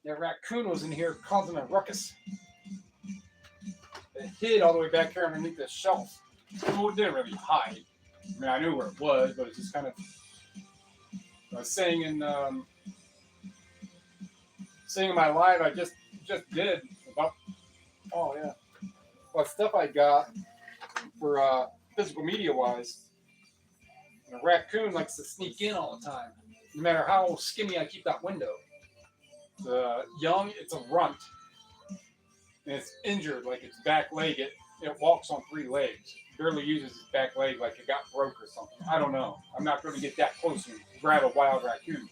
That raccoon was in here causing a ruckus. It hid all the way back here underneath the shelf. Well, it didn't really hide. I mean, I knew where it was, but it's just kind of. I was saying in my live, I just did about. Oh yeah, what stuff I got for physical media wise. And a raccoon likes to sneak in all the time, no matter how skinny I keep that window. Young, it's a runt, and it's injured, like its back leg. It walks on 3 legs. Barely uses its back leg like it got broke or something. I don't know. I'm not going to get that close and grab a wild raccoon.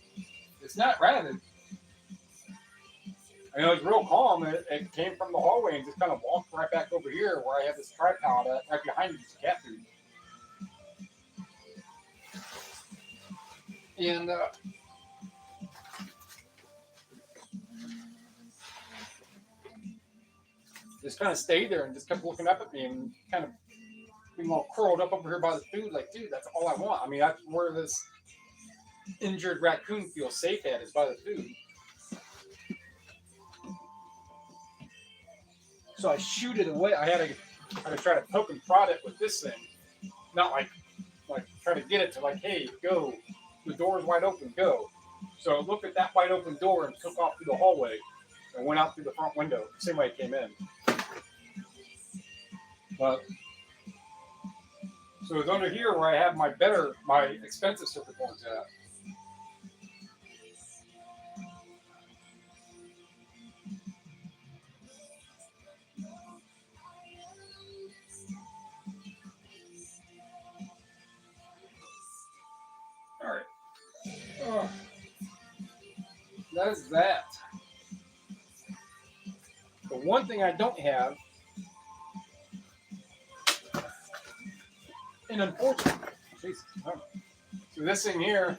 It's not rabid. I know it's real calm. It came from the hallway and just kind of walked right back over here where I have this tripod right behind me. It's cat food. And just kind of stayed there and just kept looking up at me and kind of being all curled up over here by the food. Like, dude, that's all I want. I mean, that's where this injured raccoon feels safe at, is by the food. So I shoot it away. I had to try to poke and prod it with this thing. Not like try to get it to like, hey, go. The door's wide open, go. So I looked at that wide open door and took off through the hallway and went out through the front window, same way it came in. But so it's under here where I have my expensive circuit boards at. All right. Oh, that is that. The one thing I don't have, and unfortunately, so this thing here,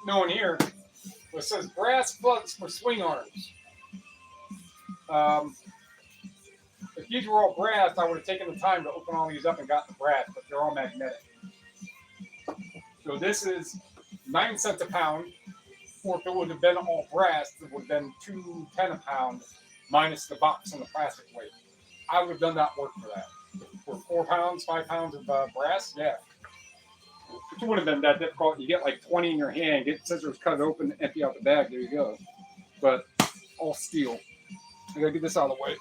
no one here, it says brass plugs for swing arms. If these were all brass, I would have taken the time to open all these up and gotten the brass, but they're all magnetic. So this is 9 cents a pound, or if it would have been all brass, it would have been $2.10 a pound, minus the box and the plastic weight. I would have done that work for that. For 4 pounds, 5 pounds of brass, yeah. It wouldn't have been that difficult. You get like 20 in your hand, get scissors, cut it open, empty out the bag, there you go. But all steel. I gotta get this out of the way.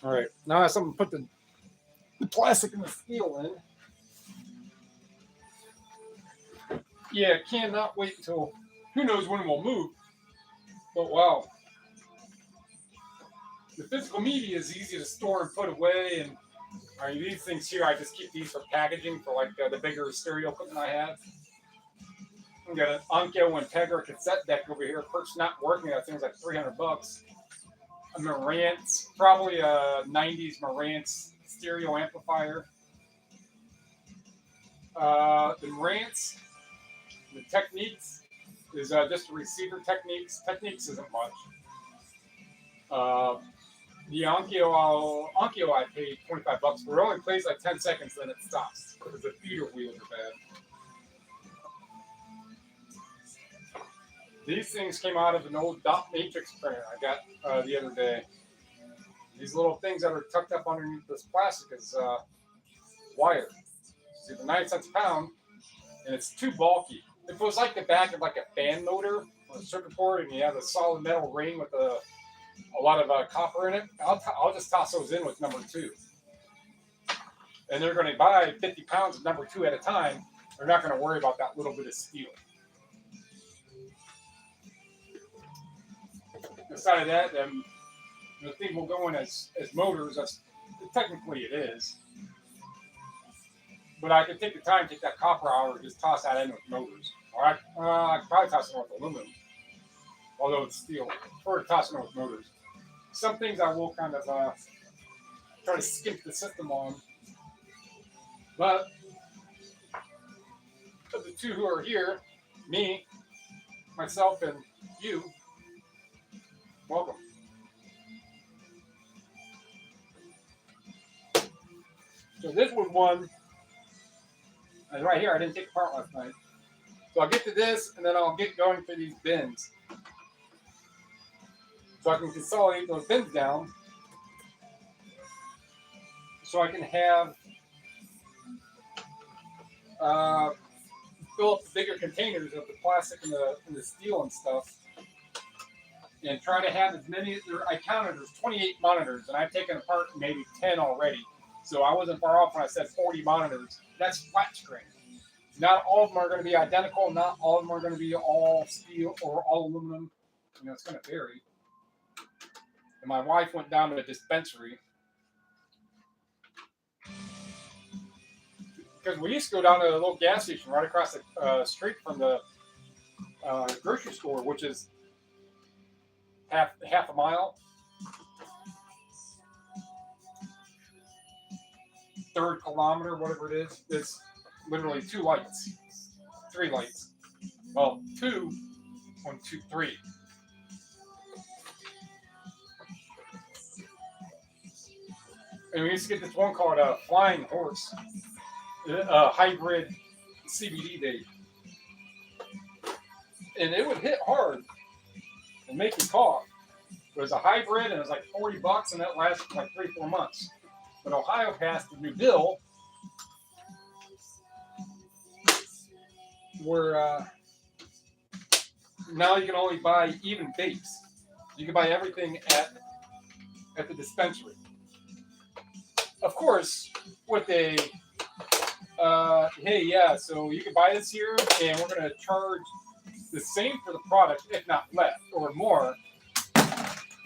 All right, now I have something to put the plastic and the steel in. Yeah, cannot wait until, who knows when it will move. But wow. The physical media is easy to store and put away. And I mean, these things here, I just keep these for packaging for like the bigger stereo equipment I have. I've got an Onkyo Integra cassette deck over here. First not working, that thing's like $300. A Marantz, probably a 90s Marantz stereo amplifier. The Marantz, the Techniques is just a receiver Techniques. Techniques isn't much. The Onkyo I paid $25 for. It only plays like 10 seconds, then it stops because the feeder wheels are bad. These things came out of an old dot matrix printer I got the other day. These little things that are tucked up underneath this plastic is wire. It's either 9 cents a pound, and it's too bulky. If it was like the back of like a fan motor or a circuit board, and you have a solid metal ring with a lot of copper in it, I'll just toss those in with number 2. And they're going to buy 50 pounds of number 2 at a time. They're not going to worry about that little bit of steel. Aside of that, the thing will go in as motors. Technically it is. But I could take the time, take that copper out, or just toss that in with motors. Or I could probably toss it in with aluminum. Although it's steel. Or toss it in with motors. Some things I will kind of try to skimp the system on. But of the two who are here, me, myself, and you, welcome. So this was one, and right here, I didn't take apart last night. So I'll get to this, and then I'll get going for these bins. So I can consolidate those bins down, so I can have fill up the bigger containers of the plastic and the steel and stuff, and try to have as many. I counted there's 28 monitors, and I've taken apart maybe 10 already. So I wasn't far off when I said 40 monitors. That's flat screen. Not all of them are going to be identical. Not all of them are going to be all steel or all aluminum. You know, it's going to vary. And my wife went down to a dispensary because we used to go down to a little gas station right across the street from the grocery store, which is half a mile. Third kilometer, whatever it is. It's literally 2 lights, 3 lights. Well, 2, 1, 2, 3. And we used to get this one called a Flying Horse, a hybrid CBD vape. And it would hit hard and make you cough. It was a hybrid, and it was like $40, and that lasted like 3-4 months. But Ohio passed a new bill where now you can only buy even vapes. You can buy everything at the dispensary. Of course, with a hey, yeah, so you can buy this here, and we're going to charge the same for the product, if not less or more.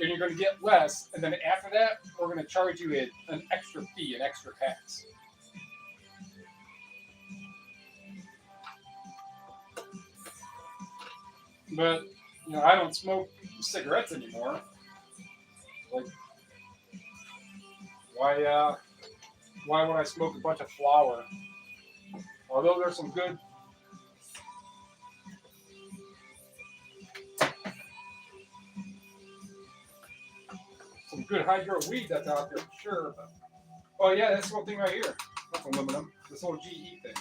And you're going to get less, and then after that, we're going to charge you an extra fee, an extra tax. But you know, I don't smoke cigarettes anymore. Like, why would I smoke a bunch of flour? Although there's some good. Some good hydro weed that's out there for sure. But, oh yeah, this whole thing right here. That's aluminum. This whole GE thing.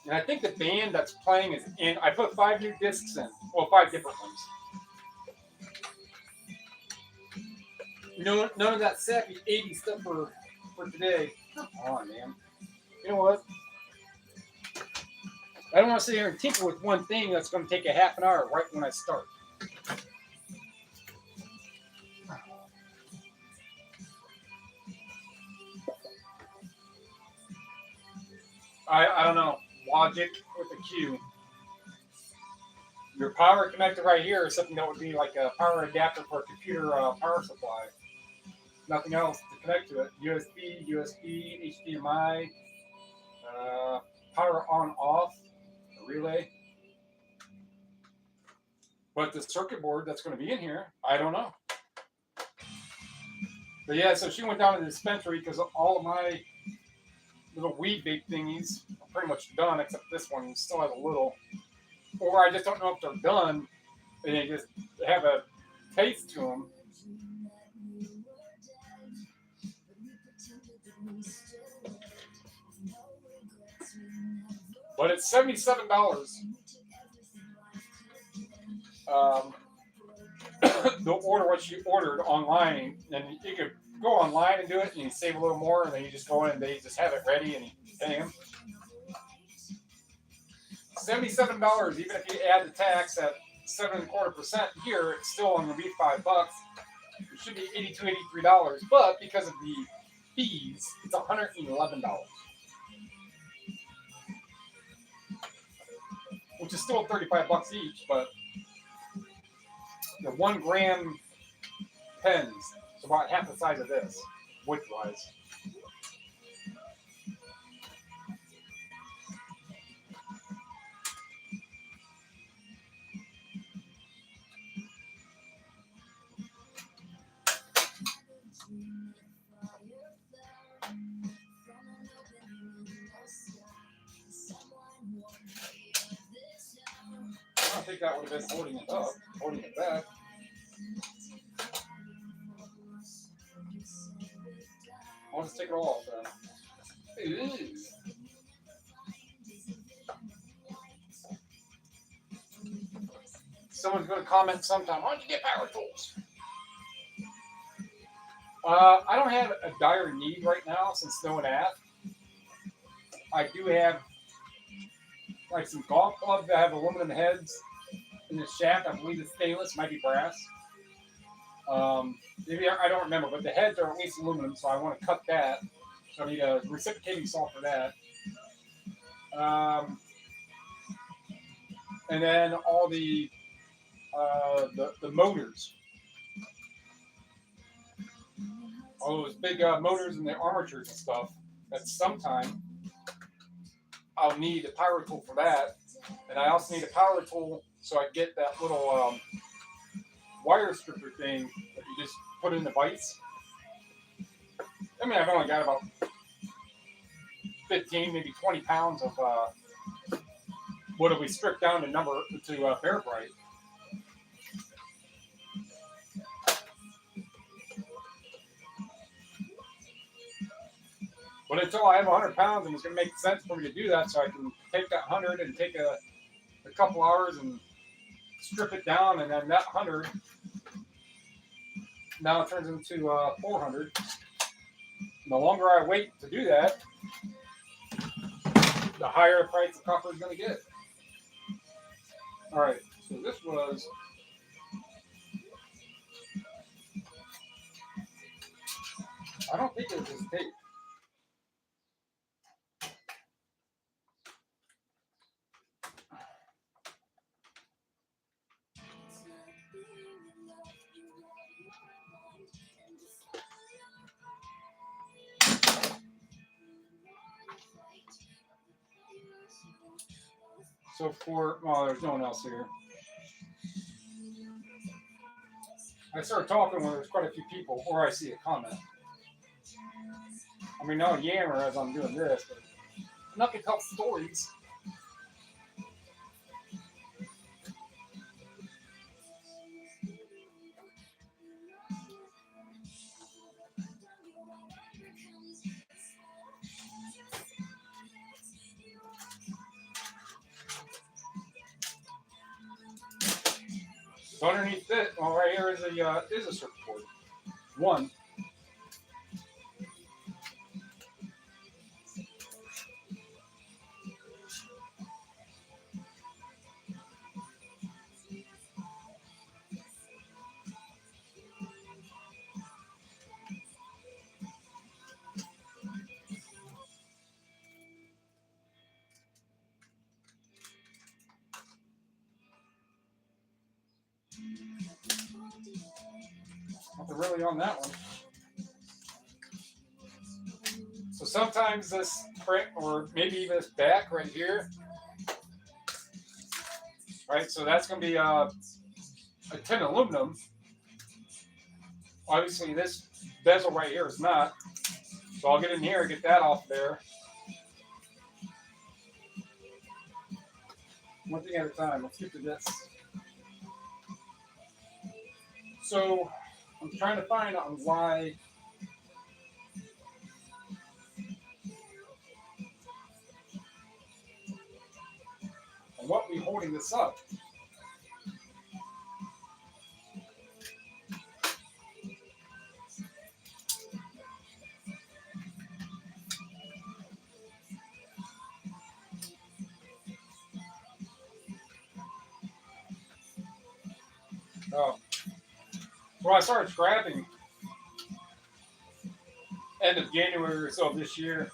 And I think the band that's playing is in. I put 5 new discs in. Well, 5 different ones. No, none of that sappy 80s stuff for today. Come on, man. You know what? I don't want to sit here and tinker with one thing that's going to take a half an hour right when I start. I don't know. Logic with a Q. Your power connector right here is something that would be like a power adapter for a computer power supply. Nothing else to connect to it. USB, HDMI, power on off, a relay. But the circuit board that's going to be in here, I don't know. But yeah, so she went down to the dispensary because all of my little weed vape thingies are pretty much done, except this one still has a little. Or I just don't know if they're done, and they just have a taste to them. But it's $77. They'll order what you ordered online, and you could go online and do it, and you save a little more, and then you just go in and they just have it ready, and you pay them. $77, even if you add the tax at 7.25% here, it's still only going to be $5. It should be $82, $83, but because of the fees, it's $111. Which is still $35 each, but the 1 gram pens, it's about half the size of this, width-wise. think that would have been holding it up, holding it back. I'll just take it all off then. Ooh. Someone's going to comment sometime, why don't you get power tools? I don't have a dire need right now since no one asked. I do have like some golf clubs that have aluminum heads in the shaft. I believe it's stainless, might be brass. Maybe I don't remember, but the heads are at least aluminum, so I want to cut that. So I need a reciprocating saw for that. And then all the motors. All those big motors and the armatures and stuff. At some time, I'll need a power tool for that. And I also need a power tool so I get that little wire stripper thing that you just put in the vise. I mean, I've only got about 15, maybe 20 pounds of what we stripped down to Bear Bright. But until I have 100 pounds, and it's going to make sense for me to do that, so I can take that 100 and take a couple hours and strip it down, and then that 100 now it turns into 400. And the longer I wait to do that, the higher the price the copper is going to get. All right, so this was I don't think it was this tape. So there's no one else here. I started talking when there's quite a few people, or I see a comment. I mean, I'll yammer as I'm doing this, but nothing helps stories. So underneath it, right here is a circuit board. One. Nothing really on that one. So sometimes this print, or maybe even this back right here, right? So that's going to be a tin aluminum. Obviously, this bezel right here is not. So I'll get in here and get that off there. One thing at a time. Let's get to this. So I'm trying to find out why. And what be holding this up. Well, I started scrapping end of January or so this year.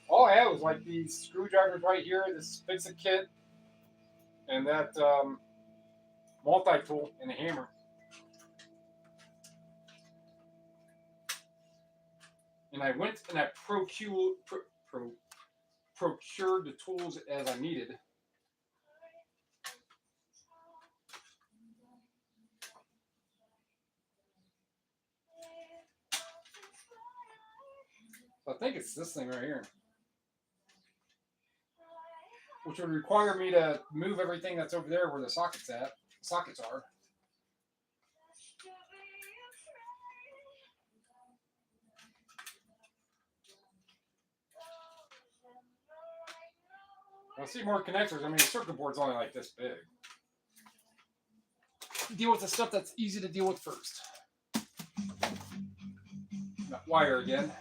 All I had was like these screwdrivers right here, this fix-it kit, and that multi-tool and a hammer. And I went and I procured the tools as I needed. I think it's this thing right here. which would require me to move everything that's over there where the sockets are. I see more connectors. I mean, the circuit board's only like this big. Deal with the stuff that's easy to deal with first. That wire again.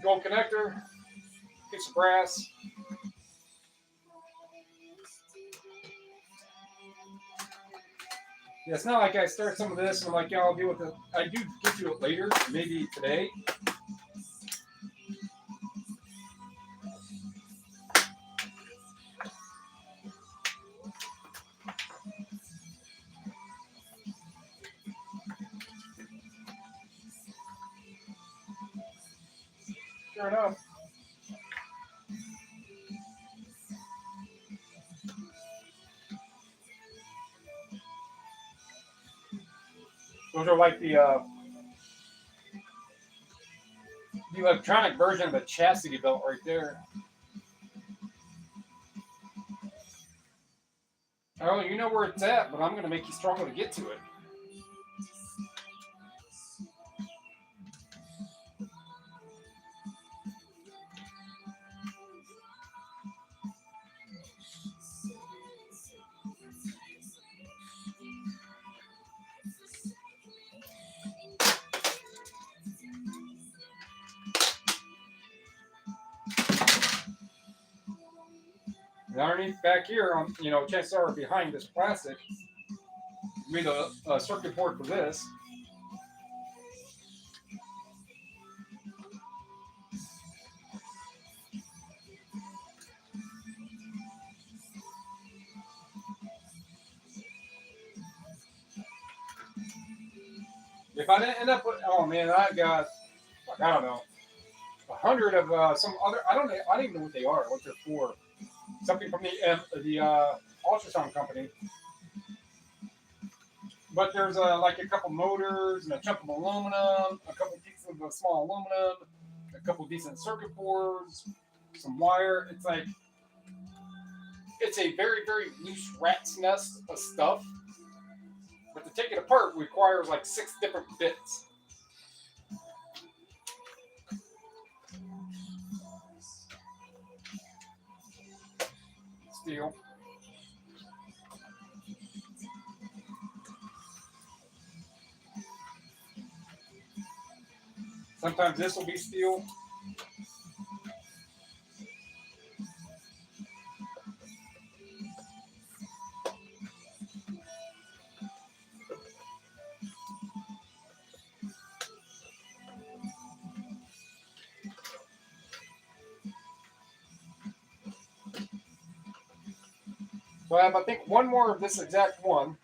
Gold connector, piece of brass. Yeah, it's not like I start some of this and I'm like, yeah, I'll deal with it. I do get to it later, maybe today. Sure enough. Those are like the electronic version of a chastity belt right there. Oh, you know where it's at, but I'm going to make you struggle to get to it. And underneath back here, chances are behind this plastic, made a circuit board for this. If I didn't end up with, oh man, I got, I don't know, 100 of some other, I don't even know what they are, what they're for. Something from the ultrasound company. But there's like a couple motors and a chunk of aluminum, a couple pieces of small aluminum, a couple decent circuit boards, some wire. It's like, it's a very, very loose rat's nest of stuff. But to take it apart requires like 6 different bits. Steel. Sometimes this will be steel. So I have, I think, one more of this exact one.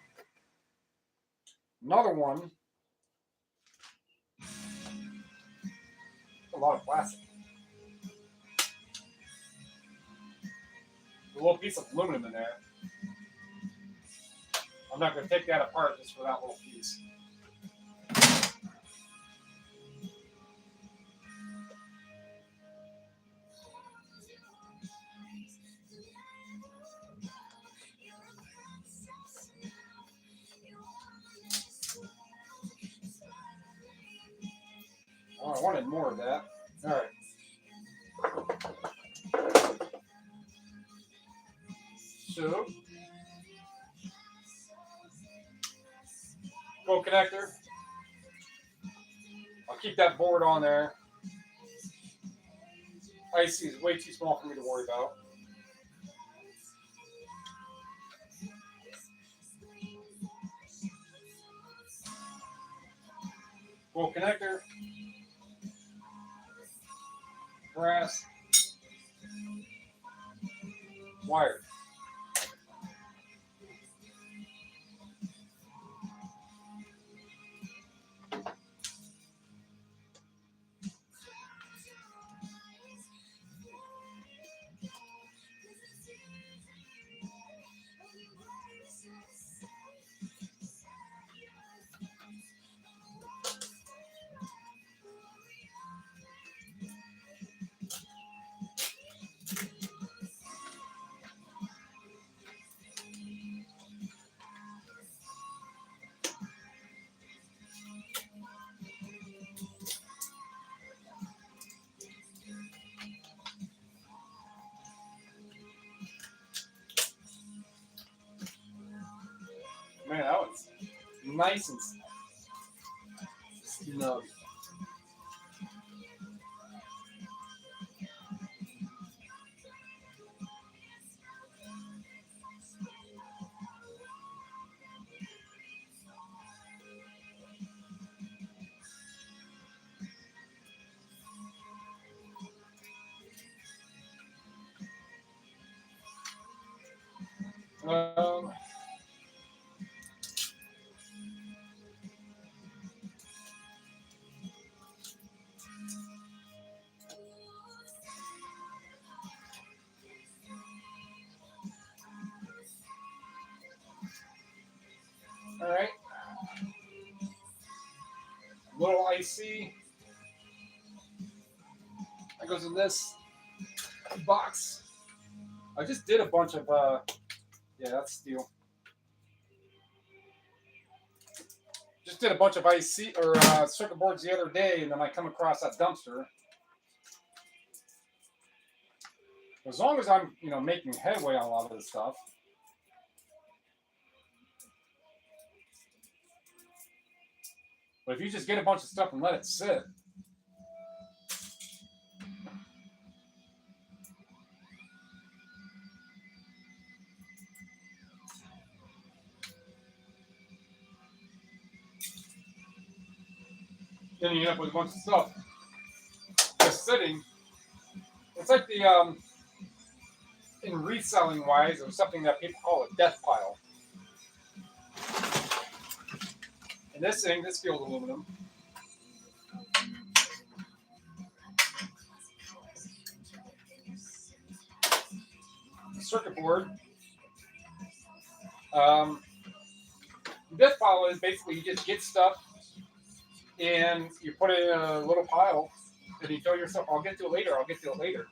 Another one. A lot of plastic. A little piece of aluminum in there. I'm not going to take that apart just for that little piece. Oh, I wanted more of that. All right. So, gold connector. I'll keep that board on there. IC is way too small for me to worry about. Gold connector. Brass. Wire. nice and snug. Um, all right. Little IC. That goes in this box. I just did a bunch of, yeah, that's steel. Just did a bunch of IC or circuit boards the other day, and then I come across that dumpster. As long as I'm, making headway on a lot of this stuff. But if you just get a bunch of stuff and let it sit, then you end up with a bunch of stuff just sitting. It's like the in reselling wise, there's something that people call a death pile. And this thing, this field aluminum, circuit board. Death pile is basically you just get stuff and you put it in a little pile, and you tell yourself, "I'll get to it later. I'll get to it later."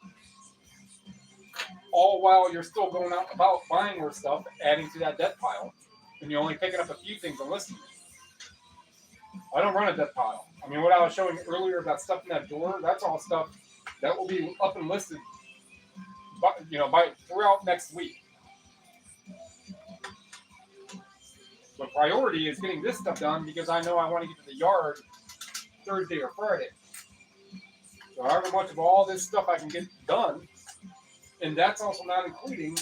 All while you're still going out about buying more stuff, adding to that death pile, and you're only picking up a few things and listing it. I don't run a death pile. I mean, what I was showing earlier about stuff in that door, that's all stuff that will be up and listed, by throughout next week. The priority is getting this stuff done because I know I want to get to the yard Thursday or Friday. So however much of all this stuff I can get done, and that's also not including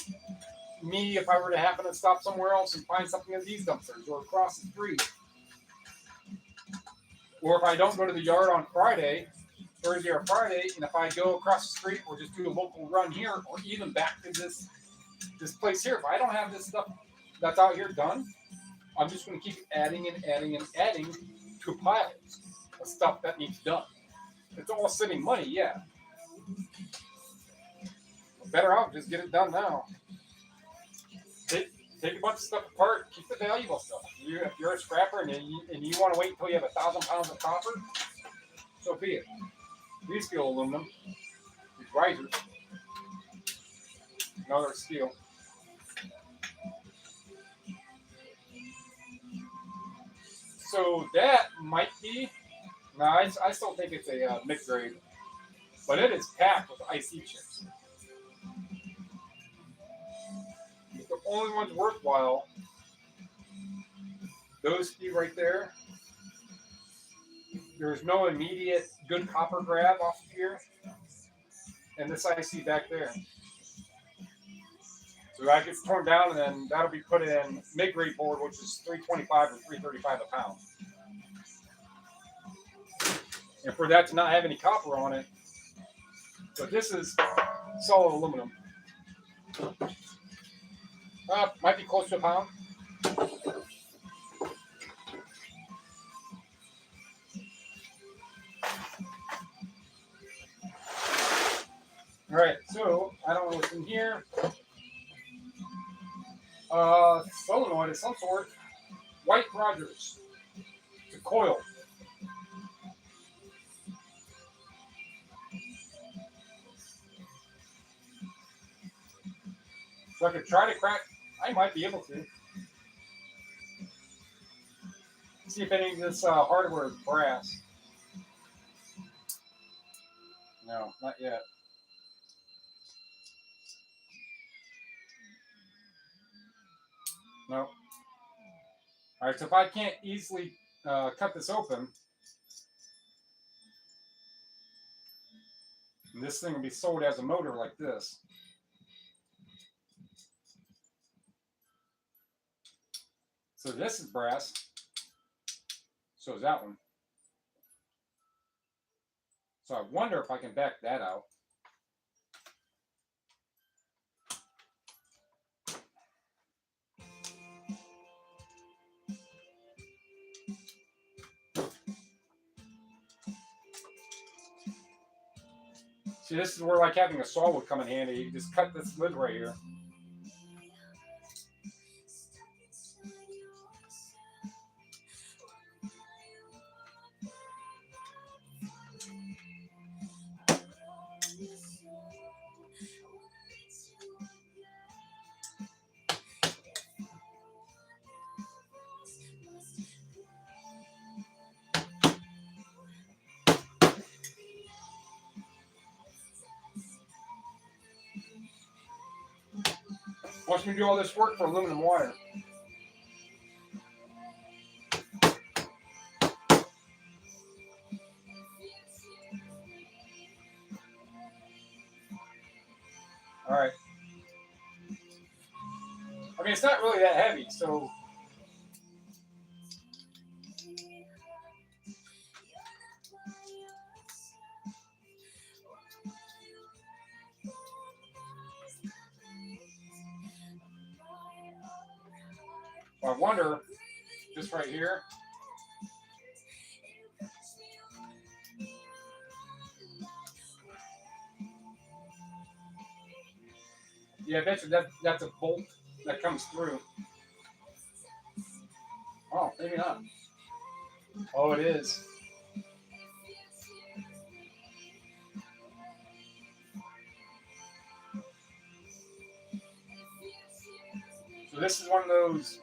me if I were to happen to stop somewhere else and find something in these dumpsters or across the street. Or if I don't go to the yard on Friday, Thursday or Friday, and if I go across the street or just do a local run here or even back to this place here, if I don't have this stuff that's out here done, I'm just going to keep adding and adding and adding to piles of stuff that needs done. It's all sitting money, yeah. Better out, just get it done now. Take a bunch of stuff apart, keep the valuable stuff. If you're a scrapper and you want to wait until you have 1,000 pounds of copper, so be it. These steel aluminum, these risers, another steel. So that might be, no, I still think it's a mid-grade, but it is packed with IC chips. The only ones worthwhile, those few right there. There's no immediate good copper grab off of here, and this IC back there. So that gets torn down, and then that'll be put in mid-grade board, which is $325 or $335 a pound. And for that to not have any copper on it, but this is solid aluminum. Might be close to a pound. All right, so I don't know what's in here. Solenoid of some sort. White Rogers. It's a coil. So I could try to crack. I might be able to. See if any of this hardware is brass. No, not yet. No. All right, so if I can't easily cut this open, and this thing will be sold as a motor like this. So this is brass. So is that one. So I wonder if I can back that out. See, this is where like having a saw would come in handy. You just cut this lid right here. Watch me do all this work for aluminum wire. All right. I mean, it's not really that heavy, so. I wonder, just right here. Yeah, I bet you that's a bolt that comes through. Oh, maybe not. Oh, it is. So this is one of those,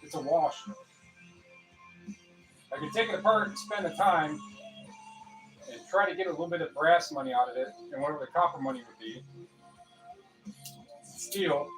it's a wash. I can take it apart and spend the time and try to get a little bit of brass money out of it and whatever the copper money would be. Steel.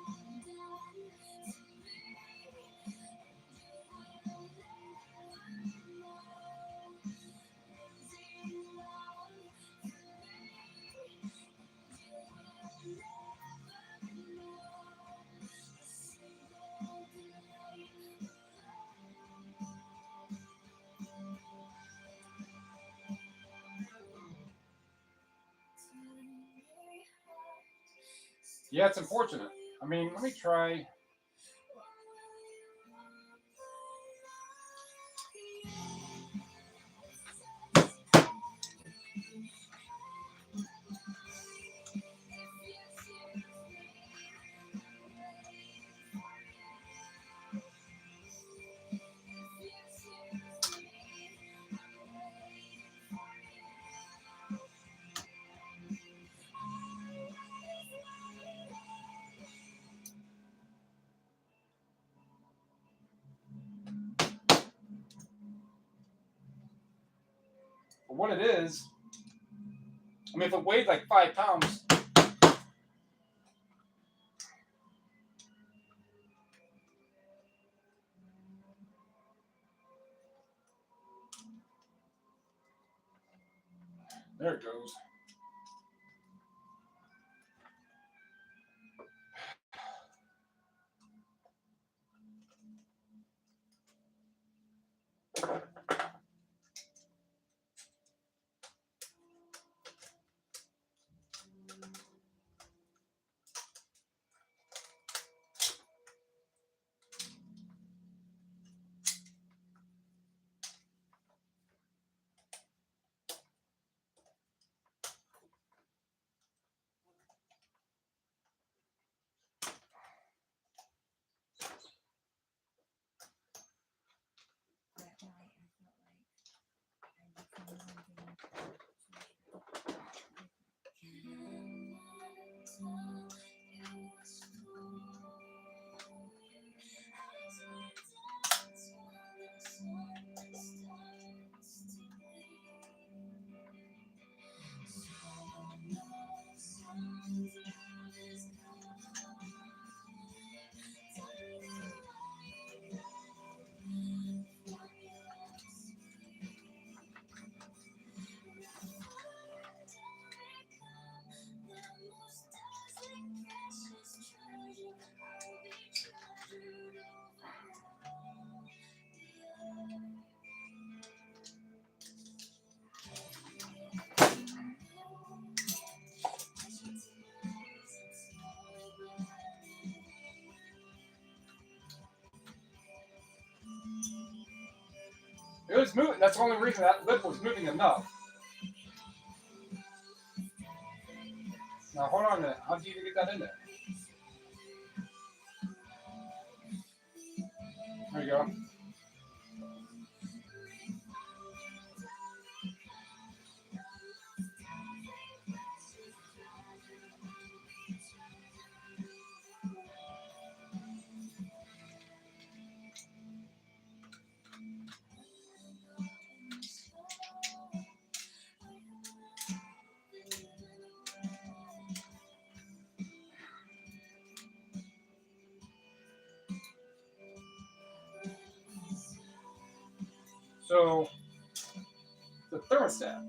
Yeah, it's unfortunate. I mean, let me try. For what it is, I mean, if it weighed like 5 pounds, there it goes. It was moving. That's the only reason that lid was moving enough. Now hold on a minute. How do you even get that in there? There you go. So, the thermostat.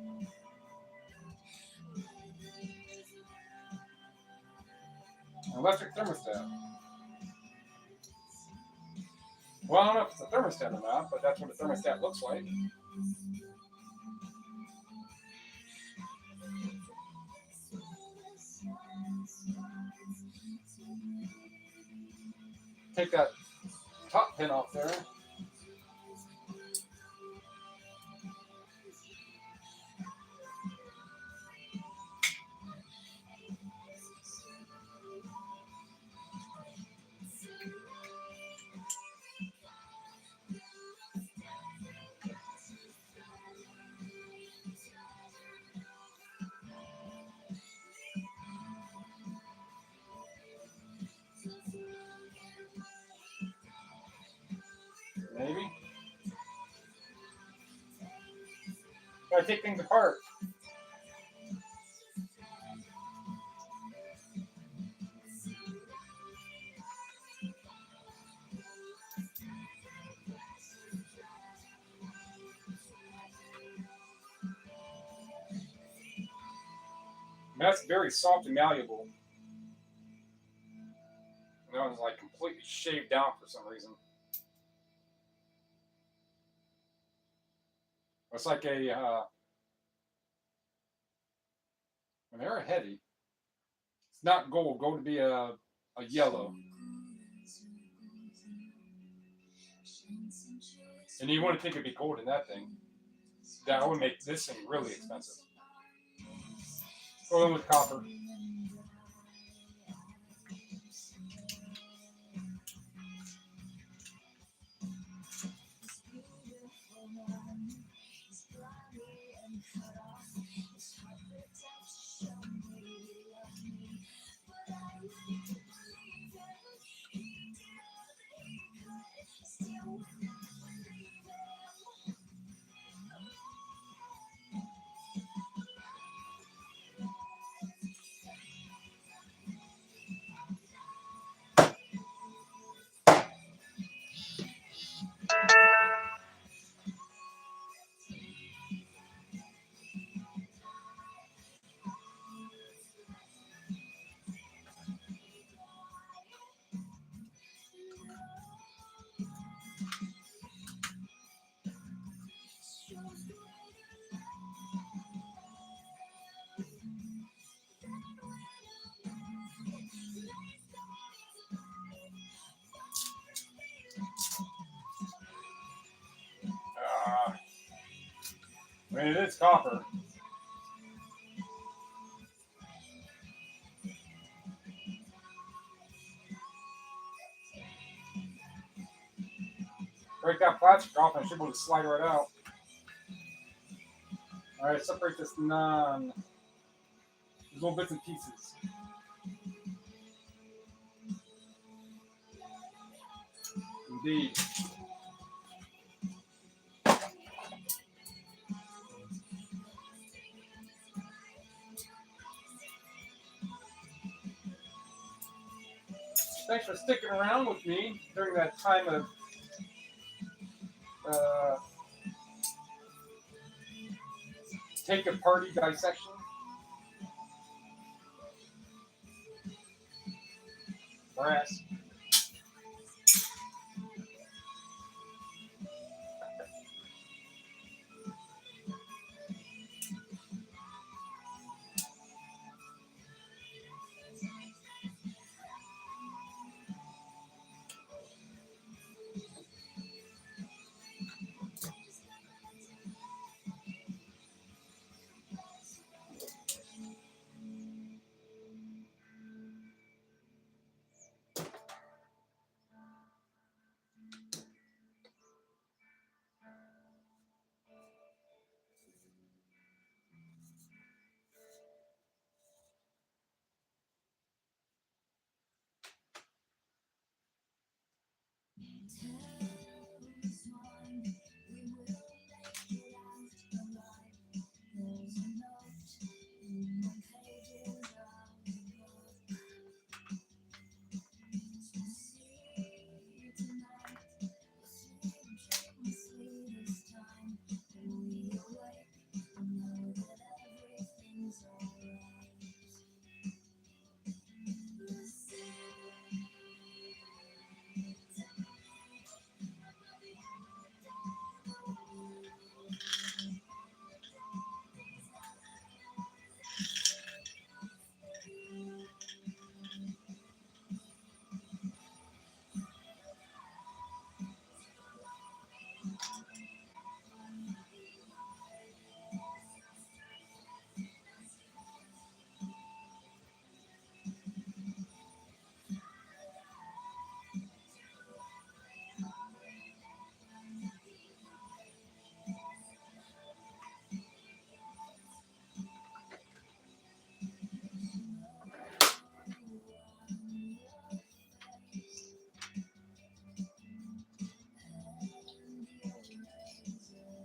An electric thermostat. Well, I don't know if it's a thermostat or not, but that's what a thermostat looks like. Take that top pin off there. Maybe. Gotta take things apart. That's very soft and malleable. And that was like completely shaved down for some reason. It's like a when they're heavy, it's not gold. Gold would be a yellow. And you want to think it'd be gold in that thing. That would make this thing really expensive. Go in with copper. I mean, it is copper. Break that plastic off and I should be able to slide right out. Alright, separate this these little bits and pieces. Indeed. Thanks for sticking around with me during that time of take a party dissection. Brass.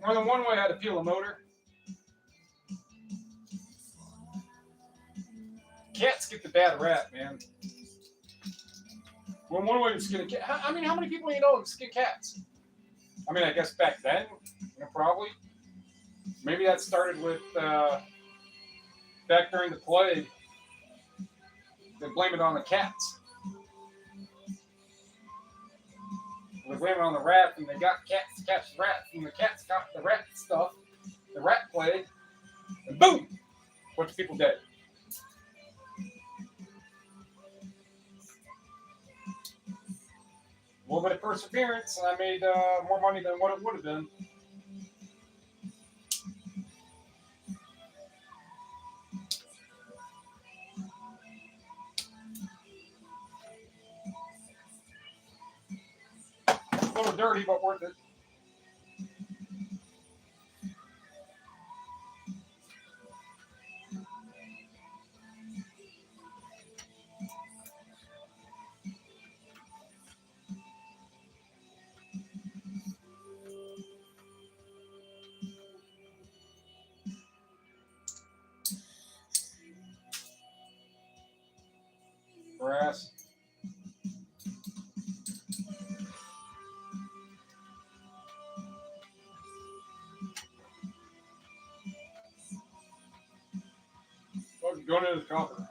More than one way how to peel a motor. Cats get the bad rap, man. Well, one way to skin a cat. I mean, how many people you know skin cats? I mean, I guess back then, probably. Maybe that started with back during the plague. They blame it on the cats. They blame it on the rats, and they got cats to catch the rats, and the cats got the rat stuff, the rat plague, and boom, bunch of people dead. A little bit of perseverance, and I made more money than what it would have been. A little dirty, but worth it. Brass. Going into the copper.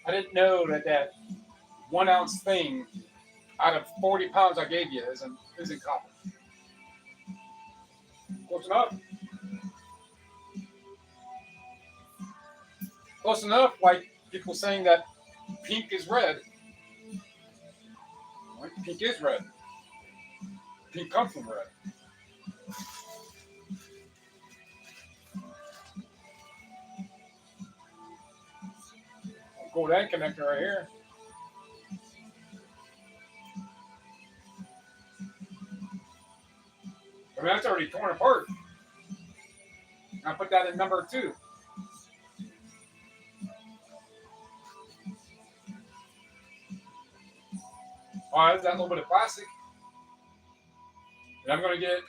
I didn't know that 1 ounce thing out of 40 pounds I gave you isn't copper. Close enough. Close enough, like people saying that pink is red. Right? Pink is red. Pink comes from red. Gold end connector right here. I mean, that's already torn apart. I put that in number 2. All right, that little bit of plastic. And I'm going to get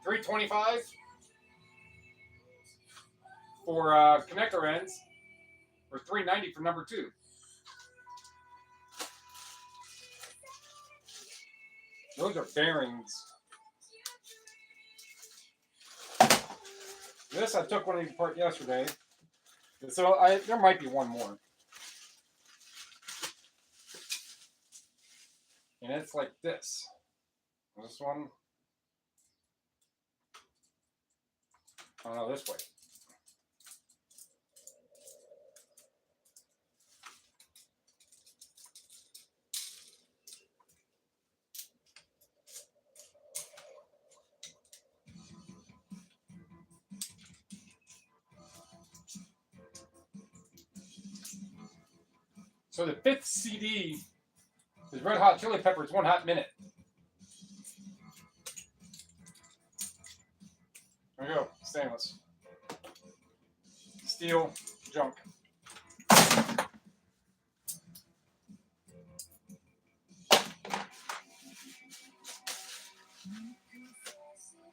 $3.25 for connector ends, or $3.90 for number 2. Those are bearings. This, I took one of these apart yesterday. So there might be one more. And it's like this. This one. Oh no, this way. So the 5th CD is Red Hot Chili Peppers, 1 Hot Minute. There we go, stainless. steel junk.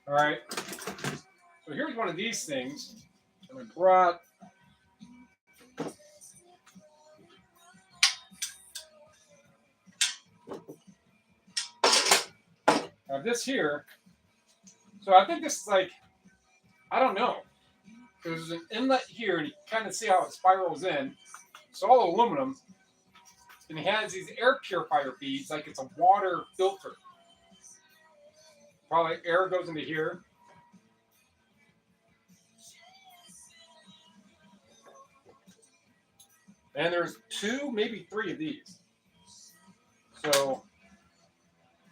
All right. So here's one of these things that we brought. Now this here. So I think this is like, I don't know. There's an inlet here, and you kind of see how it spirals in. It's all aluminum. And it has these air purifier beads like it's a water filter. Probably air goes into here. And there's 2, maybe 3 of these. So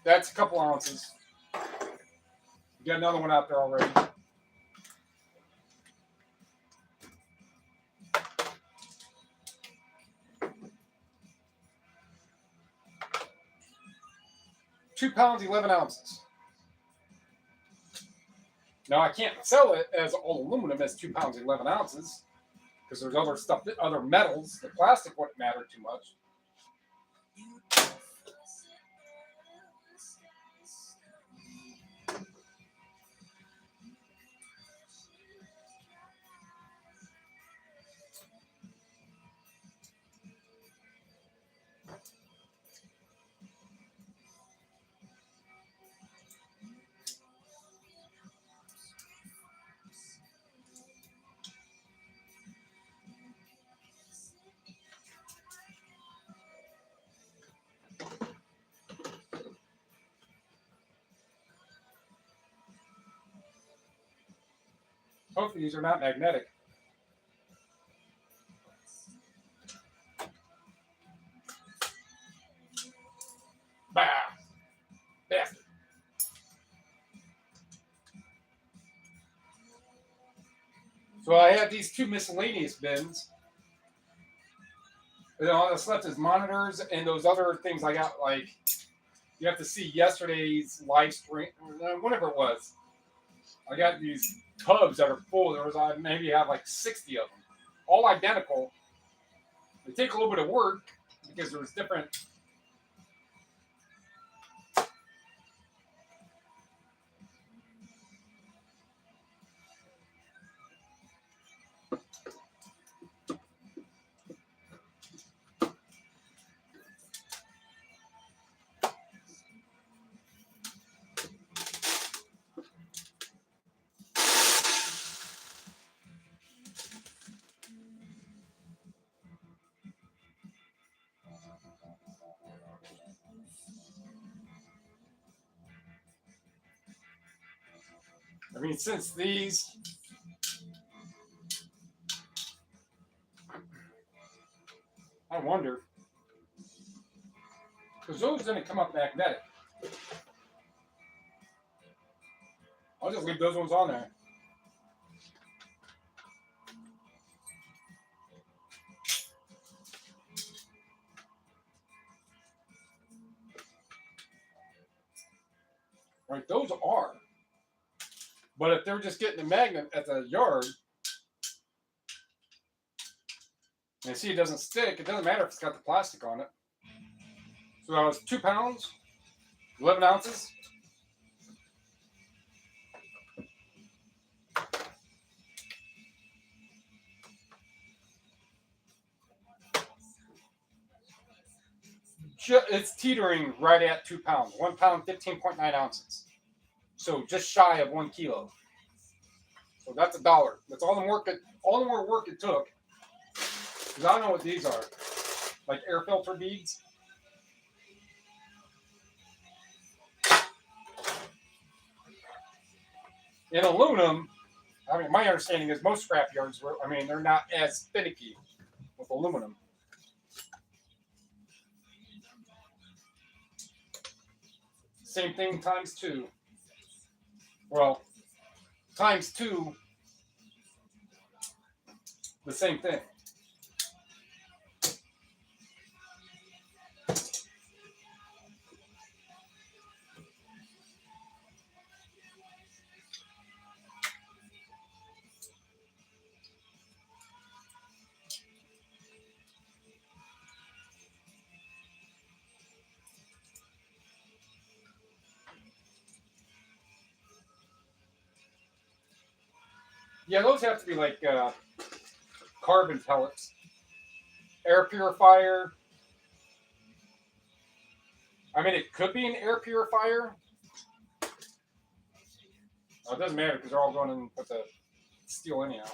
that's a couple ounces. You got another one out there already. £2, 11 ounces. Now I can't sell it as all aluminum as £2, 11 ounces because there's other stuff, other metals. The plastic wouldn't matter too much. Hopefully these are not magnetic. Bah! Bastard. So I have these 2 miscellaneous bins. And all that's left is monitors and those other things I got, like, you have to see yesterday's live stream, whatever it was. I got these tubs that are full. There was, I maybe have like 60 of them. All identical. They take a little bit of work because there was different. I mean, since these, I wonder, because those didn't come up magnetic. I'll just leave those ones on there. Right, those are. But if they're just getting a magnet at the yard, and see it doesn't stick, it doesn't matter if it's got the plastic on it. So that was £2, 11 ounces. It's teetering right at £2. £1, 15.9 ounces. So just shy of 1 kilo. So that's $1. That's all the more work it took. Because I don't know what these are. Like air filter beads. In aluminum, I mean, my understanding is most scrap yards they're not as finicky with aluminum. Same thing times 2. Well, times 2, the same thing. Yeah, those have to be like carbon pellets. Air purifier. I mean, it could be an air purifier. Oh, it doesn't matter because they're all going in with the steel anyhow.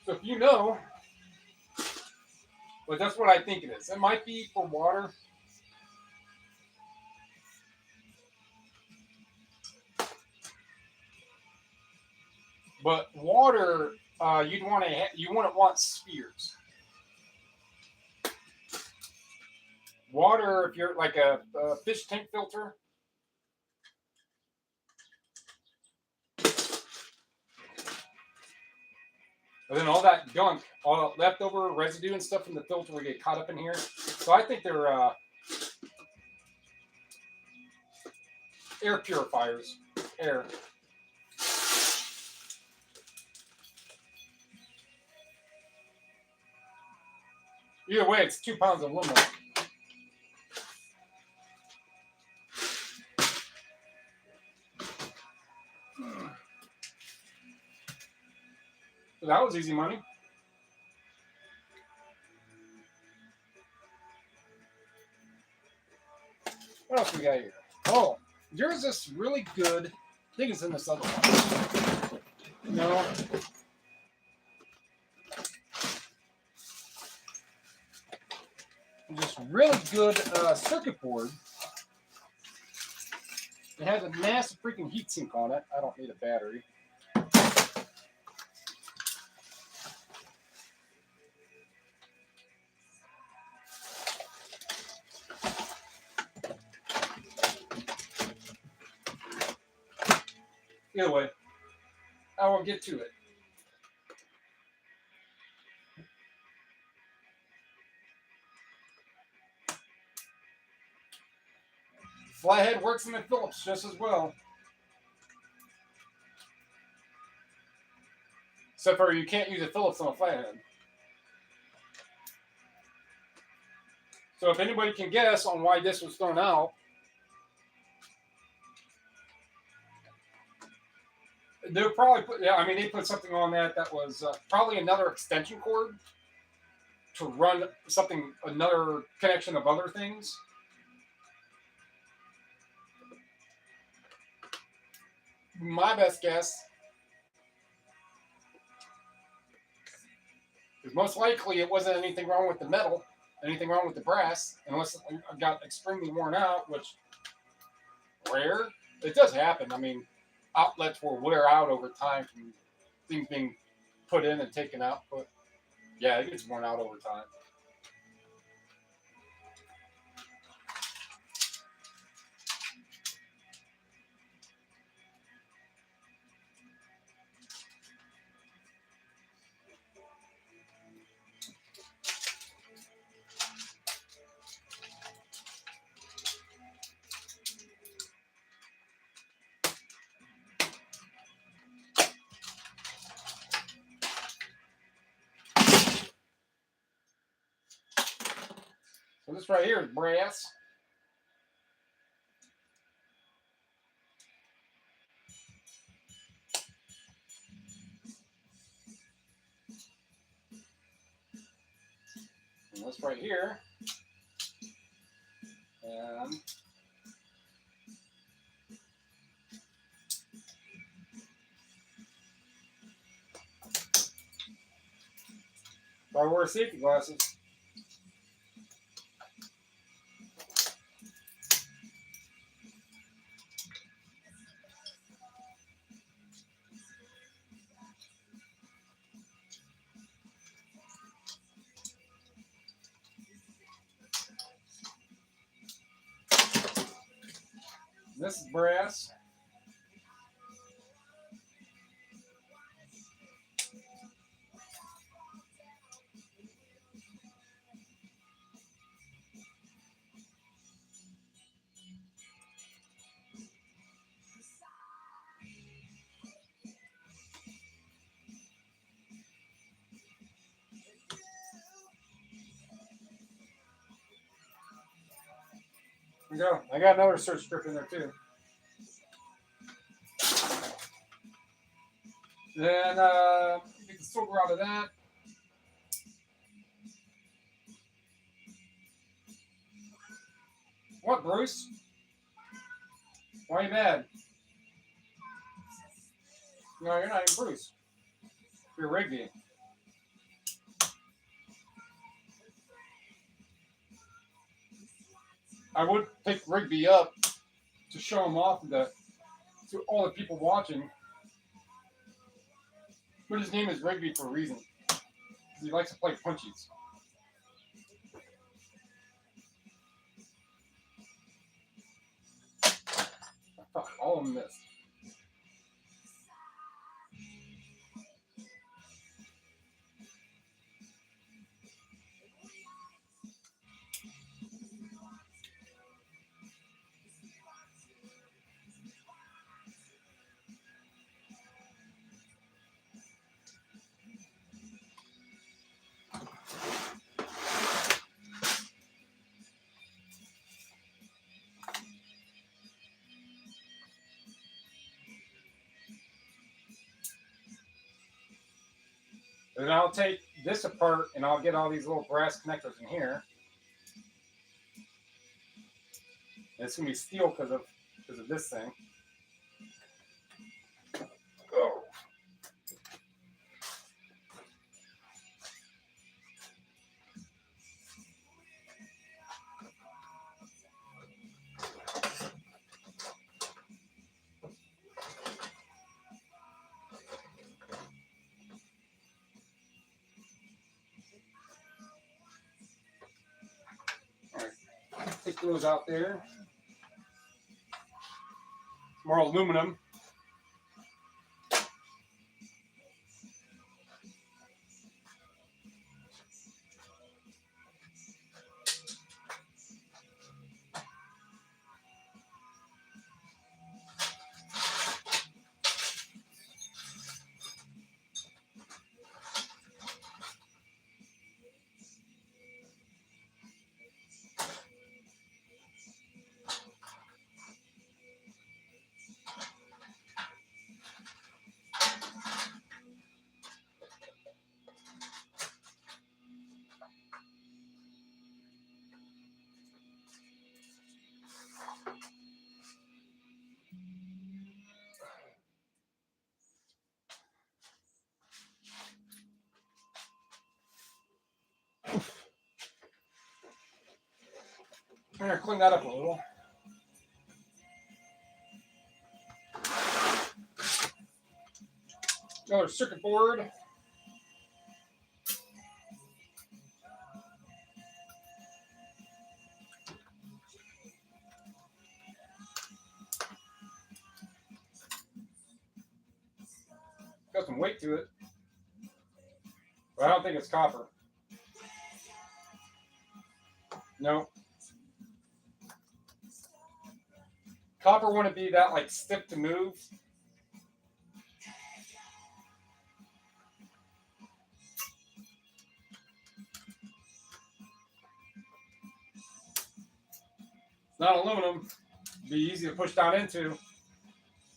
So if you know, well, that's what I think it is. It might be for water. But water, you'd want to you wouldn't want spheres. Water, if you're like a fish tank filter, and then all that gunk, all that leftover residue and stuff from the filter will get caught up in here. So I think they're air purifiers. Air. Either way, it's 2 pounds of aluminum. So that was easy money. What else we got here? Oh, there's this really good. I think it's in this other one. No. Just really good circuit board. It has a massive freaking heatsink on it. I don't need a battery. Either way, I will get to it. Flathead works in the Phillips just as well. Except for you can't use a Phillips on a flathead. So if anybody can guess on why this was thrown out, they probably put, yeah, I mean, they put something on that was probably another extension cord to run something, another connection of other things. My best guess is most likely it wasn't anything wrong with the metal, anything wrong with the brass, unless it got extremely worn out, which rare. It does happen. I mean, outlets will wear out over time from things being put in and taken out, but yeah, it gets worn out over time. So this right here is brass. And this right here. And if I wear safety glasses. This is brass. we go. I got another search strip in there too. Then get the silver out of that. What, Bruce? Why are you mad? No, you're not even Bruce. You're Rigby. I would pick Rigby up to show him off to all the people watching. But his name is Rigby for a reason. He likes to play punchies. Fuck, all of them missed. And I'll take this apart and I'll get all these little brass connectors in here. And it's gonna be steel because of this thing. Oh. Take those out there. More aluminum. I'm gonna clean that up a little. Another circuit board. Got some weight to it. But I don't think it's copper. No. Copper wouldn't be that like stiff to move. It's not aluminum. It'd be easy to push down into.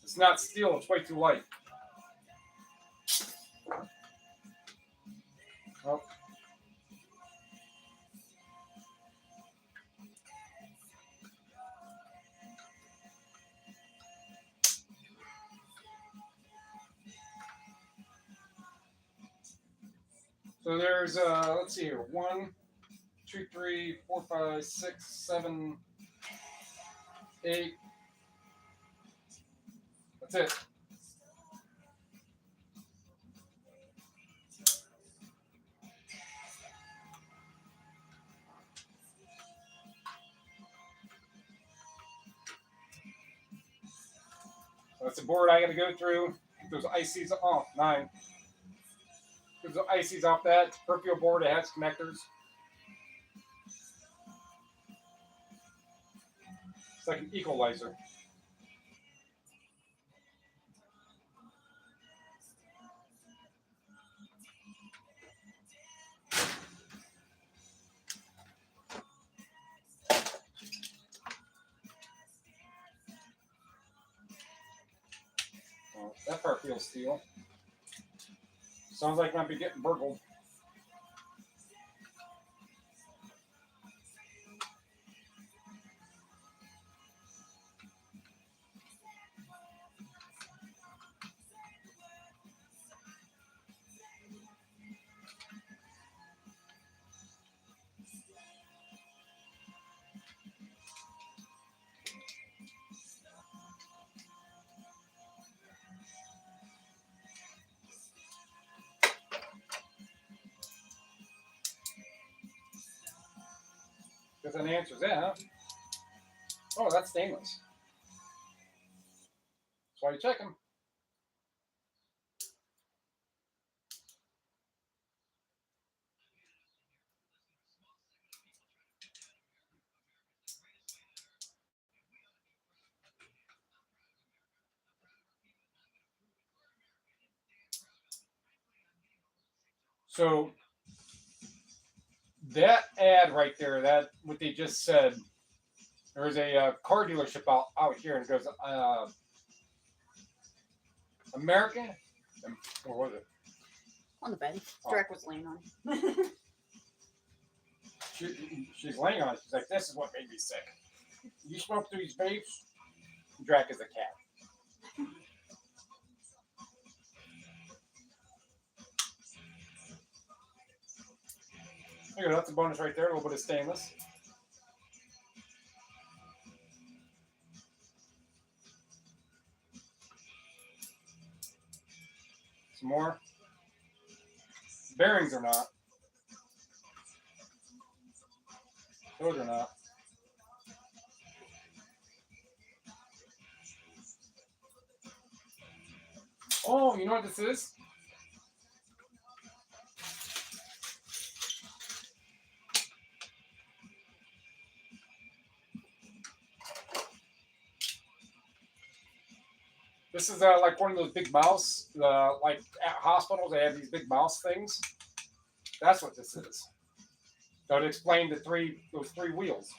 It's not steel. It's way too light. Oh. So there's, let's see here, 1, 2, 3, 4, 5, 6, 7, 8. That's it. So that's the board I got to go through. Get those ICs off. 9. Get those ICs off that. It's a peripheral board. It has connectors. It's like an equalizer. That part feels steel. Sounds like I might be getting burgled. Because that answers that, huh? Oh, that's stainless. That's why you check them. So that ad right there, that what they just said, there was a car dealership out here, and it goes, American, or was it? On the bed. Direct was laying on. She's laying on it. She's like, this is what made me sick. You smoke through these vapes, Drac is a cat. There you go, that's a bonus right there, a little bit of stainless. Some more. Bearings are not. Those are not. Oh, you know what this is? This is like one of those big mouse, like at hospitals, they have these big mouse things. That's what this is. So to explain those three wheels.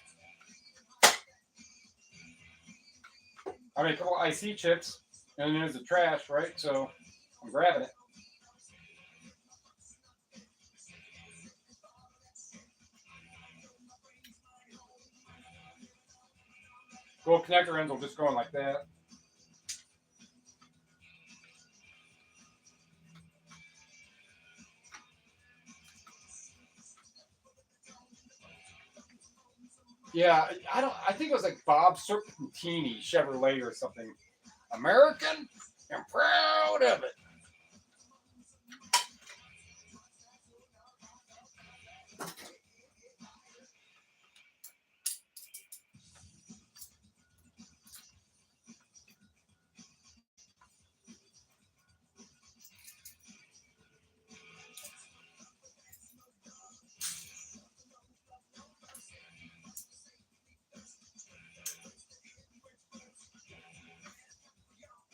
I mean, a couple IC chips, and then there's the trash, right? So I'm grabbing it. Little connector ends will just go in like that. Yeah, I think it was like Bob Serpentini Chevrolet or something. American and proud of it.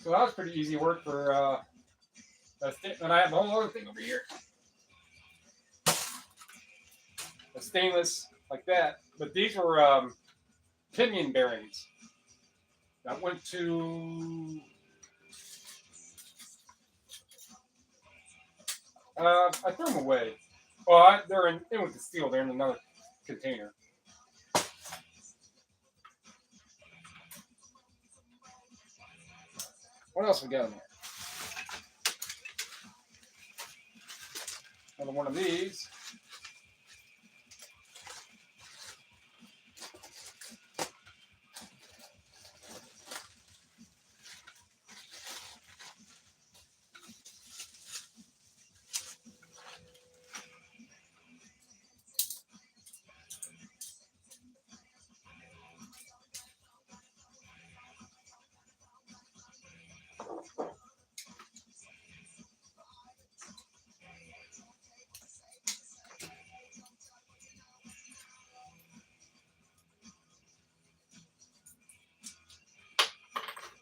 So that was pretty easy work for and I have a whole other thing over here. A stainless like that. But these were pinion bearings. That went to I threw them away. Well, they're in with the steel. They're in another container. What else we got in there? Another one of these.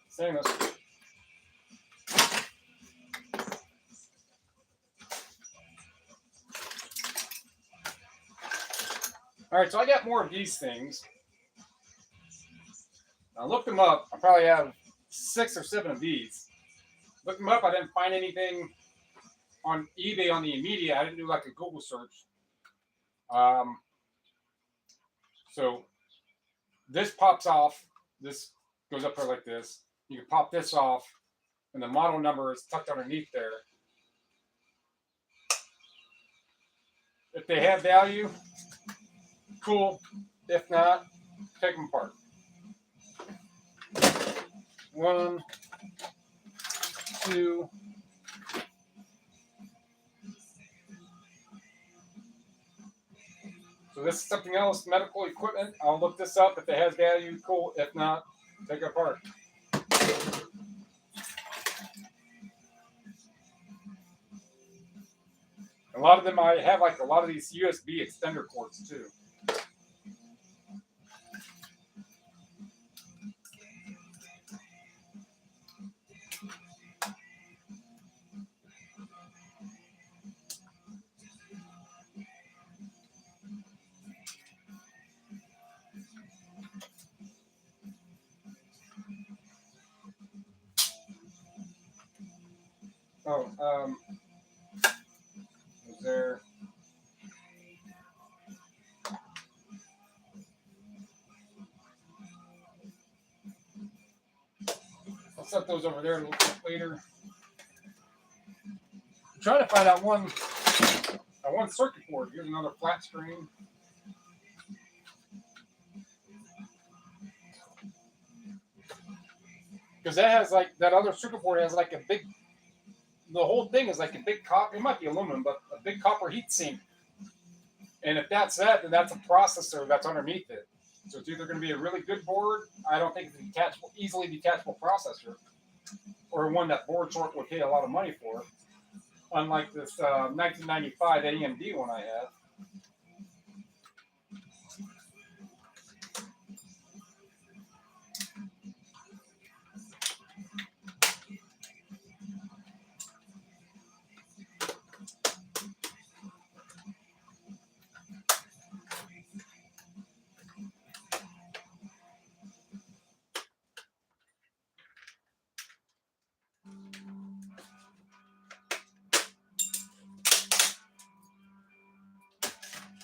Stainless. All right, so I got more of these things. I looked them up. I probably have 6 or 7 of these. Looked them up. I didn't find anything on eBay on the immediate. I didn't do like a Google search. So this pops off. This goes up there like this. You can pop this off, and the model number is tucked underneath there. If they have value, cool. If not, take them apart. 1, 2. So this is something else, medical equipment. I'll look this up. If it has value, cool. If not, take it apart. A lot of them, I have like a lot of these USB extender cords too. Oh, was there? I'll set those over there a little bit later. I'm trying to find out one circuit board. Here's another flat screen. Because that has like that other circuit board has like a big. The whole thing is like a big copper. It might be aluminum, but a big copper heat sink. And if that's that, then that's a processor that's underneath it. So it's either going to be a really good board. I don't think it's a detachable, easily detachable processor, or one that Board Short would pay a lot of money for. Unlike this 1995 AMD one I have.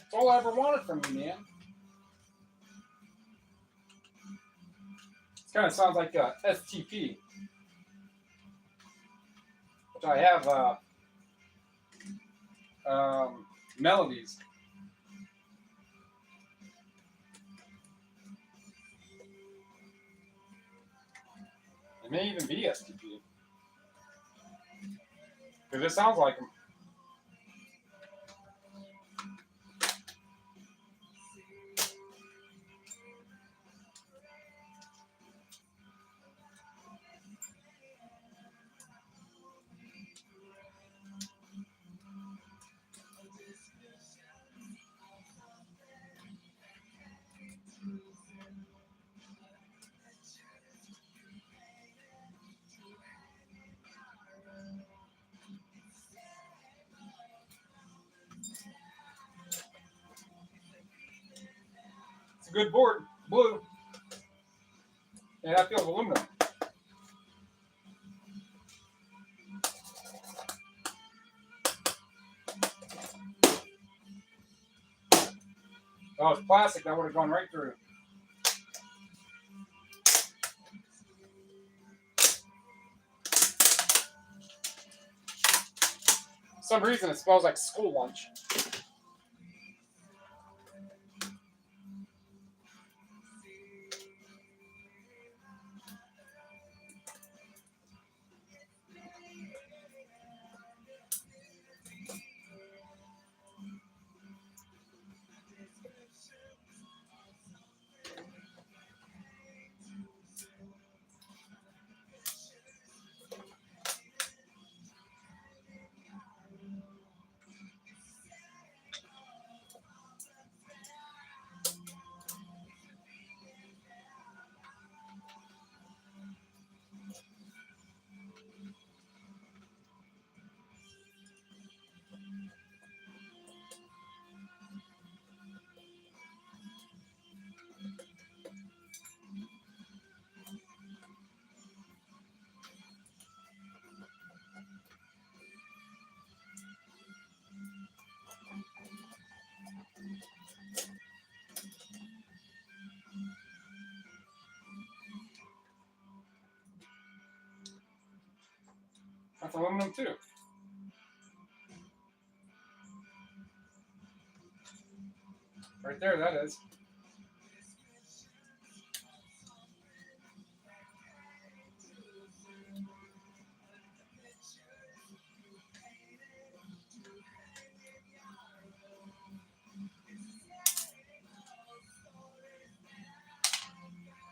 That's all I ever wanted from you, man. It kind of sounds like a STP, which I have melodies. It may even be STP. Because it sounds like them. It's a good board, blue, and I feel aluminum. Oh, it's plastic. That would have gone right through. For some reason, it smells like school lunch. That's aluminum too. Right there, that is.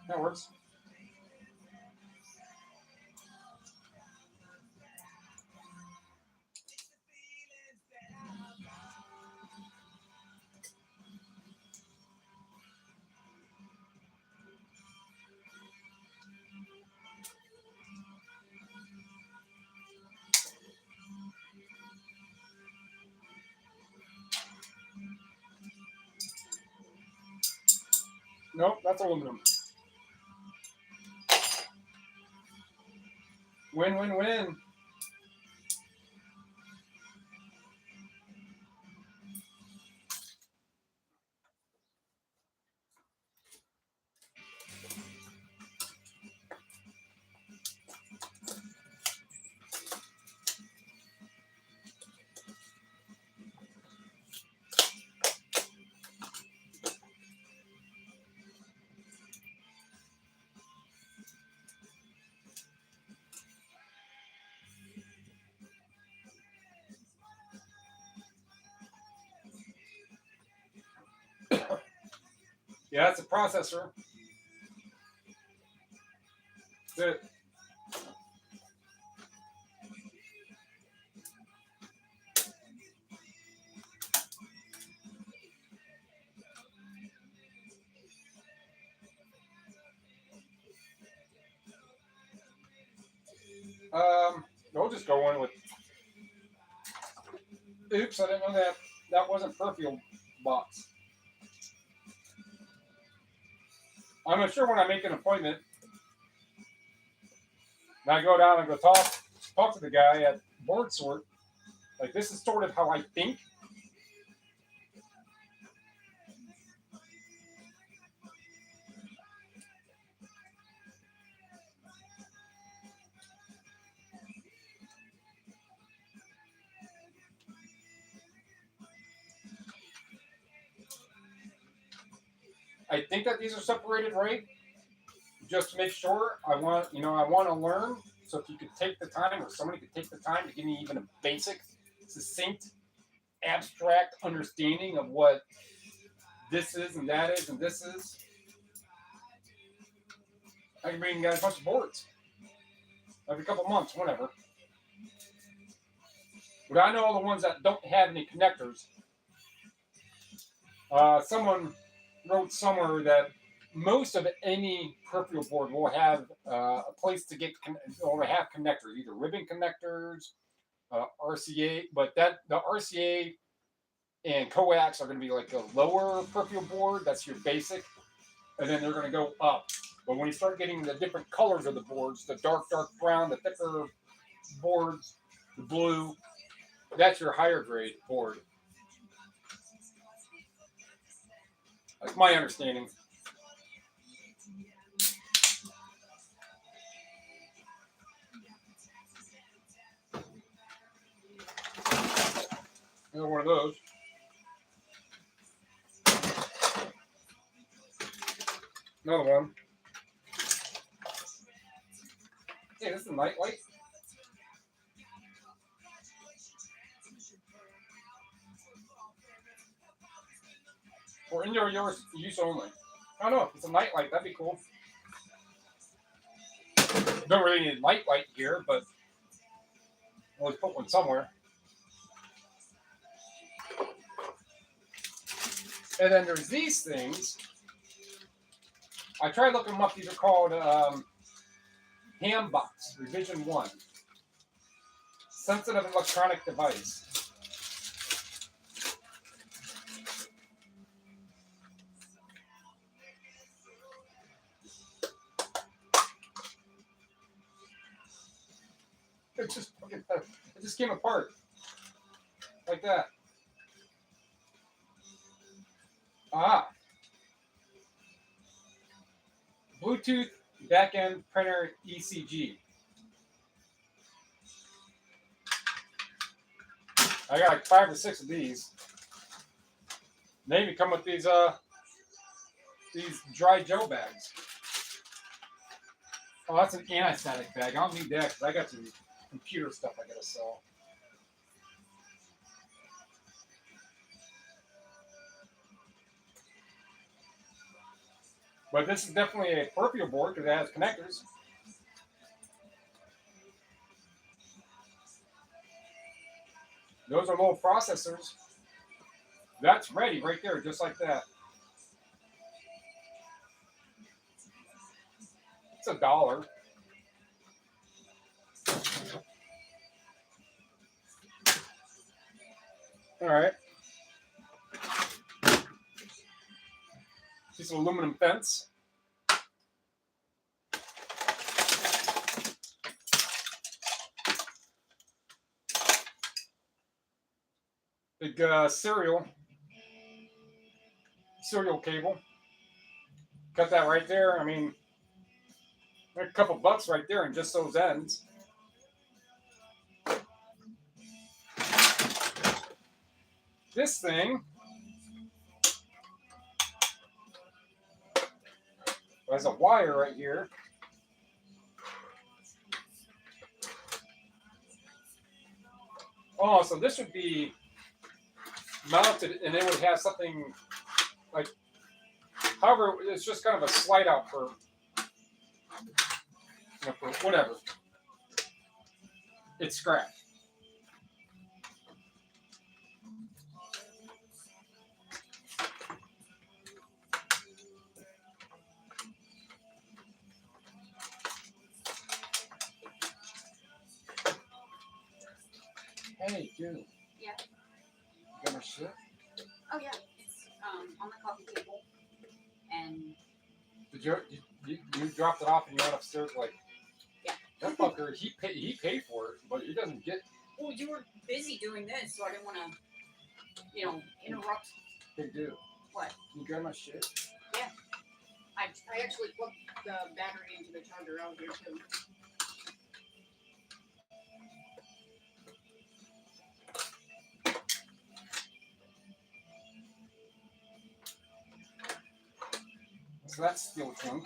That works. Nope, that's aluminum. Win, win, win. Yeah, that's a processor. That's it. We'll just go in with. Oops, I didn't know that wasn't perfume box. I'm sure when I make an appointment, and I go down and go talk to the guy at board sort. Like this is sort of how I think. I think that these are separated right. Just to make sure, I want to learn. So if you could take the time, or somebody could take the time to give me even a basic, succinct, abstract understanding of what this is and that is and this is, I can bring you guys a bunch of boards every couple months, whatever. But I know the ones that don't have any connectors. Someone wrote somewhere that most of any peripheral board will have a place to get or have connectors, either ribbon connectors, RCA, but the RCA and coax are going to be like the lower peripheral board. That's your basic, and then they're going to go up. But when you start getting the different colors of the boards, the dark brown, the thicker boards, the blue, that's your higher grade board. That's my understanding. Another one of those. Another one. Hey, this is a night light. For indoor use only. I don't know. If it's a night light, that'd be cool. Don't really need a night light here, but always put one somewhere. And then there's these things. I tried looking them up. These are called Hambox Revision 1. Sensitive electronic device. It just came apart. Like that. Ah. Bluetooth backend printer ECG. I got like 5 or 6 of these. They even come with these dry gel bags. Oh, that's an anti-static bag. I don't need that because I got some computer stuff I gotta sell. But this is definitely a peripheral board because it has connectors. Those are little processors. That's ready right there, just like that. It's $1. All right. Piece of aluminum fence. Big serial cable. Cut that right there. I mean, a couple bucks right there, and just those ends. This thing has a wire right here. Oh, so this would be mounted, and it would have something like, however, it's just kind of a slide out for, for whatever. It's scratched. Hey, dude. Yeah. You got my shit? Oh yeah, it's on the coffee table, and Did you dropped it off and you went upstairs like? Yeah. That fucker, he paid for it, but he doesn't get. Well, you were busy doing this, so I didn't want to, interrupt. Hey, dude. What? Can you grab my shit? Yeah. I actually plugged the battery into the charger out here too. So that's steel trunk.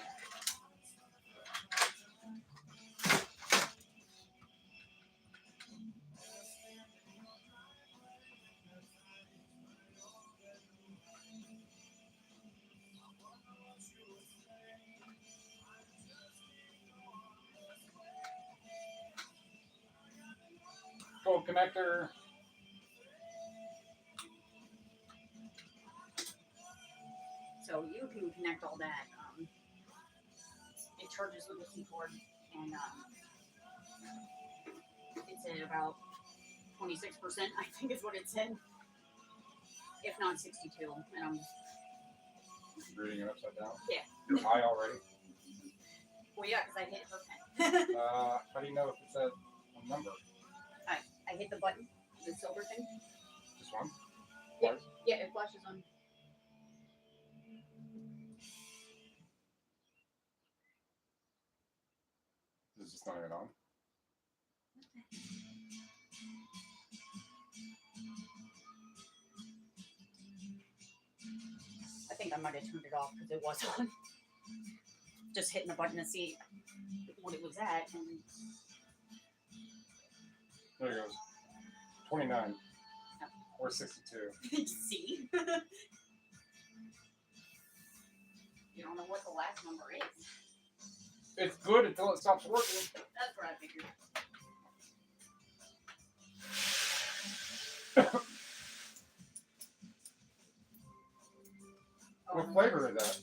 Gold connector. So you can connect all that. It charges with a keyboard, and it's at about 26%, I think is what it said. If not 62. And I'm Reading it upside down. Yeah. You're high already. Well, yeah, because I hit her pen. How do you know if it's a number? I hit the button, the silver thing. Just one? Yeah. Yeah, it flashes on. Is this not even on? I think I might have turned it off because it was on. Just hitting the button to see what it was at, and There it goes. 29. Or 62. see. You don't know what the last number is. It's good until it stops working. That's what I figured. What flavor is that?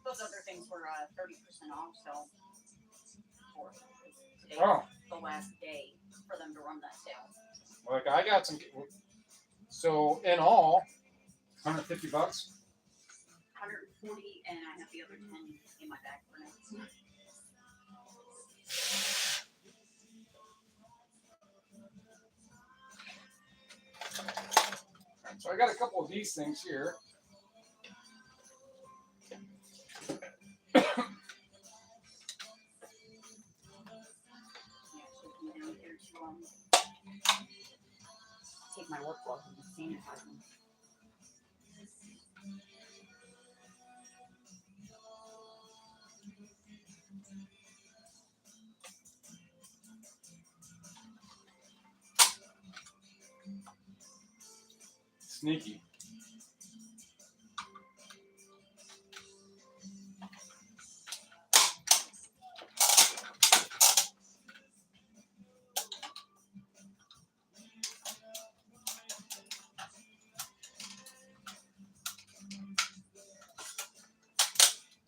Those other things were 30% off, so today Oh. the last day for them to run that sale. Like I got some. So in all, $150. 140, and I have the other 10 in my bag for now. So I got a couple of these things here. Take my work sanitize them. Sneaky.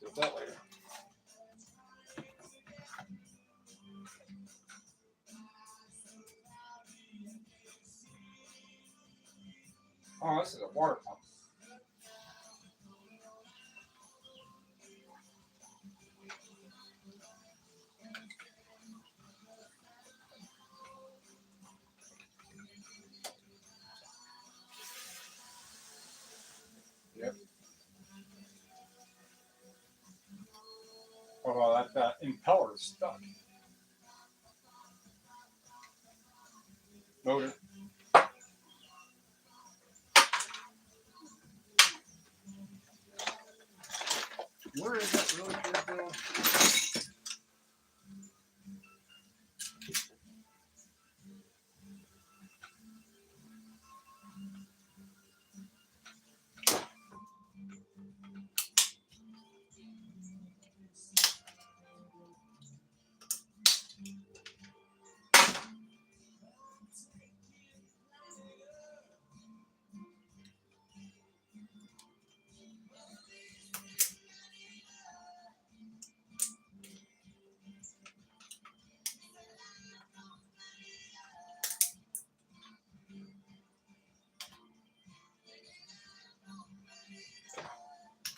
Do that later. Oh, this is a water pump. Yep. Oh, well, that impeller is stuck. Motor. Where is that really good though?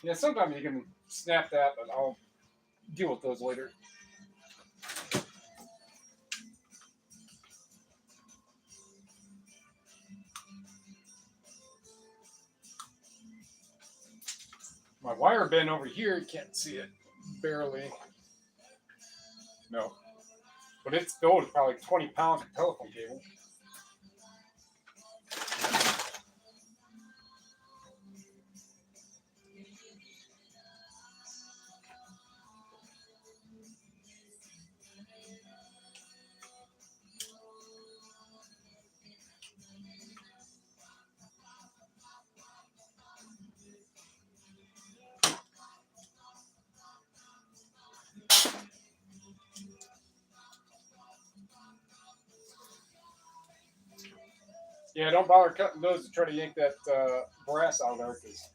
Yeah, sometimes you can snap that, but I'll deal with those later. My wire bin over here, you can't see it. Barely. No. But it's filled with probably 20 pounds of telephone cable. Yeah, don't bother cutting those to try to yank that brass out of there, because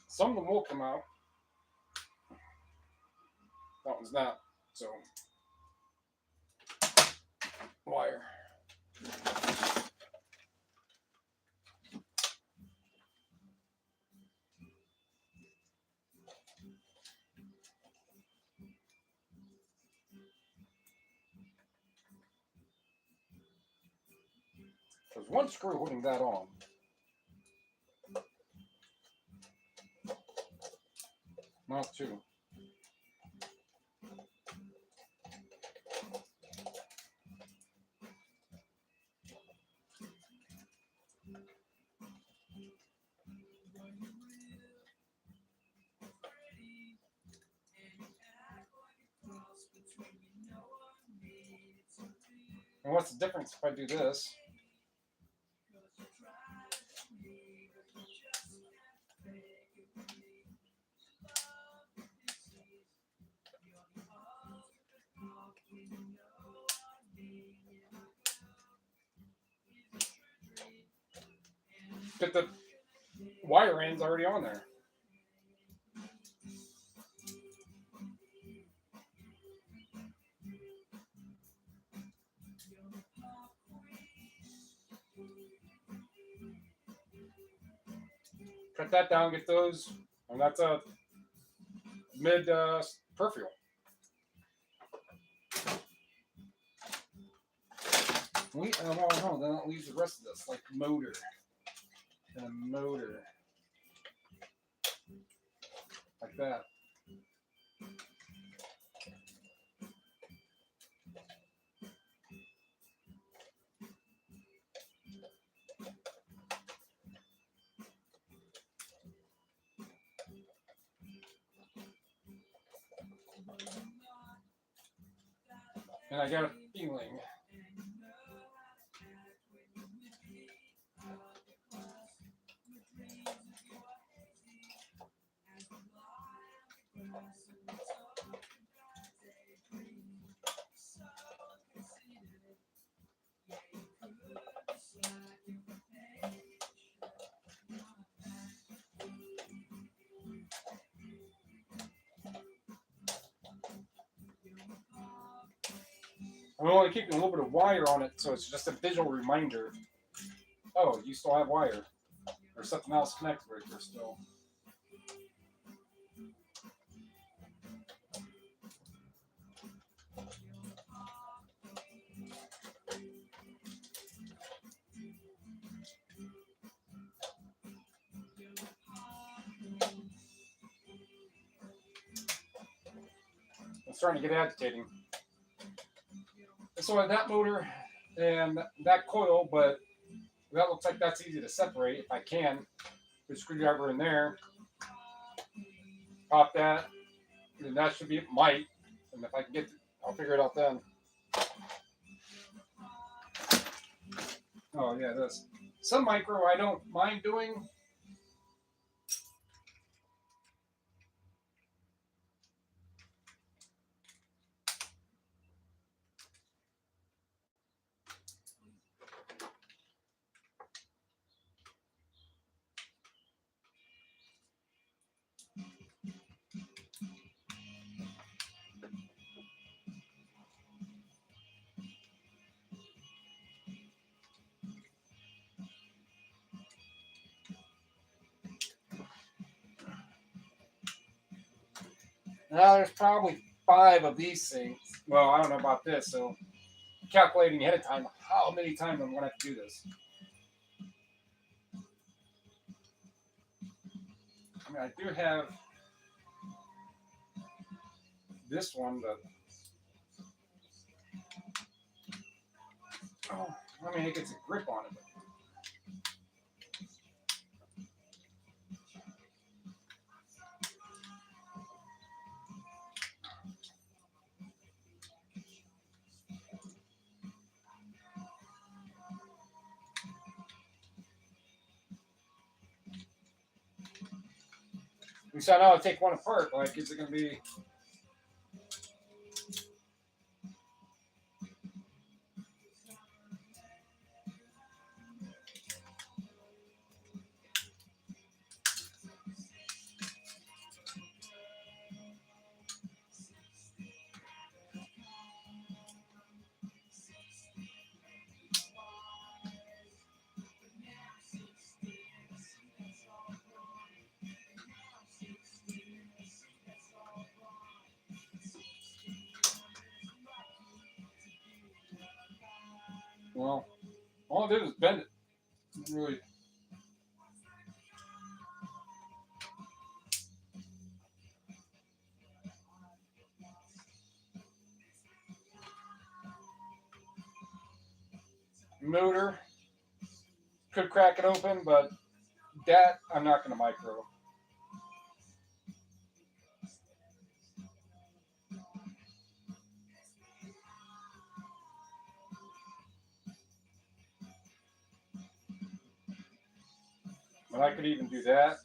some of them will come out. That one's not. So, wire. There's one screw holding that on. Not two. And what's the difference if I do this? But the wire end's already on there. Cut that down, get those, and that's a mid perfuel. Wait, no, then it leaves the rest of this, like motor. And a motor. Like that. And I got a feeling. I'm only keeping a little bit of wire on it, so it's just a visual reminder. Oh, you still have wire. There's something else connected right there still. It's starting to get agitating. So I have that motor and that coil, but that looks like that's easy to separate if I can. Put a screwdriver in there, pop that, and that should be it. Might, and if I can get, I'll figure it out then. Oh yeah, this. Some micro I don't mind doing. Now there's probably 5 of these things. Well, I don't know about this, so calculating ahead of time how many times I'm going to have to do this. I mean, I do have this one, but oh, I mean, it gets a grip on it. We saw now to take one apart. Like, is it going to be? Well, all I did was bend it. Really. Motor could crack it open, but that I'm not going to micro. But I could even do that.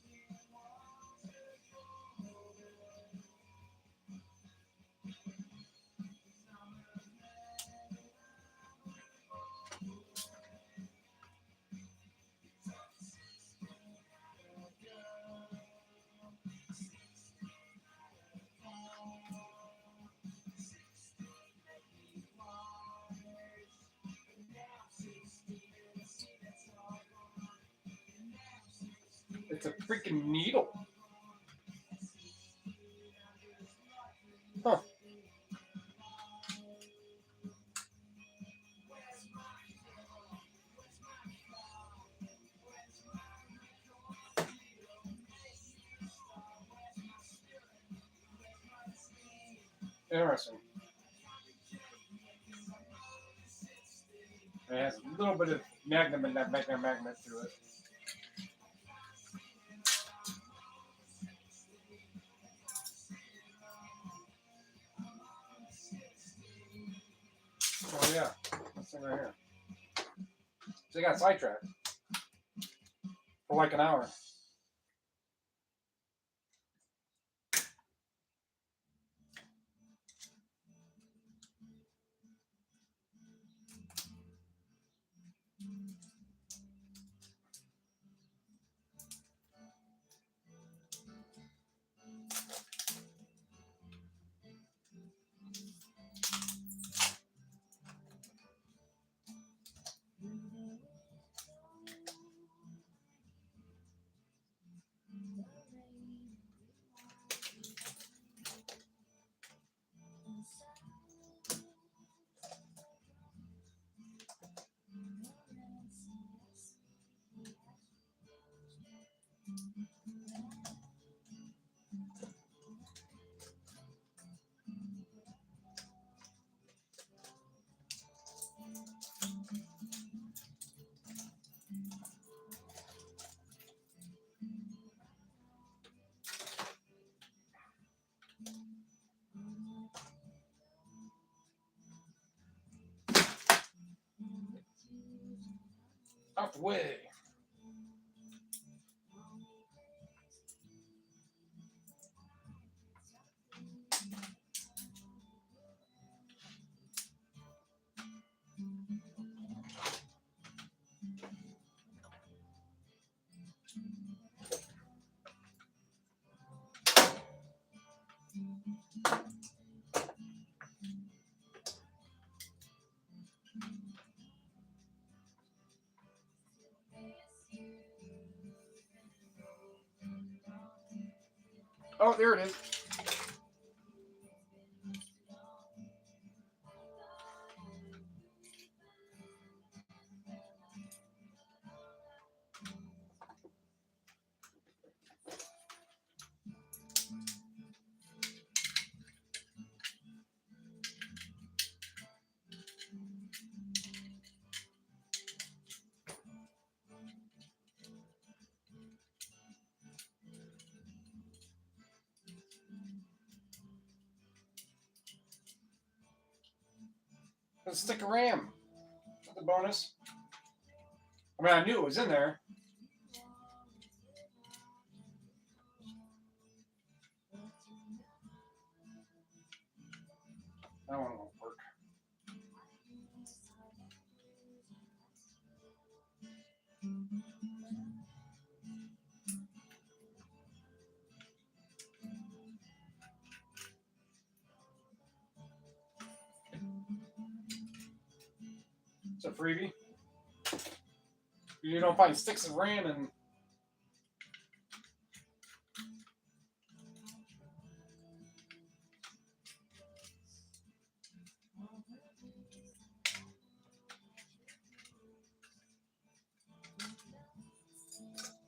It's a freaking needle. Huh. Interesting. It has a little bit of magnet and that magnet to it. This thing right here. So they got sidetracked for like an hour. Out the way. Oh, there it is. A stick of RAM. The bonus. I mean, I knew it was in there. That one won't work. It's a freebie. You don't find sticks of RAM and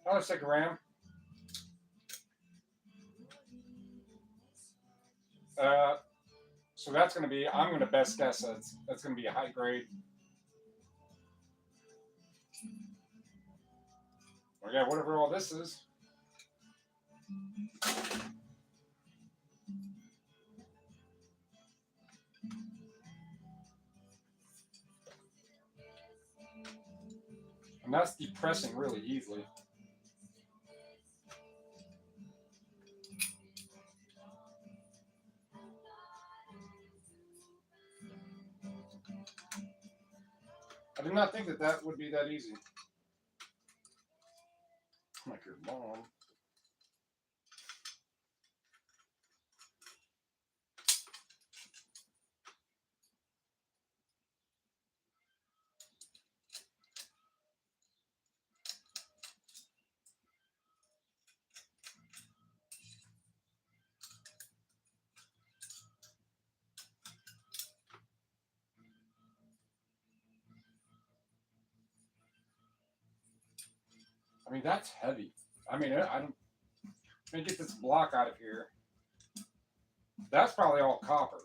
another stick of RAM. So that's going to be, I'm going to best guess that's going to be a high grade. Or yeah, whatever all this is. And that's depressing really easily. I did not think that would be that easy. Like your mom. I mean, that's heavy. I mean, I don't. Let me get this block out of here. That's probably all copper.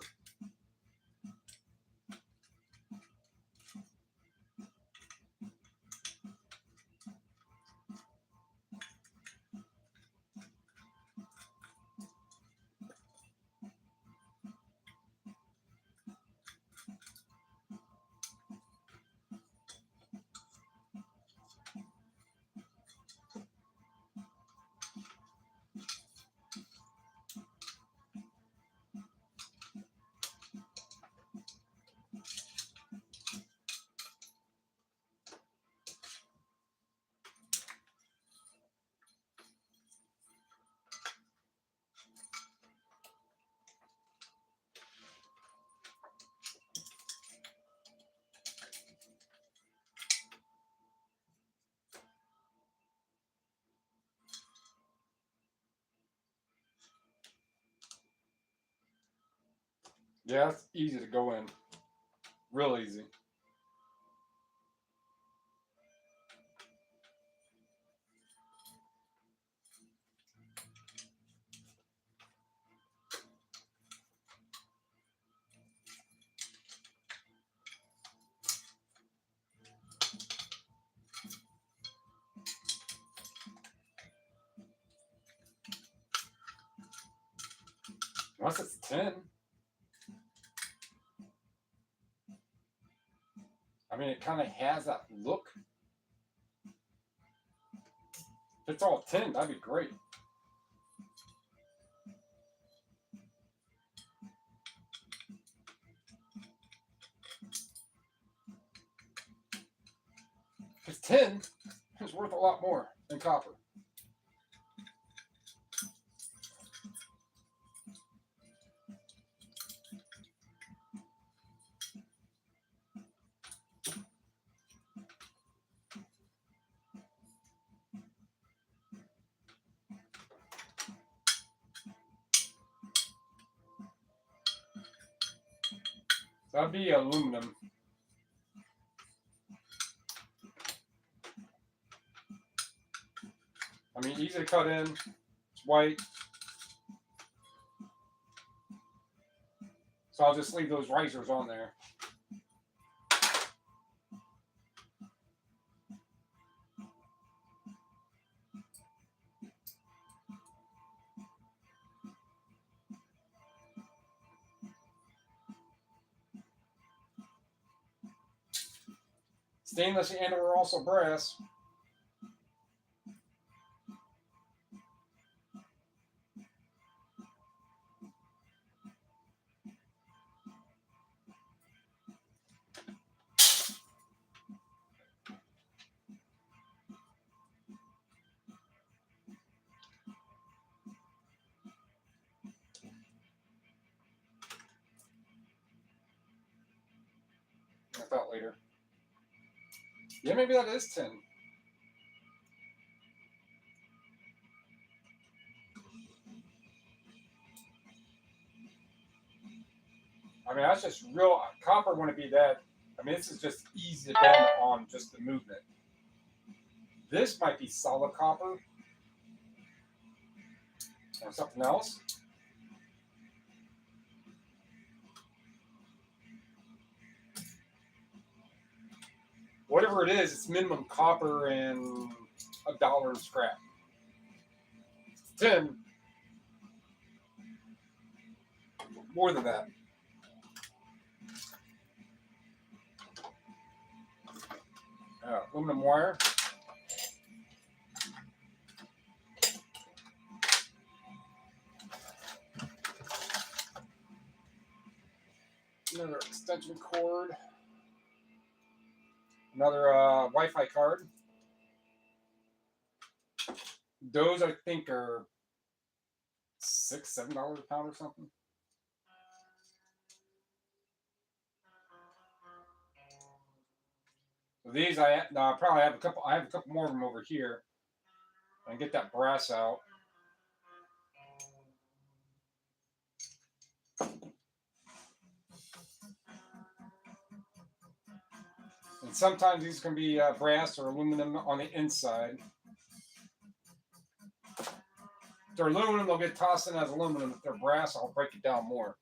Yeah, it's easy to go in. Real easy. Unless it's 10. I mean, it kind of has that look. If it's all 10, that'd be great. If it's 10, it's worth a lot more than copper. That'd be aluminum. I mean, easy to cut in. It's white. So I'll just leave those risers on there. Stainless and or also brass. I thought later. Yeah, maybe that is 10. I mean, that's just real. Copper wouldn't be that. I mean, this is just easy to bend on just the movement. This might be solid copper. Or something else. Whatever it is, it's minimum copper and $1 in scrap. 10. More than that. Aluminum wire. Another extension cord. Another Wi-Fi card. Those I think are $6, $7 a pound or something. So these I probably have a couple. I have a couple more of them over here. And get that brass out. And sometimes these can be brass or aluminum on the inside. If they're aluminum, they'll get tossed in as aluminum. If they're brass, I'll break it down more.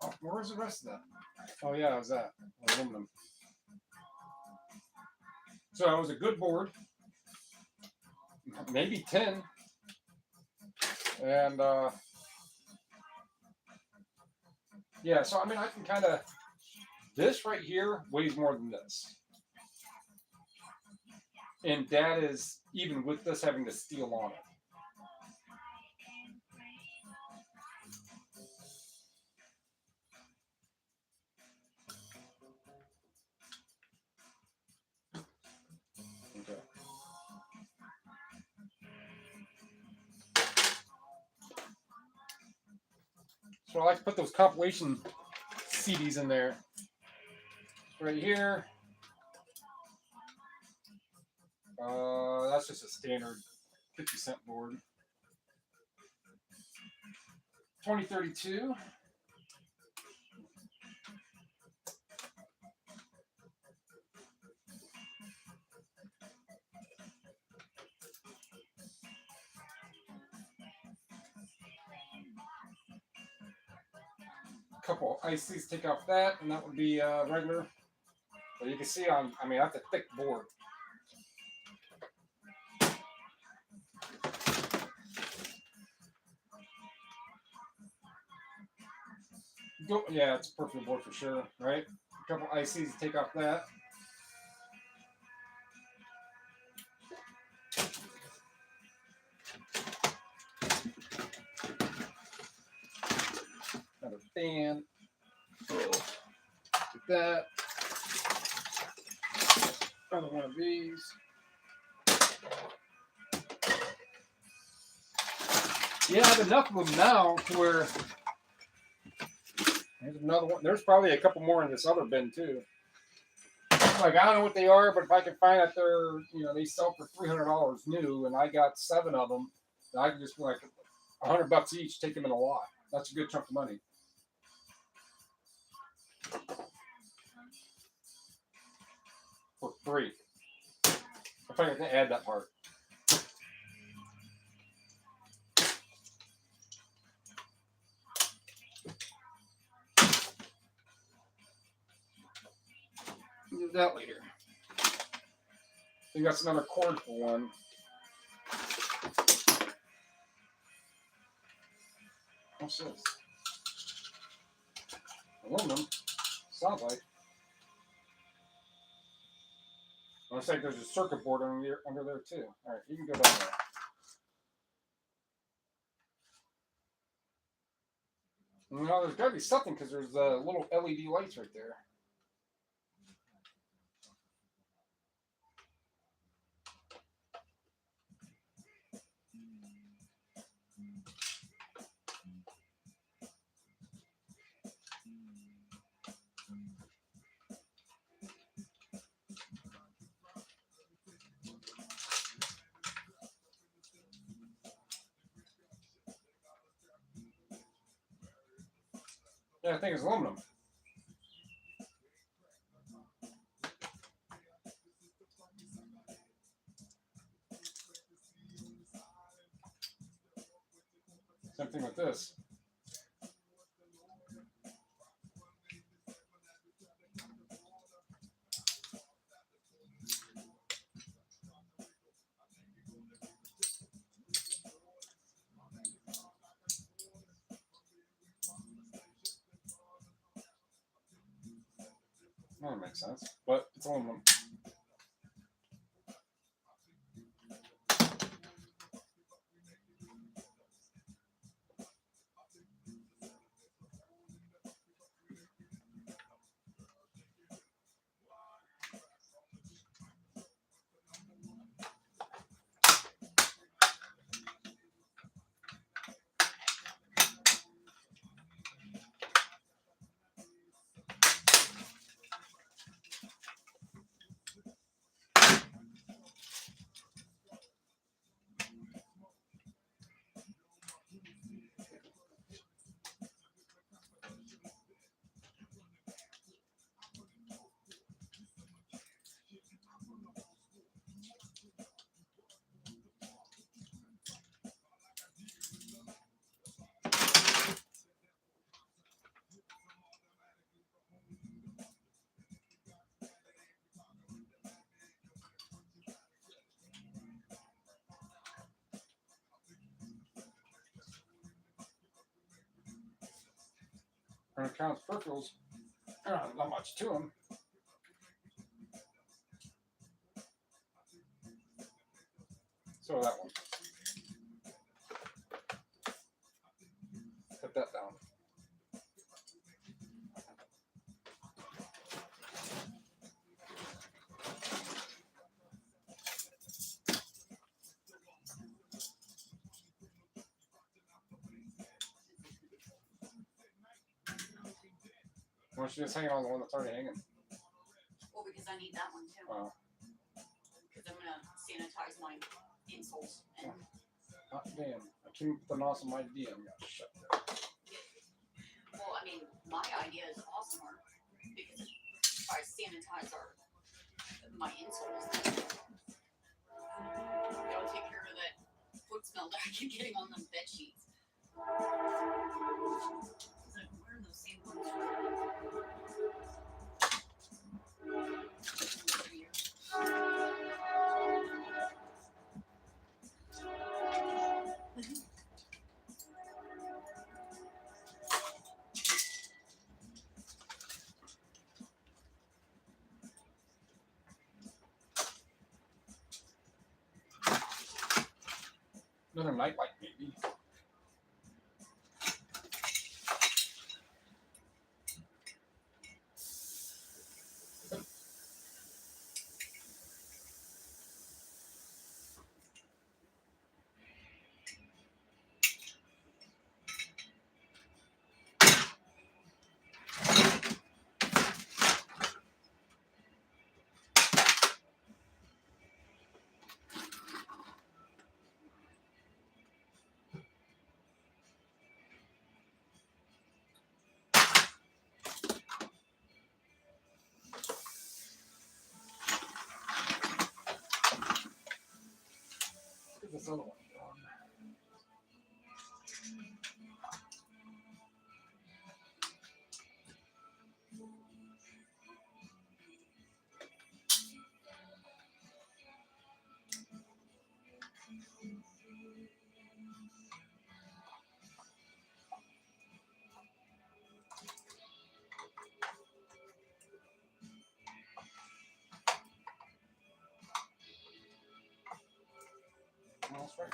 Oh, where's the rest of that? Oh yeah, it was that aluminum. So it was a good board, maybe 10, and yeah. So I mean, I can kind of. This right here weighs more than this, and that is even with this having the steel on it. Okay. So I like to put those compilation CDs in there. Right here. That's just a standard 50-cent board. 2032. Couple ICs, take off that, and that would be regular. But you can see on, I mean, that's a thick board. Yeah, it's a perfect board for sure, right? A couple ICs, take off that. Another fan. Like that. Another one of these. Yeah, I have enough of them now to where there's another one. There's probably a couple more in this other bin too. Like, I don't know what they are, but if I can find that they're, you know, they sell for $300 new, and I got 7 of them, then I can just like $100 each, take them in a lot. That's a good chunk of money. For free. If I can add that part. Do that later. You got another cord for one. What's this? Aluminum. Sounds like. Looks like there's a circuit board under there too. All right, you can go down there. No, there's got to be something because there's little LED lights right there. Yeah, I think it's aluminum. Same thing with this. That makes sense, but it's aluminum. When it counts peripherals, not much to them. So that one. Put that down. Why don't you just hang on the one that's already hanging? Well, because I need that one too. Oh. Because I'm going to sanitize mine. insoles. And Hot damn. I came up with an awesome idea. I'm gonna shut that. well, I mean, my idea is awesome art because if I sanitize my insoles, it'll take care of that foot smell that I keep getting on them bed sheets. Because I'm wearing those same ones for 3 years. Another nightlight, maybe. Get this other one going. Almost right.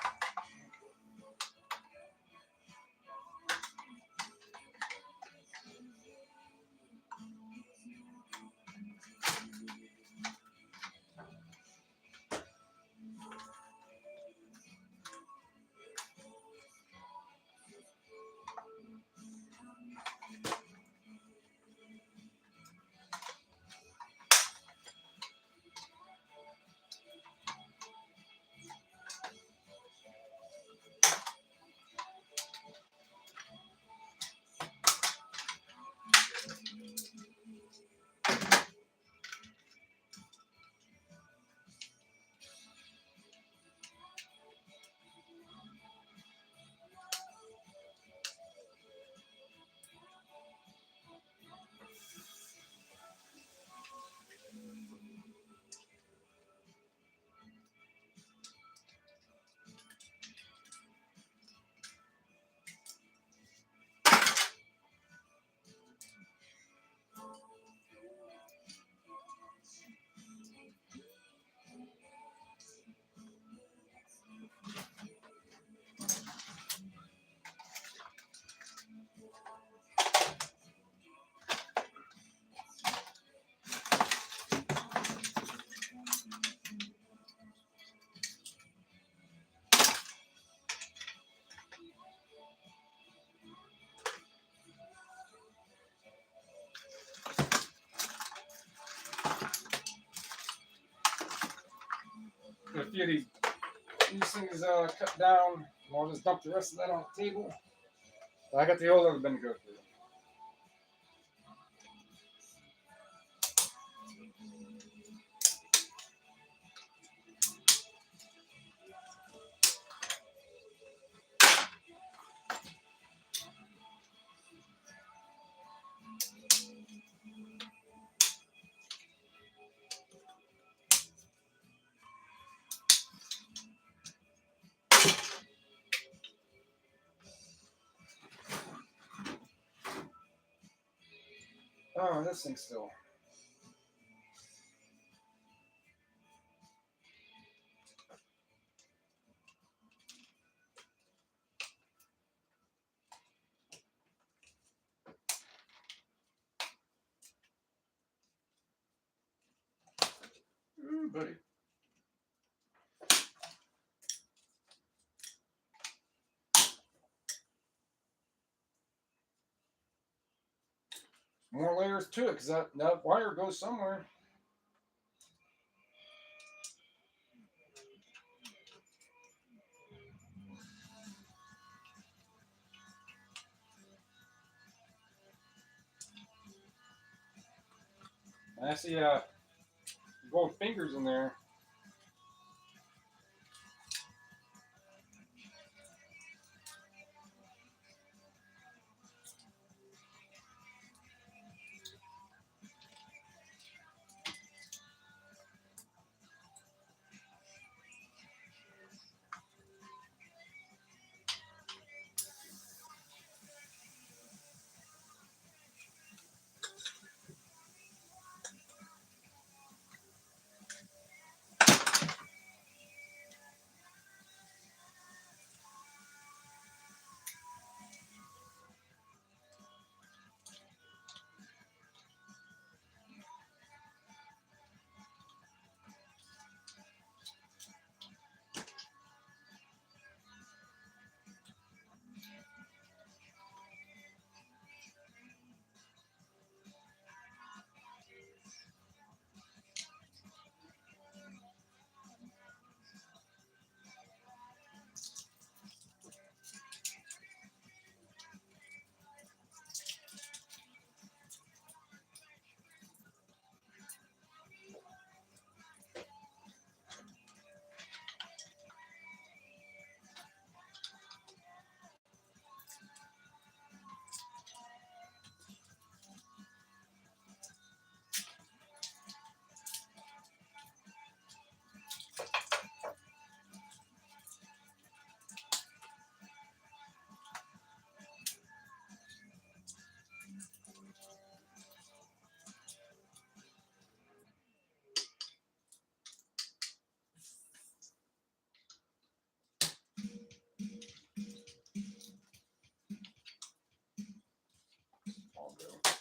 A few of these things cut down. I'll just dump the rest of that on the table. I got the old other bin to go through. Oh, this thing's still. Ooh, buddy. More layers to it because that wire goes somewhere. And I see gold fingers in there. All good.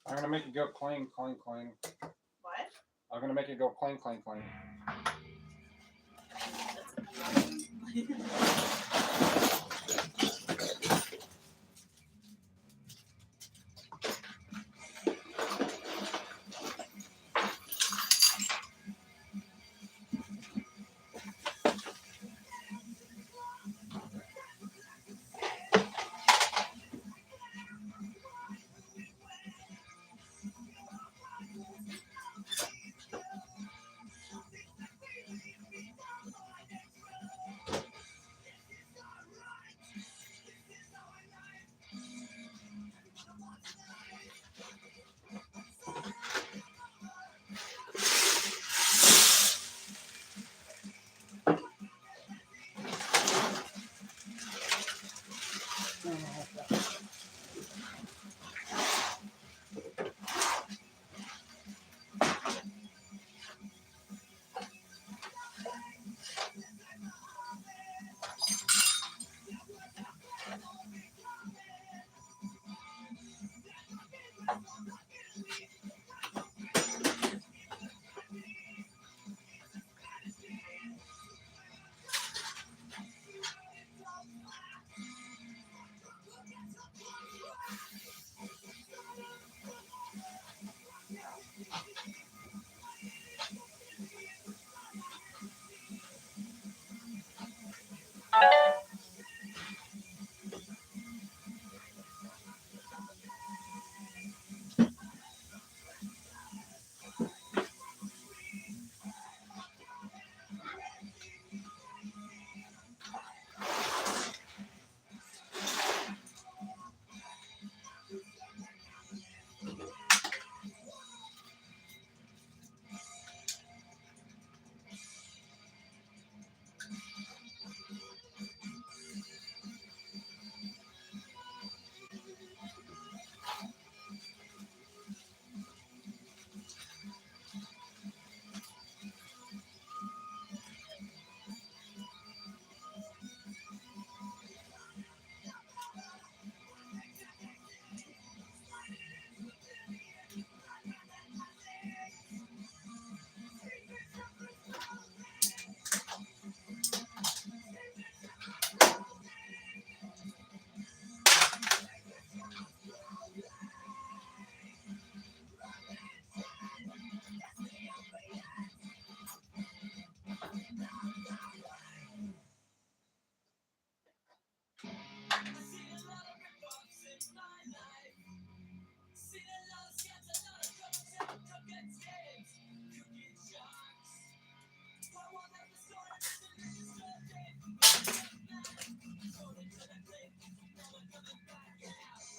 I'm gonna make it go clang, clang, clang. What? I'm gonna make it go clang, clang, clang.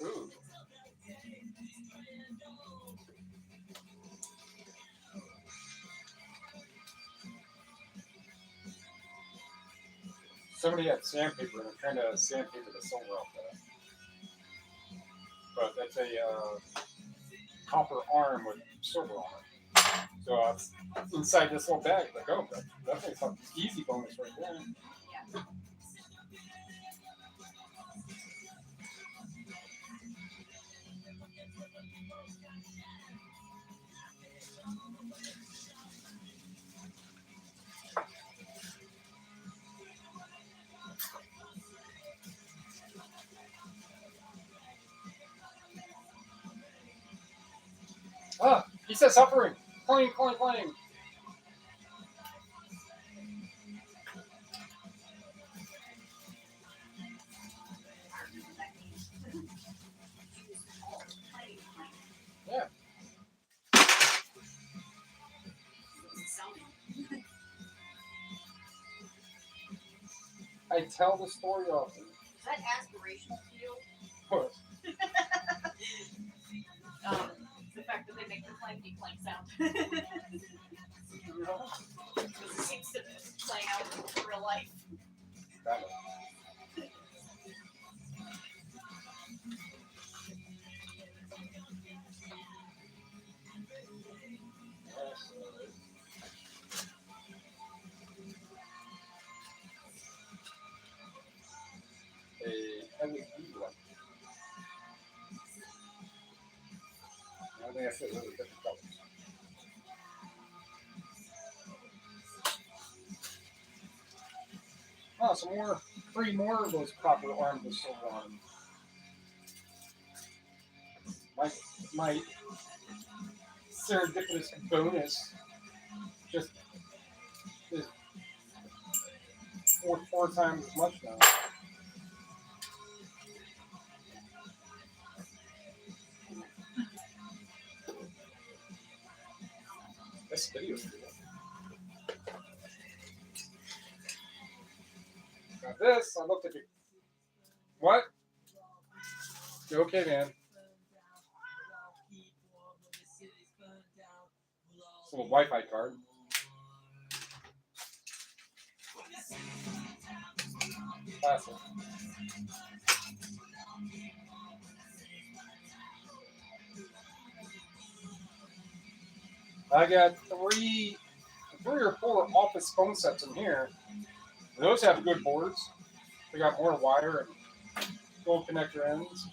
Ooh. Somebody had sandpaper and I'm trying to sandpaper the silver off that. But that's a copper arm with silver on it. So it's inside this little bag. Like, oh, that's an easy bonus right there. Yeah. Ah, he says suffering. Clang, clang, clang. Yeah. I tell the story often. Is that aspirational to you? What? The fact that they make the clanky clank sound. Because it seems to play out in real life. Kind of. A LED They have really different colors. Oh, some more, 3 more of those copper arms with silver on them. My serendipitous bonus just is four times as much now. This video is good. Now this, I looked at it. What? You okay, man? It's a little Wi-Fi card. Classic. I got three or four office phone sets in here. Those have good boards. They got more wire and gold connector ends.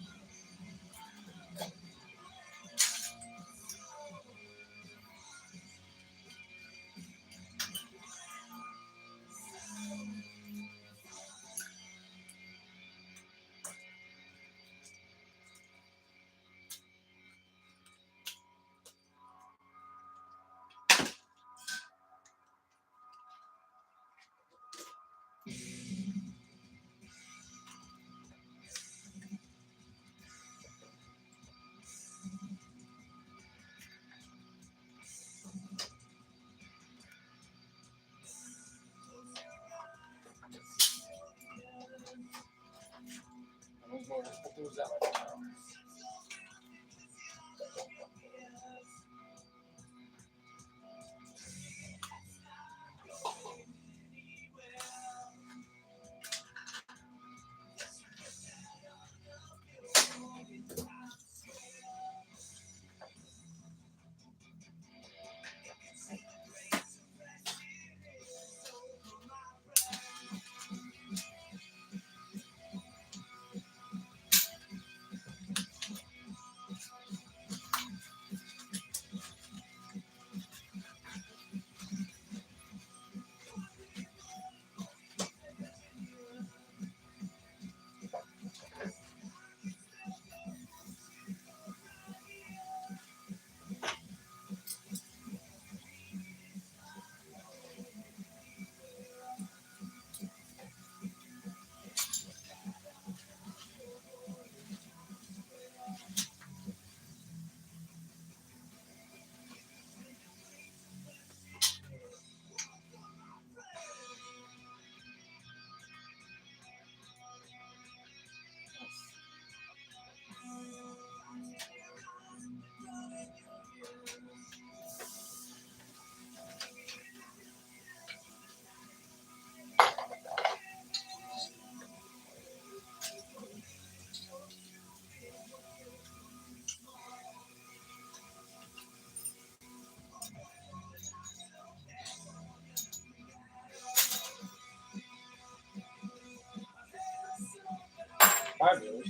$5.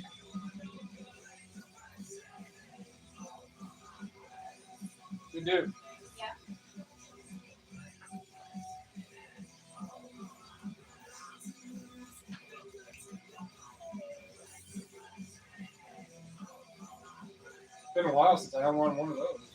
You do. Yeah. Been a while since I had one of those.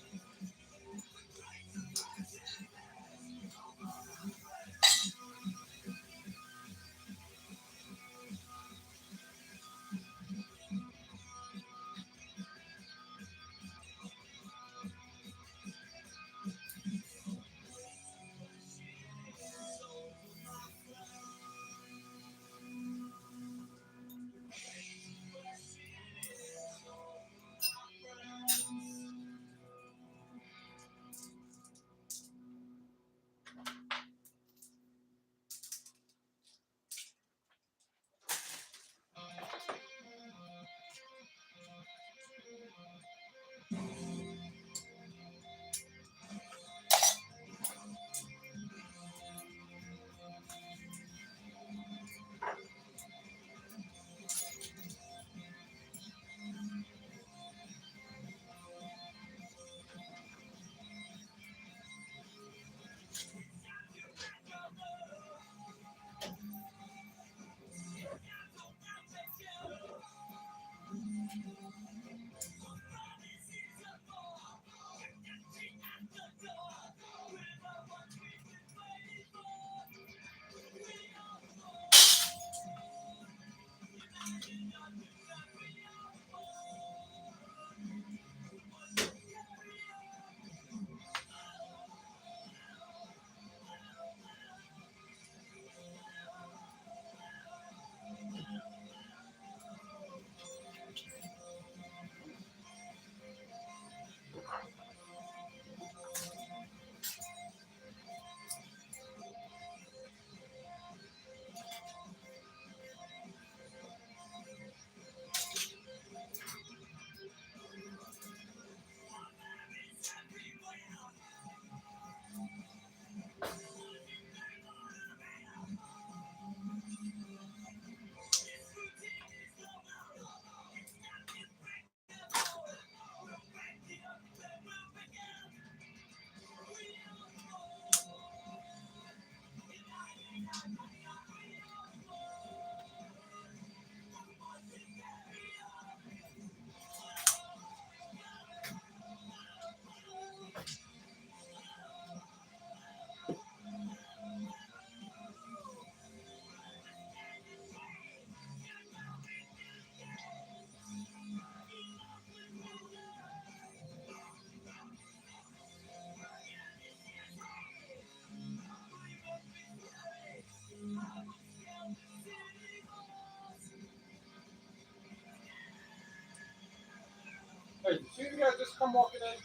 Hey, did two of you guys just come walking in?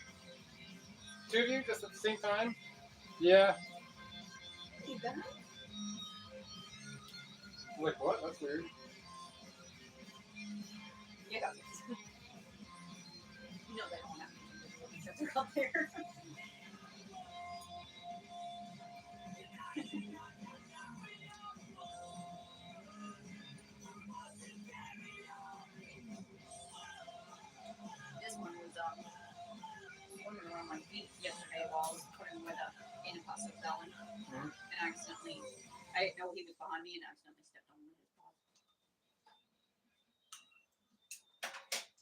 Two of you just at the same time? Yeah. You done? Like what? That's weird. Yeah. You know they don't have anything to do with each other out there. This one was swimming around my feet yesterday while I was putting away the antipasto salad, Mhm. and accidentally, I didn't know he was behind me, and accidentally stepped on his paw.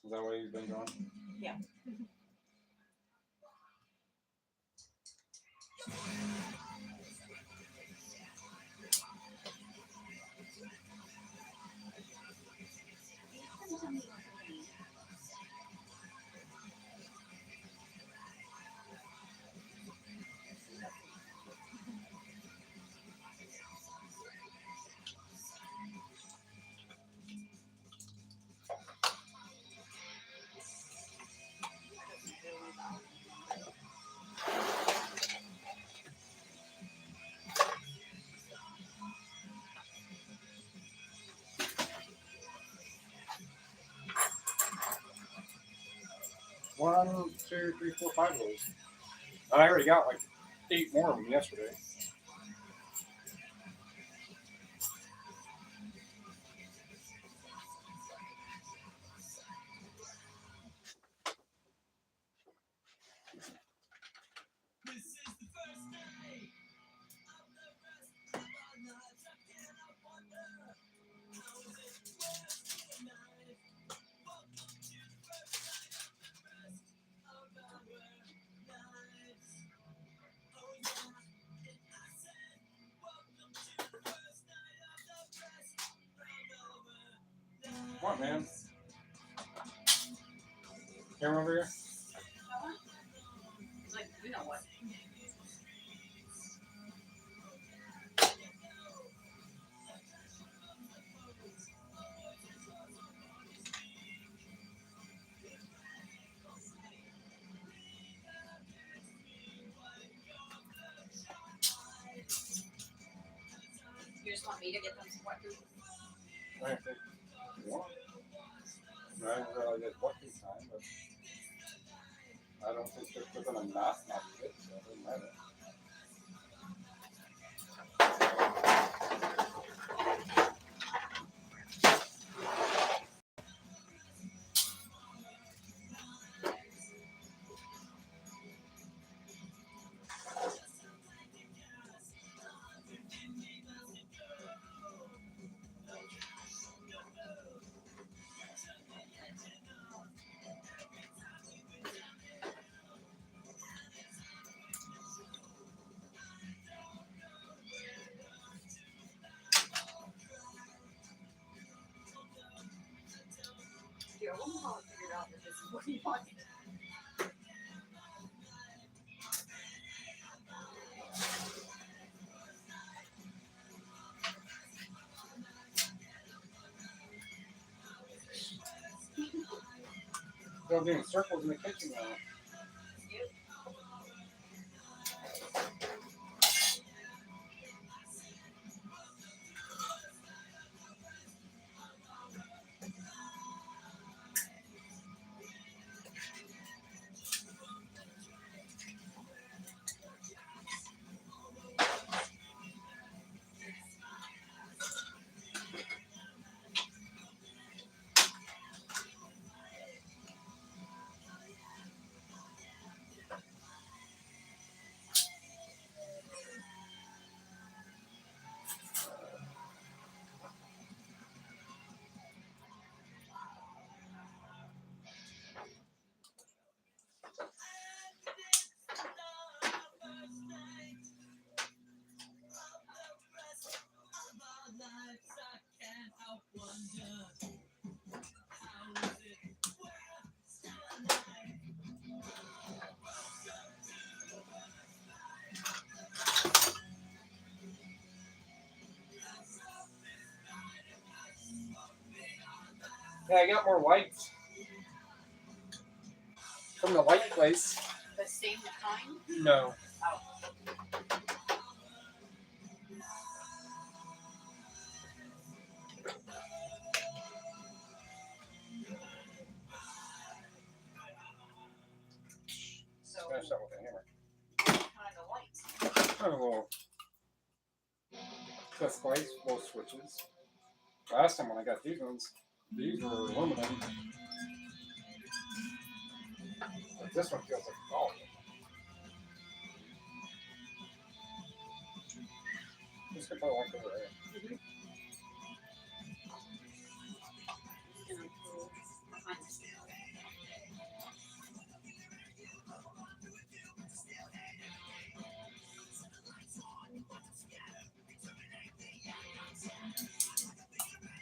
Is that why you've been gone? Yeah. One, two, three, four, five of those. And I already got like 8 more of them yesterday. Come on, man. Camera over here? He's like, you know what? You just want me to get them some wet food? I think one. I didn't realize it's working time, but I don't think they're going to not do it, so it doesn't matter. Yeah, I wonder how I figured out that this is what he wanted. They're doing circles in the kitchen now. Yep. Yeah, I got more whites. from the light place. The same kind? No. Oh. So, Smash that with a hammer. what kind of lights? Kind of little test lights, little switches. Last time when I got these ones, these were aluminum. But this one feels like gold. Just gonna put a light over there. Mm-hmm. Gonna go behind the scale.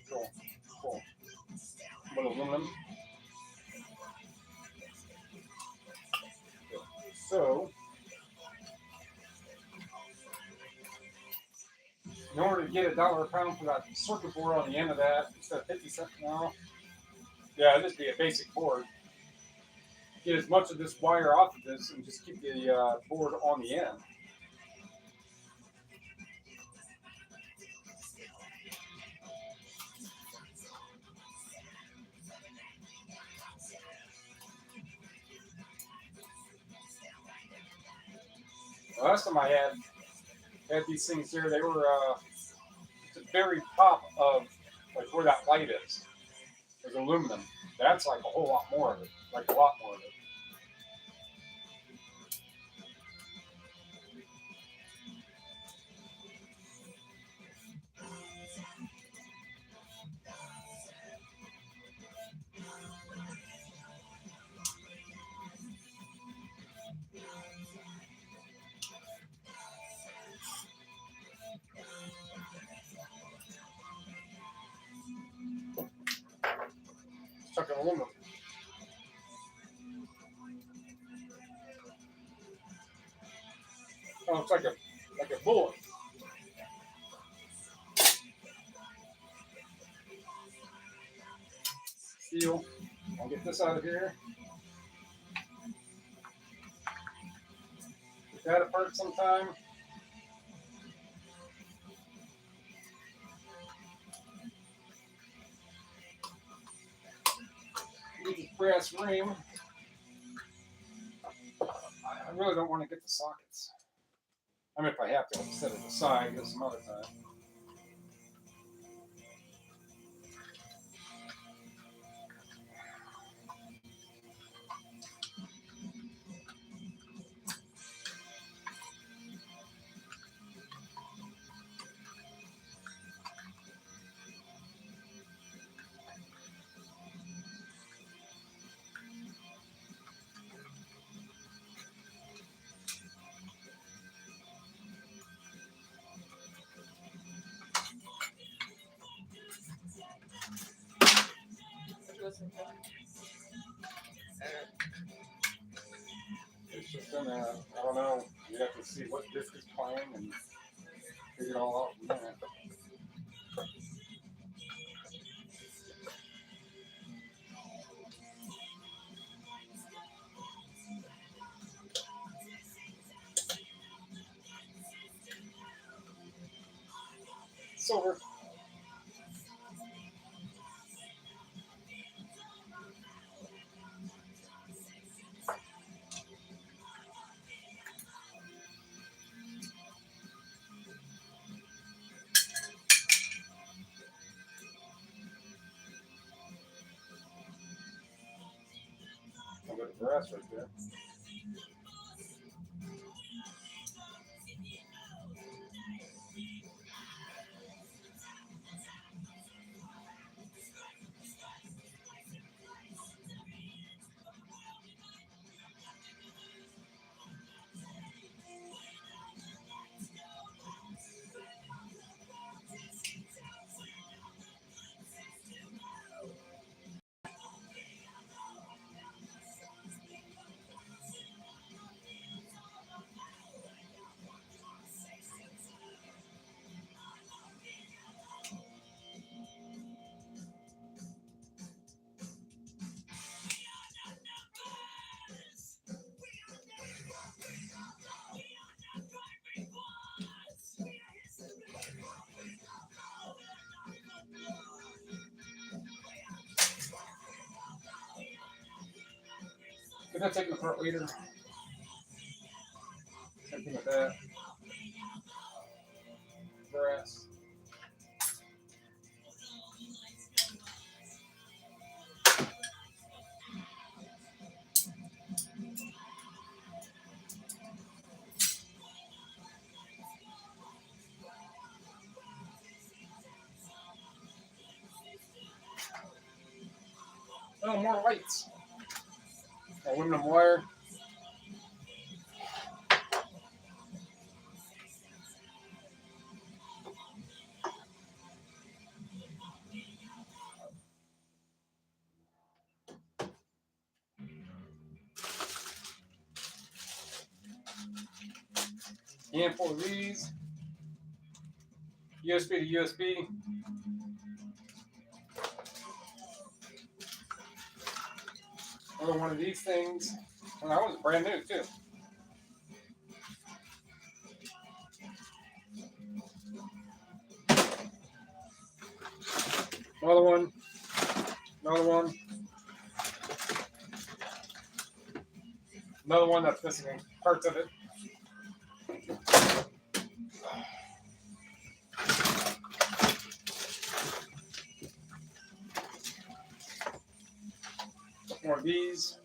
Cool. Cool. But aluminum. So, in order to get $1 a pound for that circuit board on the end of that, instead of 50 cents now, yeah, this would be a basic board. Get as much of this wire off of this and just keep the board on the end. Last time I had these things here, they were at the very top of like where that light is. There's aluminum. That's like a whole lot more of it, like a lot more of it. Chuck in aluminum. Oh, it's like a bullet. Steel. I'll get this out of here. Get that apart sometime. Get this brass ring. I really don't want to get the sockets. I mean, if I have to, I'll set it aside this some other time. It's just gonna, I don't know, you have to see what disc is playing and figure it all out from there. Silver. I'll go to brass right there. they're taking apart later. Same thing with that. Brass. Oh, more lights. Aluminum wire. Handful of these. USB to USB. Another one of these things. And that was brand new too. Another one. Another one. Another one that's missing parts of it. More of these.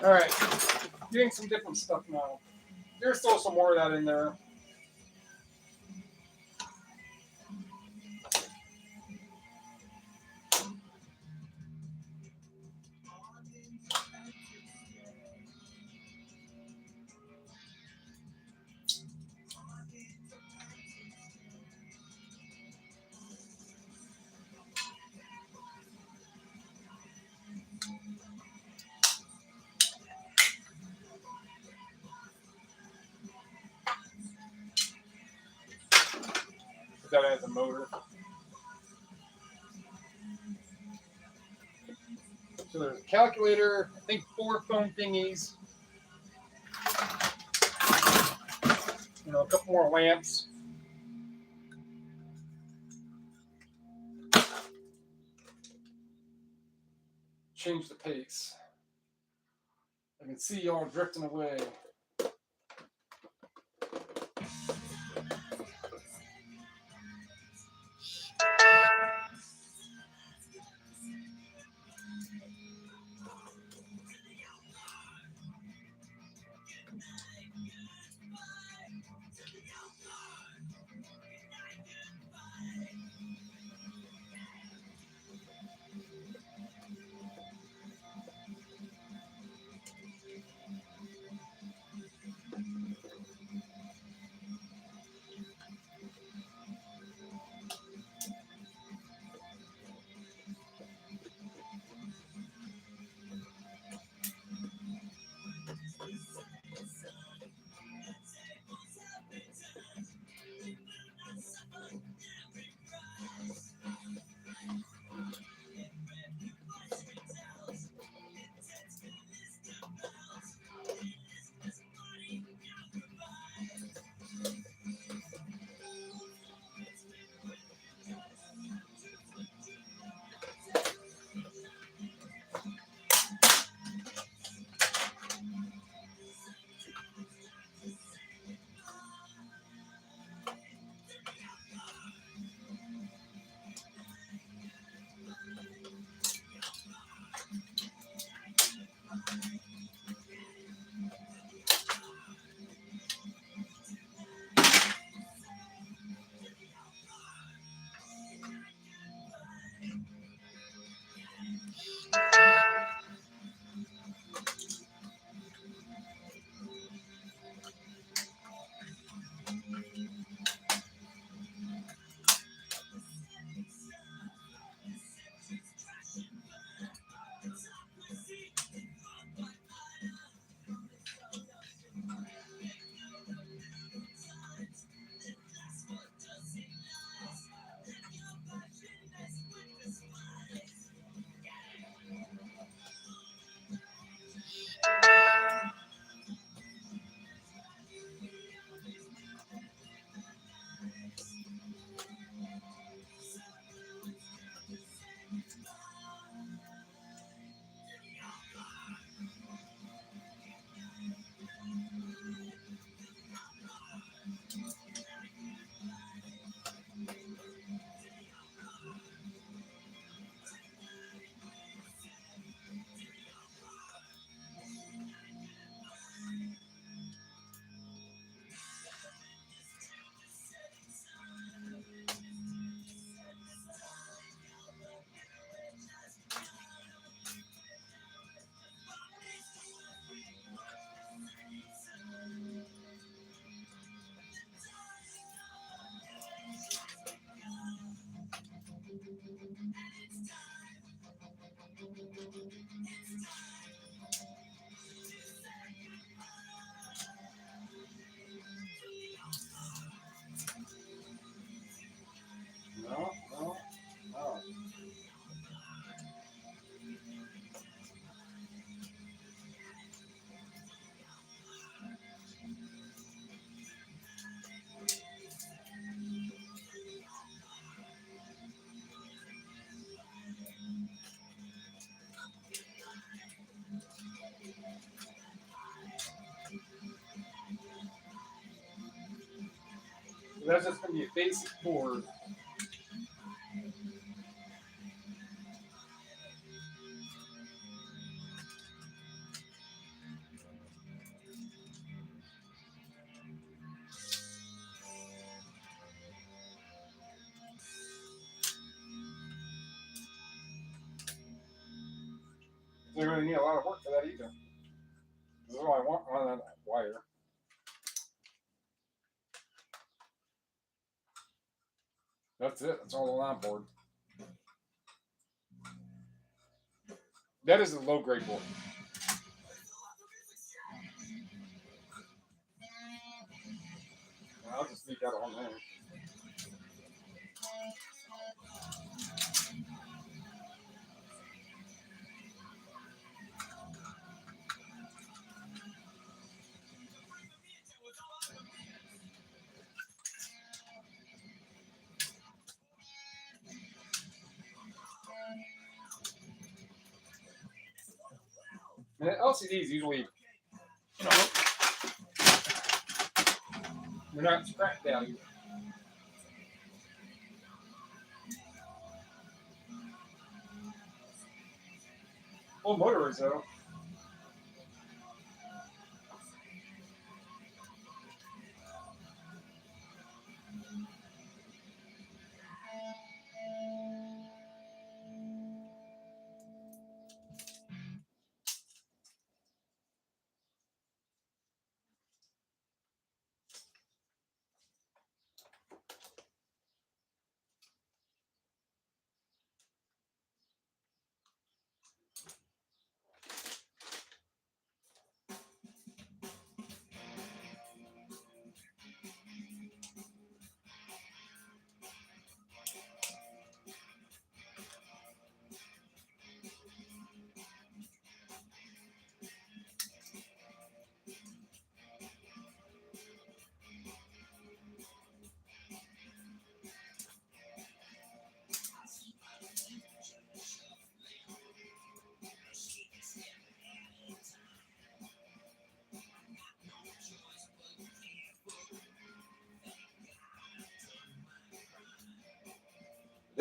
All right, getting some different stuff now. There's still some more of that in there. That has a motor. So there's a calculator, I think 4 phone thingies, a couple more lamps. Change the pace. I can see y'all drifting away. that's just going to be a basic board. So you're going to need a lot of work for that either. This is all I want on that wire. That's it. That's all on that board. That is a low grade board. I'll just leave that on there. And LCDs usually, you know, they're not scrap value. Well, motor is though.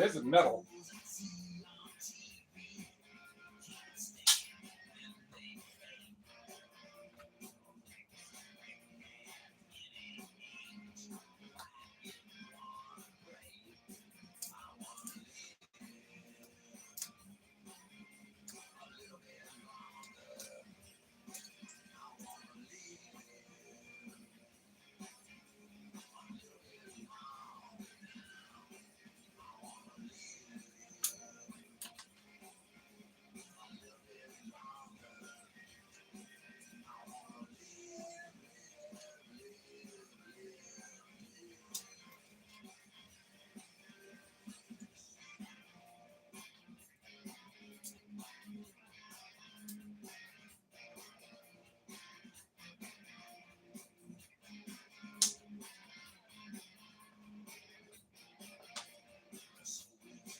There's a metal.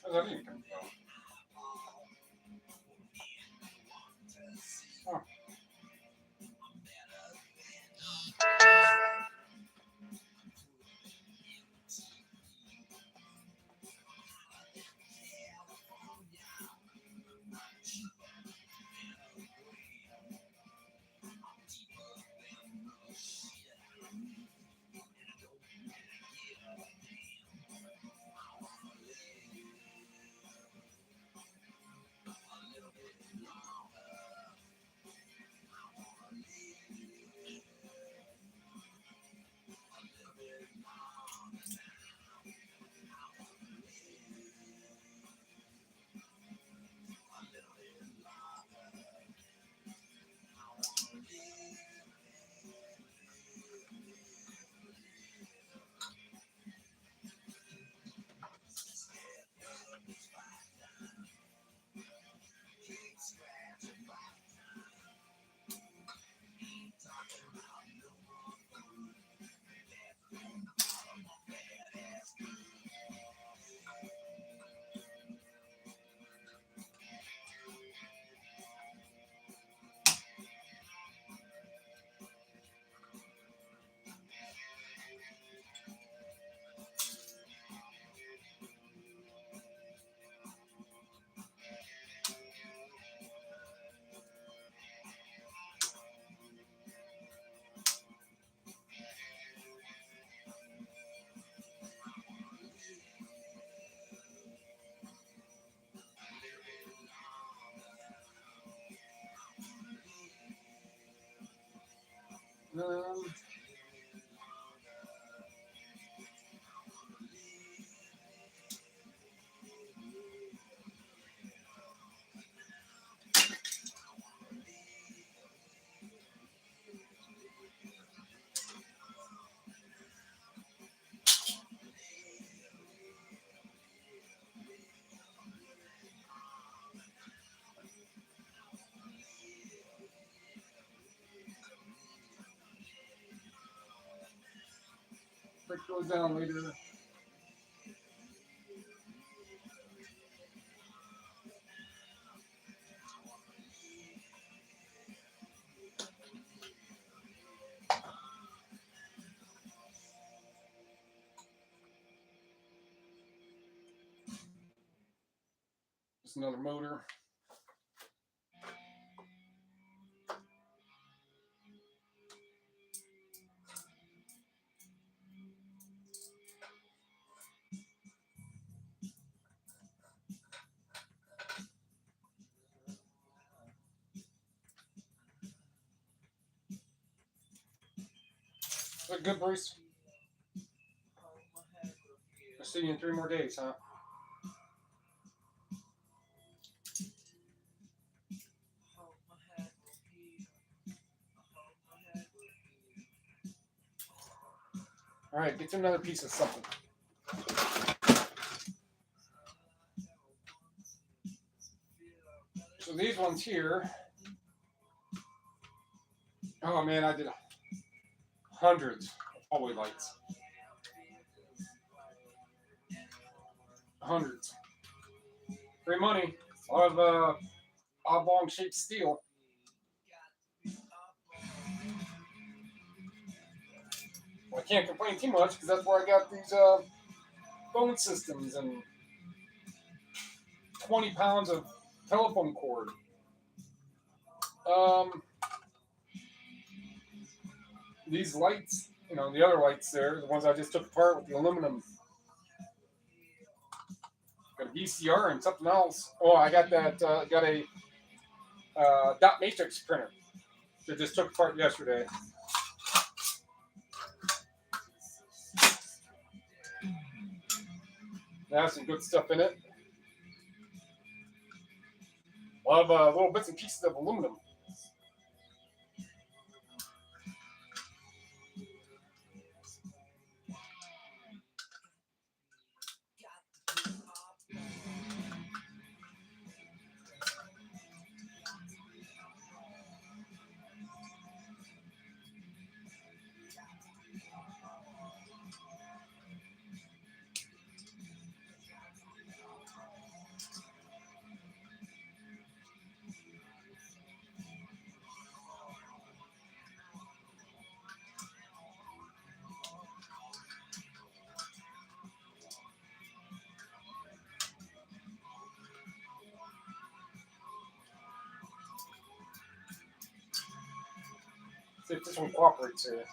Where's that even come from? Huh. Um, Brick goes down later. Just another motor. Is that good, Bruce? I'll see you in 3 more days, huh? All right, get to another piece of something. So these ones here. Oh man, I did hundreds of hallway lights. Hundreds. Free money. A lot of oblong shaped steel. Well, I can't complain too much because that's where I got these phone systems and 20 pounds of telephone cord. These lights, you know, the other lights there, the ones I just took apart with the aluminum. Got a VCR and something else. Oh, I got that. Got a dot matrix printer that just took apart yesterday. That has some good stuff in it. A lot of little bits and pieces of aluminum. See if this one cooperates here.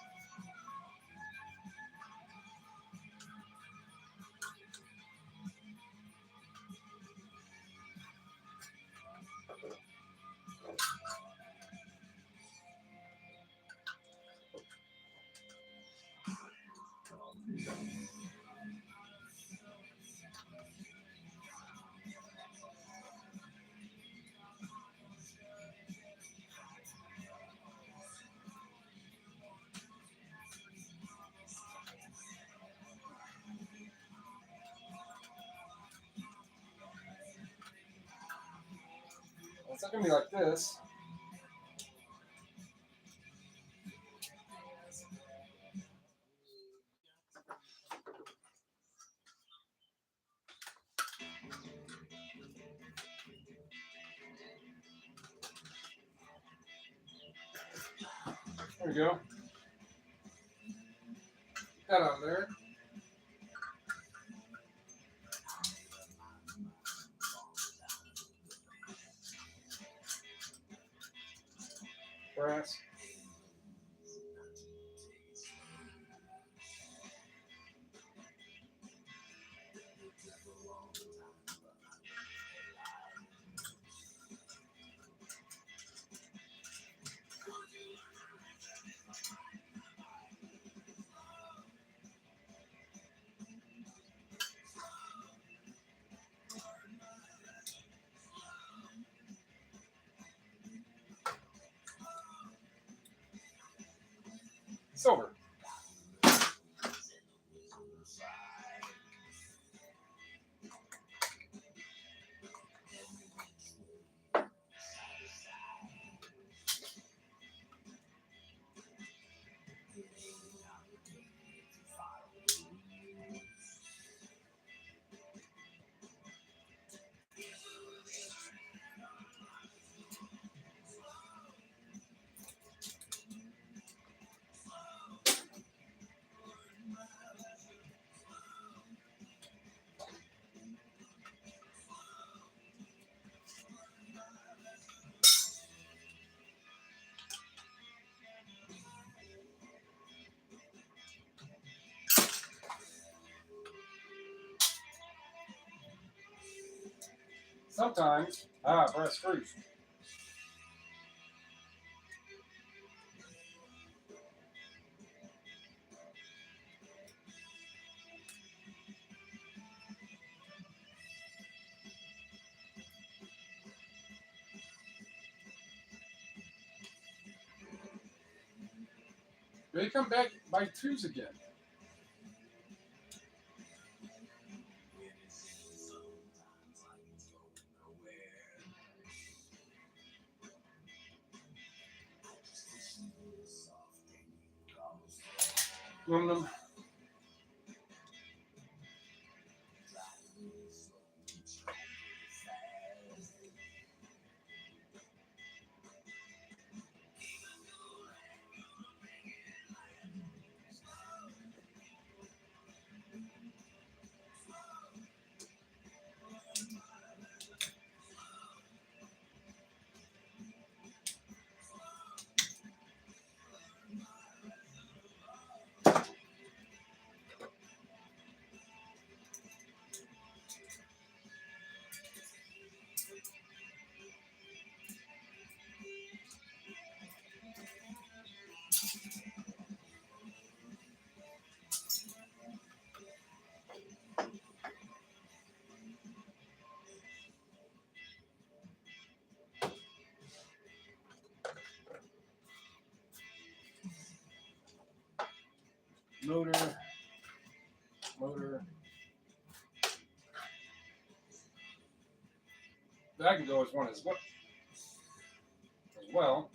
It's not gonna be like this. There we go. Get that out there. Brass. silver. Sometimes, brass screws. They come back by twos again. Aluminum. Motor. That can go as one as well.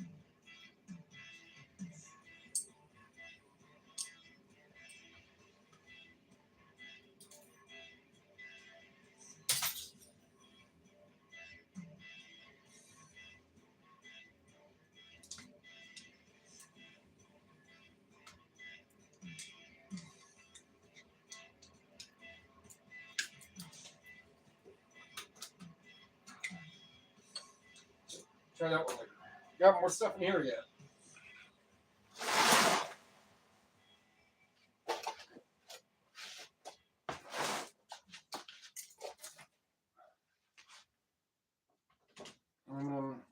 Try that one later. Got more stuff in here yet.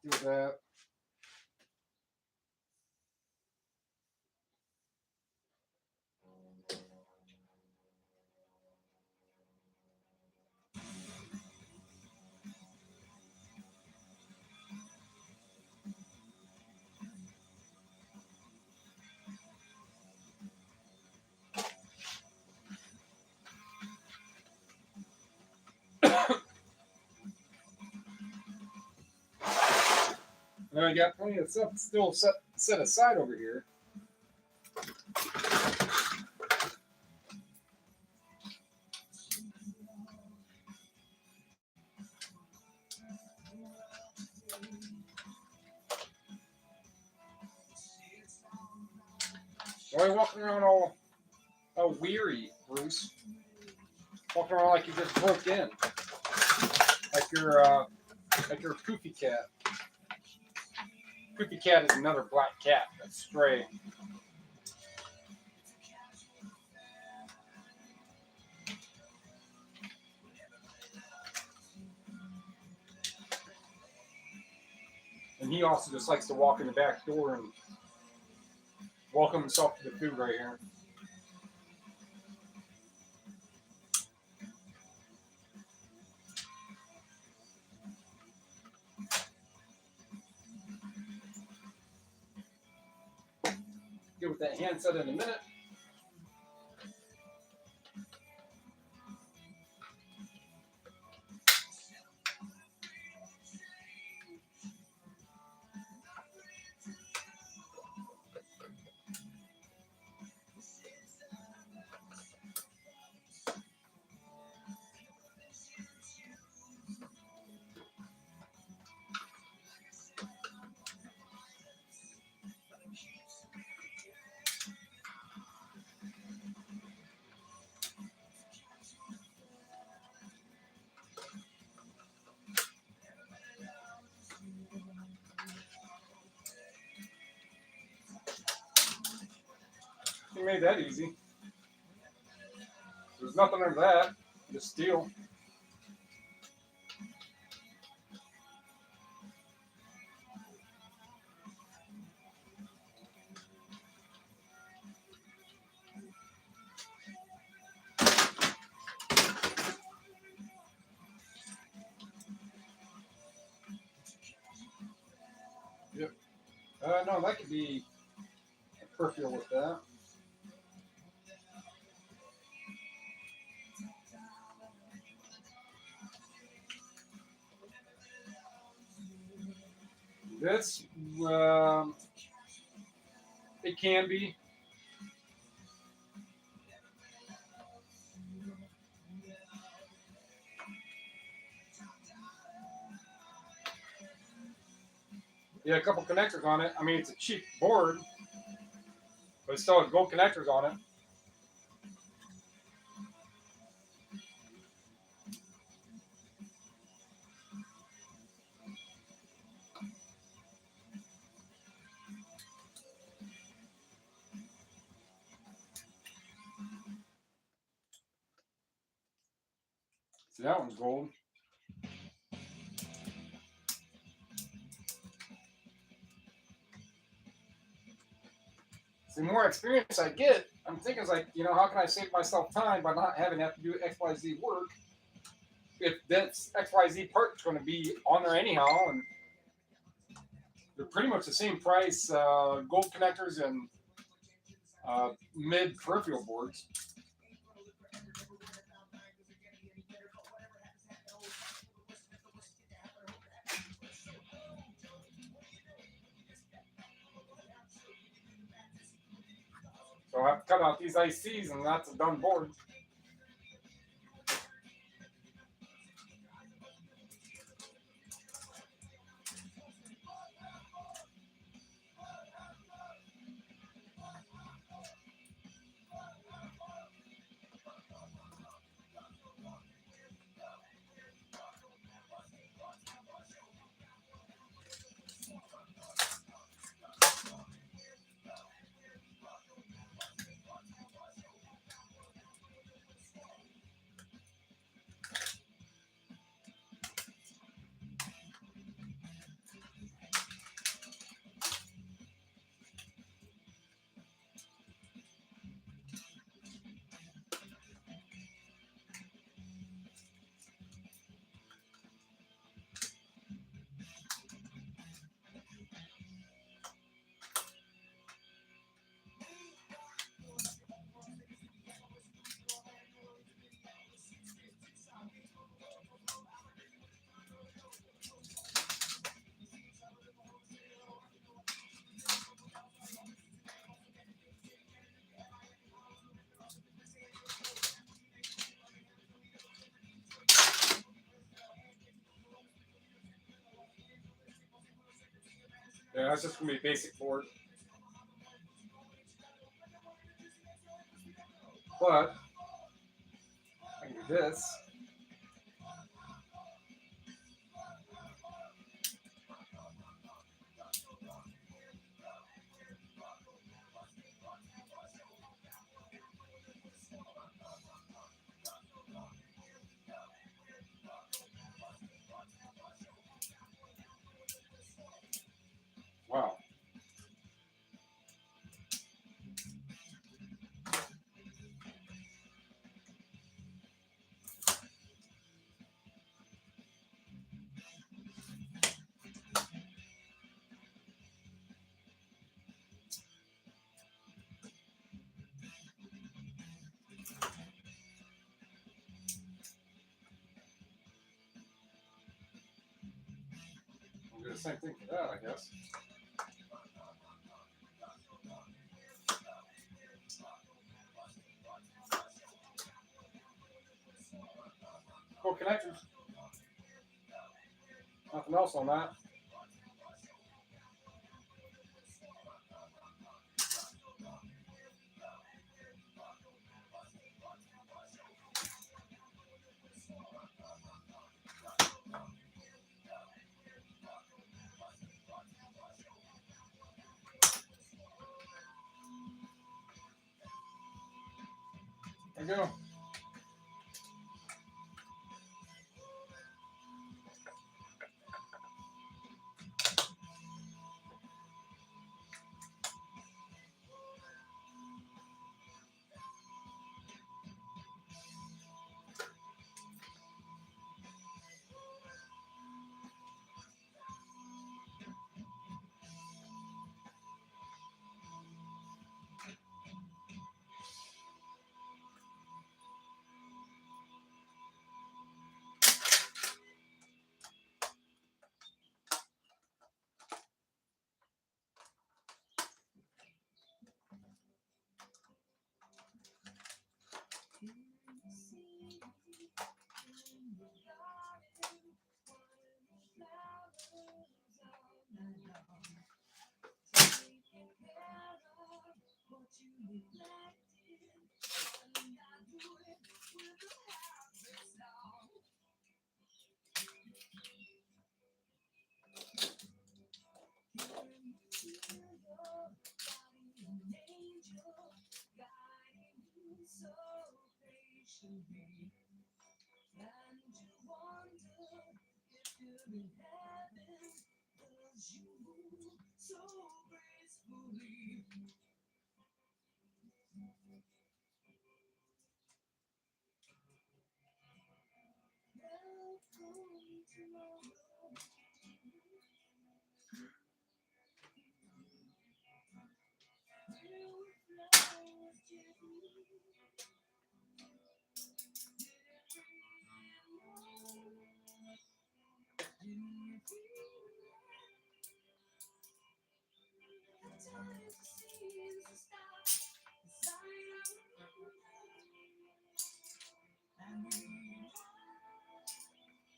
Do that. And I got plenty of stuff still set aside over here. Why are you walking around all weary, Bruce? Walking around like you just broke in. Like you're a poofy cat. Poofy cat is another black cat that's stray. And he also just likes to walk in the back door and welcome himself to the food right here. get with that handset in a minute. He made that easy. There's nothing under that. Just steel. Yep. No, that could be a peripheral with that. This, it can be. Yeah, a couple connectors on it. I mean, it's a cheap board, but it still has gold connectors on it. See, that one's gold. The more experience I get, I'm thinking, like, you know, how can I save myself time by not having to have to do XYZ work if that's XYZ part's going to be on there anyhow, and they're pretty much the same price, gold connectors and mid peripheral boards. So I have to cut out these ICs, and that's a done board. Yeah, that's just going to be a basic board. But I can do this. Wow. the same thing for that, I guess. Cool connectors. Nothing else on that. There you go.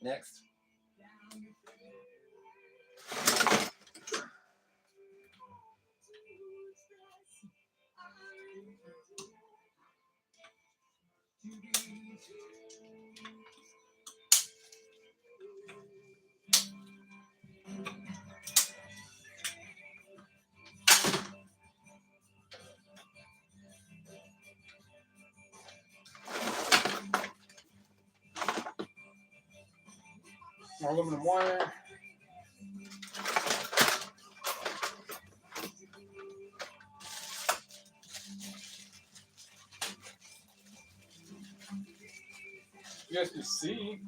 Next. More aluminum wire. You guys can see.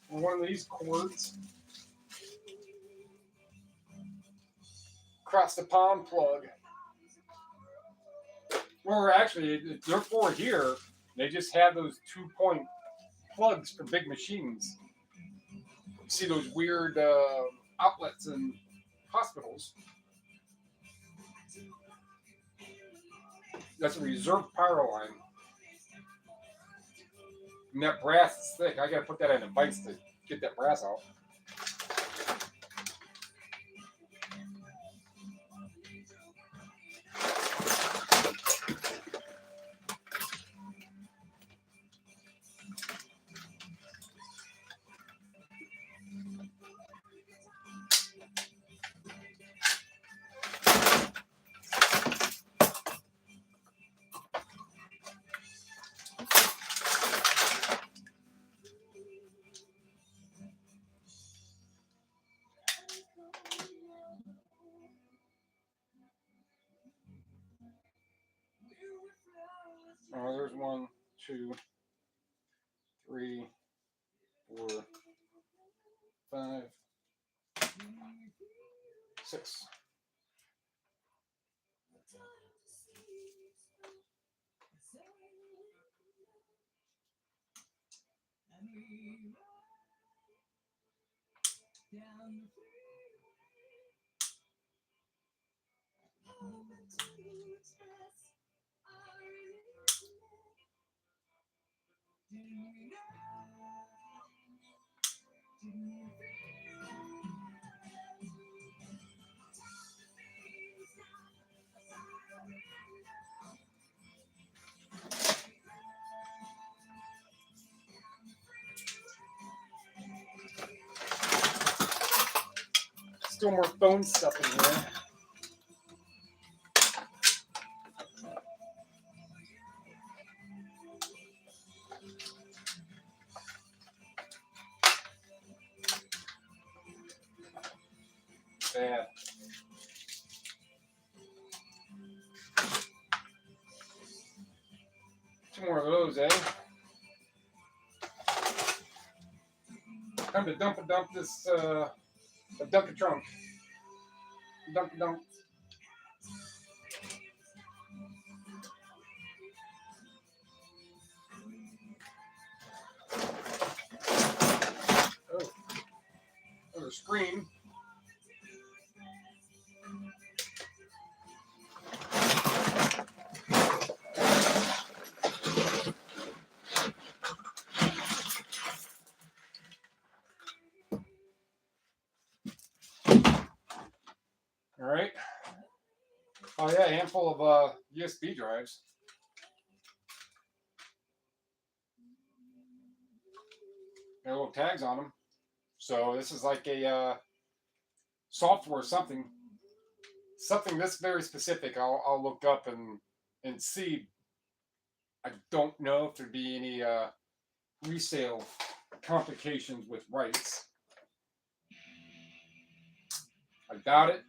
One of these cords across the palm plug. Or actually, they're for here. They just have those 2-point plugs for big machines. You see those weird outlets in hospitals. That's a reserve power line. And that brass is thick. I gotta put that in a vise to get that brass out. There's 1, 2, 3, 4, 5, 6. Still more phone stuff in here. Yeah. Two more of those, eh? Time to dump this a dunk a trunk. Dunk. Oh. There's a screen. All right. Oh yeah, a handful of USB drives. Got little tags on them. So this is like a software something this very specific. I'll look up and see. I don't know if there'd be any resale complications with rights. I doubt it.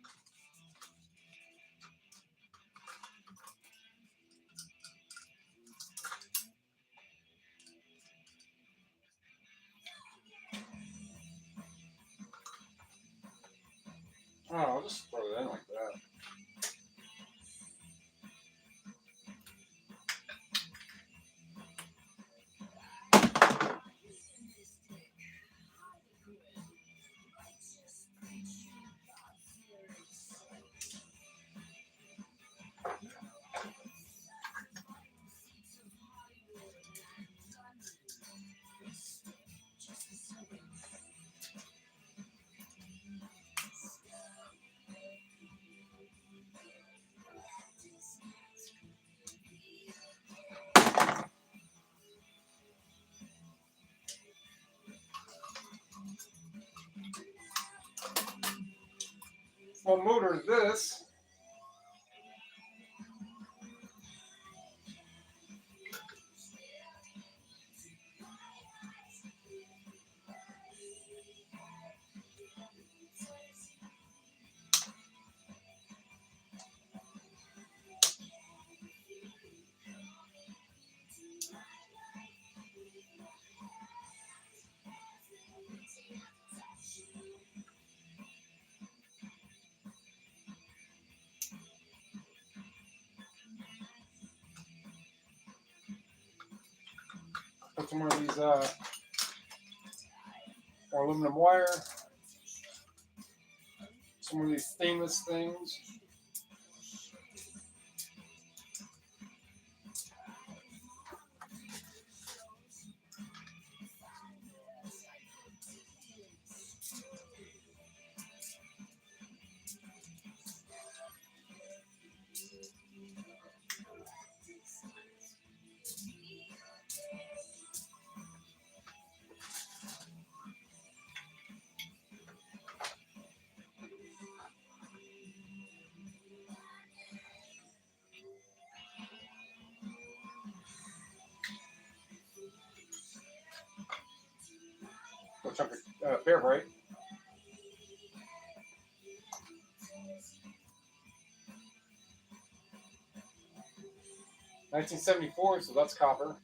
Oh, I'll just throw it in like that. Well, motor is this. Put some more of these aluminum wire. Some of these stainless things. Little chunk of bear bright. $1974, so that's copper.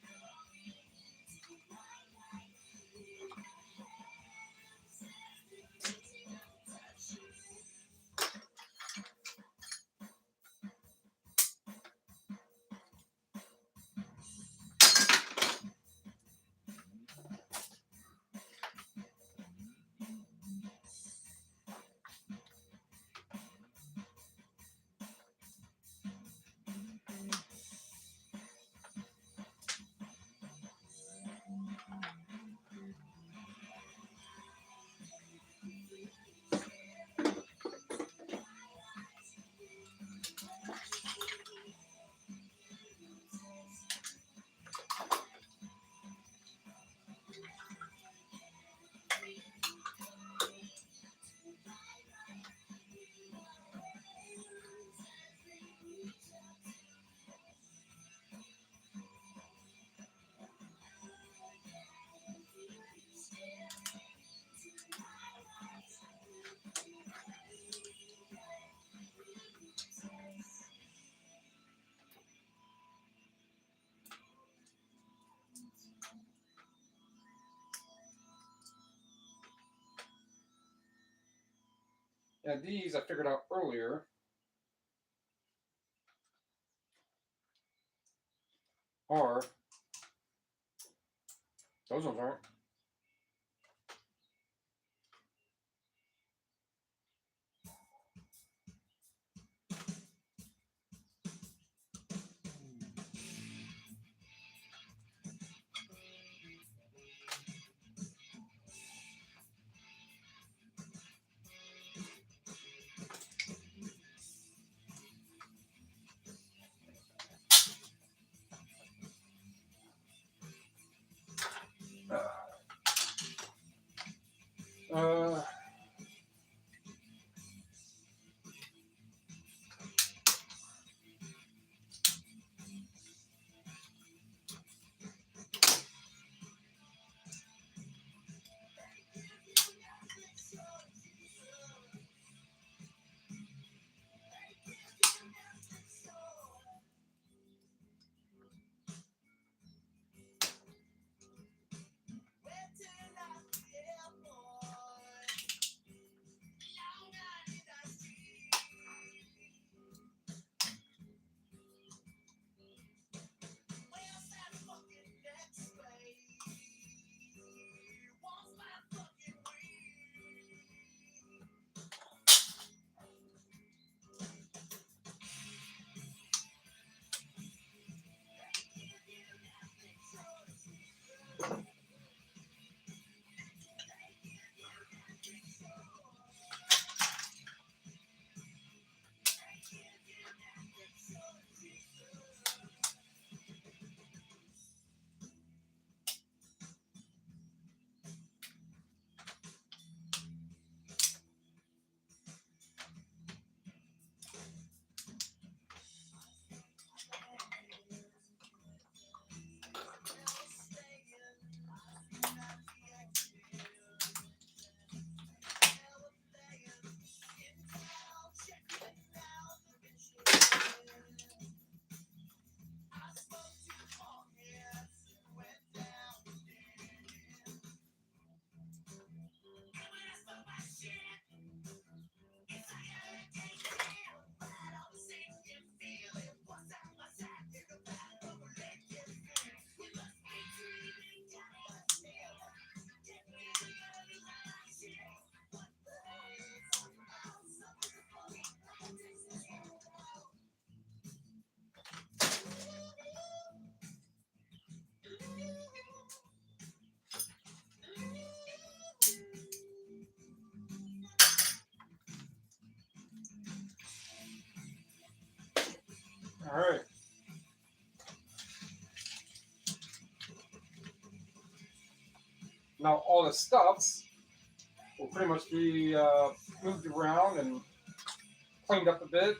And these I figured out earlier are, those ones aren't. Uh, all right. Now all the stuffs will pretty much be moved around and cleaned up a bit.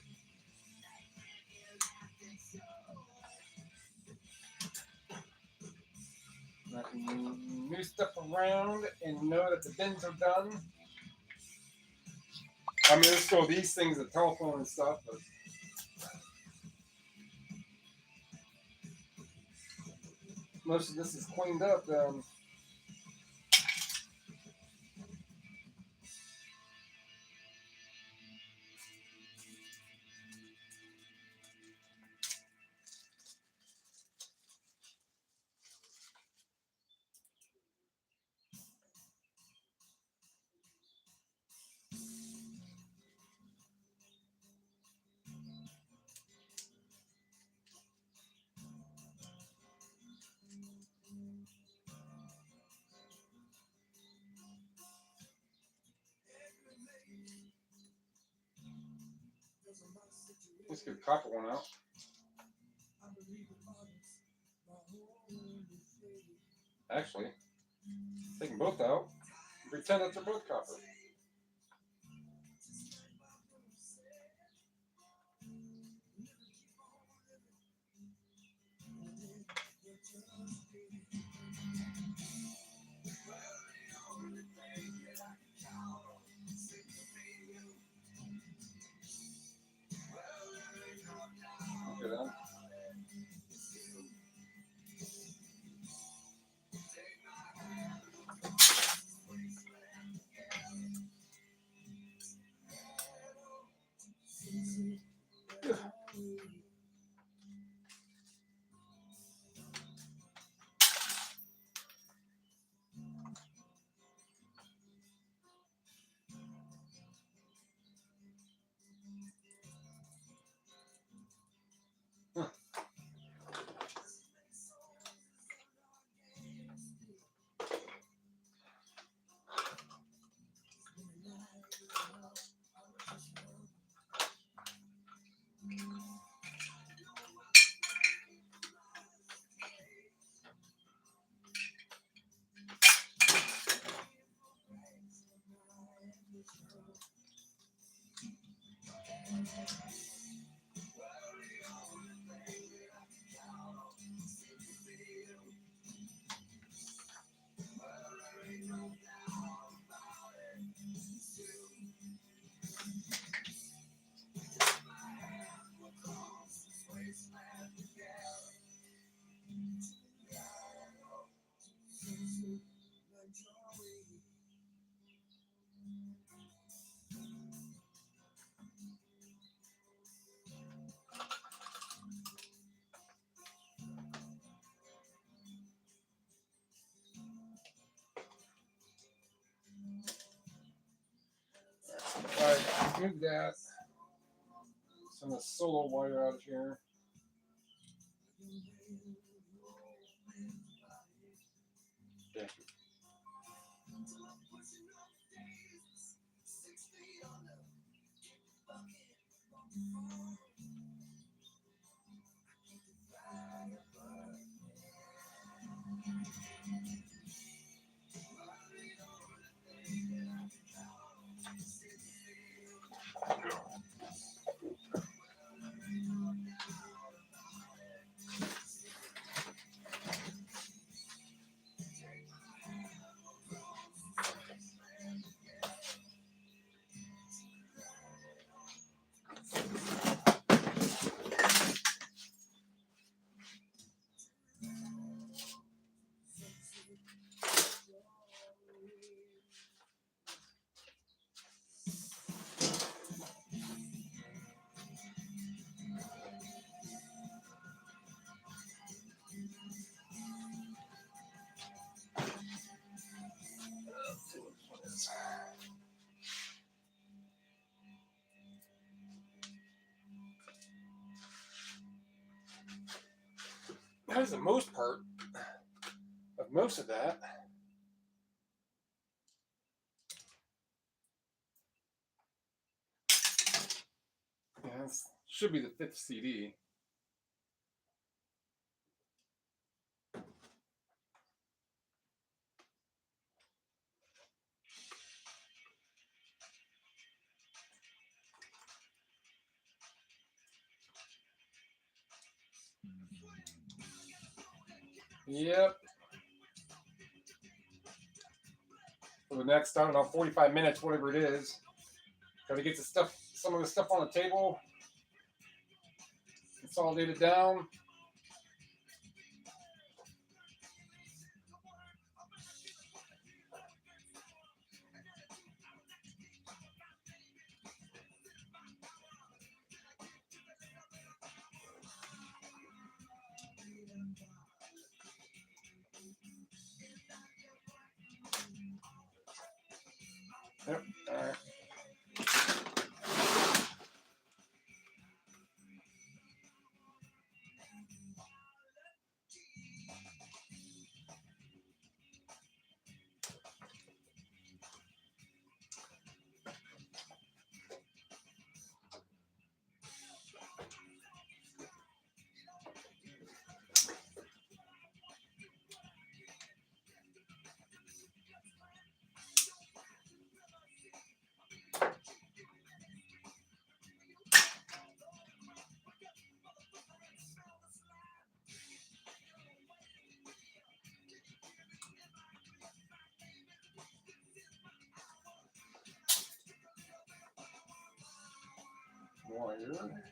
I can move stuff around and know that the bins are done. I mean, there's still these things, the telephone and stuff, but most of this is cleaned up. Let's get the copper one out. Actually, take them both out. Pretend that they're both copper. Okay, then. Alright, move that. Send a solo wire out of here. Okay. That is the most part of most of that. Yeah, this should be the 5th CD. Yep. For the next, I don't know, 45 minutes, whatever it is. Gotta get the stuff, some of the stuff on the table, consolidate it down. Yep. All right. Wire.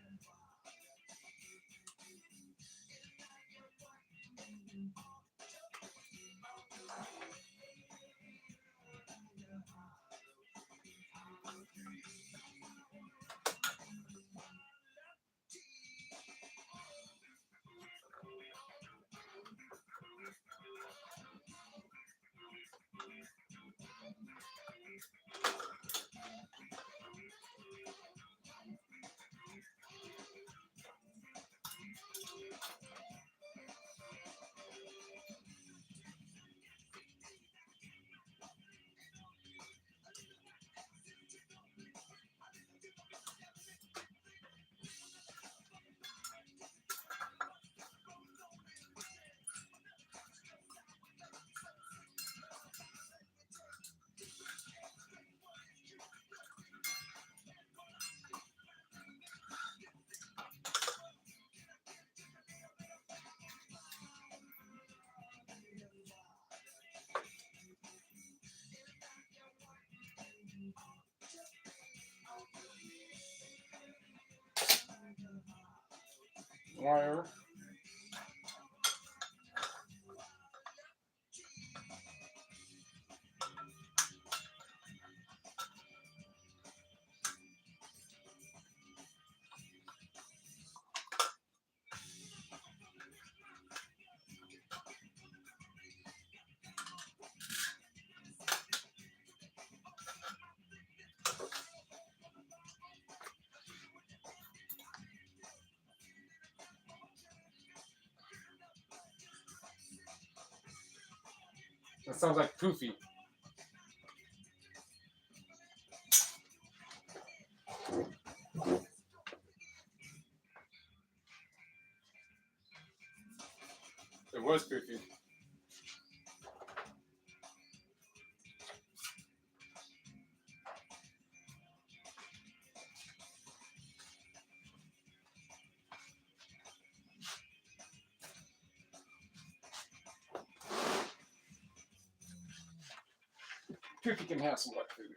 wire. That sounds like Poofy. It was Poofy. Poofy can have some wet food.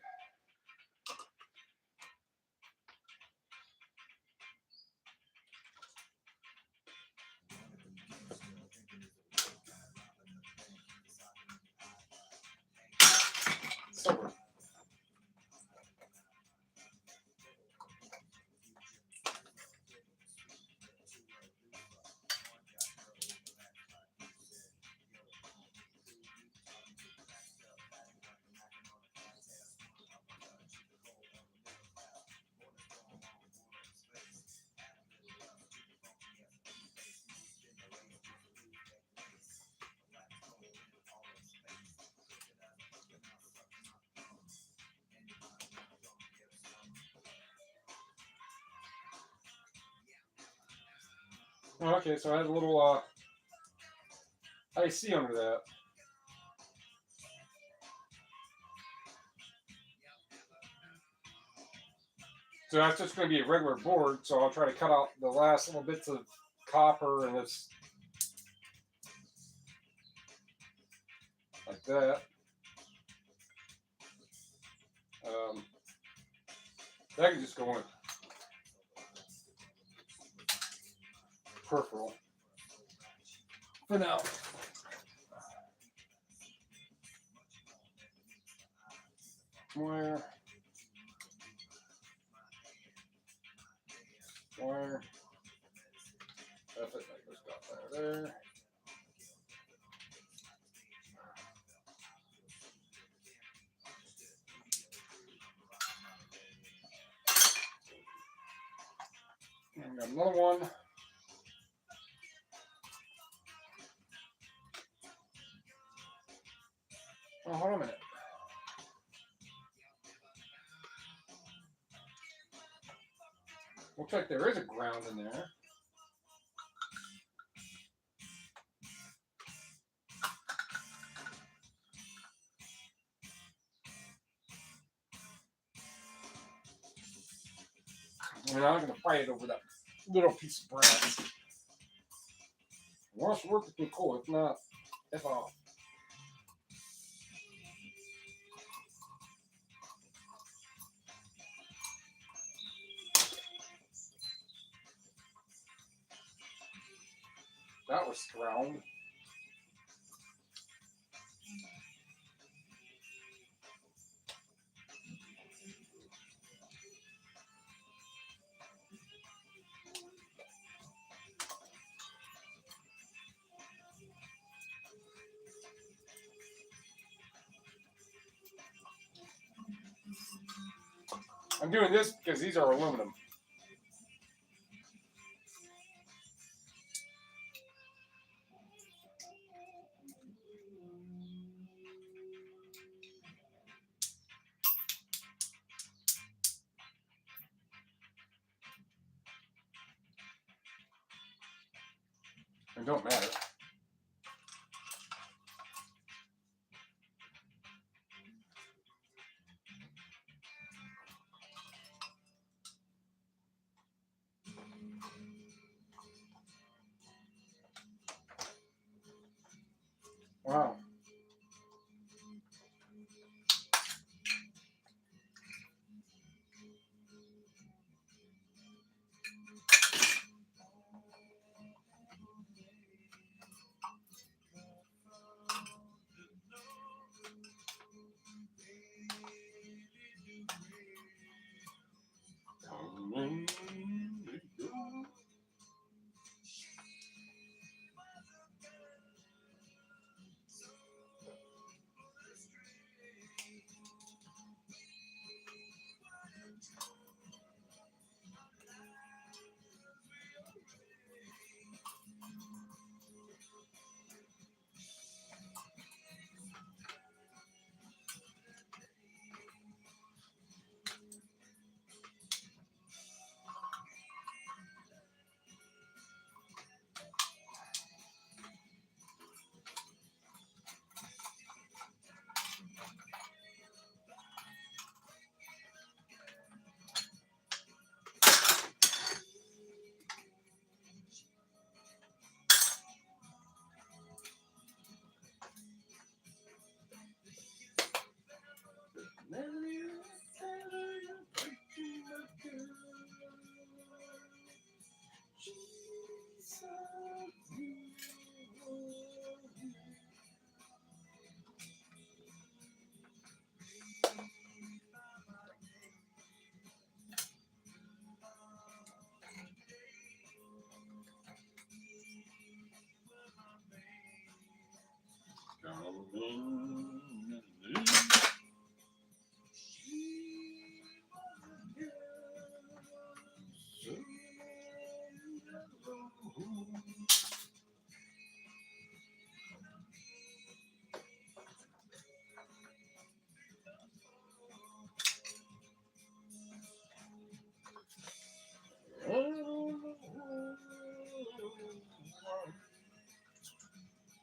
Sober. Okay, so I had a little IC under that. So that's just going to be a regular board, so I'll try to cut out the last little bits of copper and it's like that. That can just go in peripheral for now. Wire. That's it. That goes down there. And we got another one. Oh, hold on a minute. Looks like there is a ground in there. I'm not going to fight it over that little piece of brass. If it wants to work with me, cool. If not, F off. That was strong. I'm doing this because these are aluminum. It don't matter. Wow.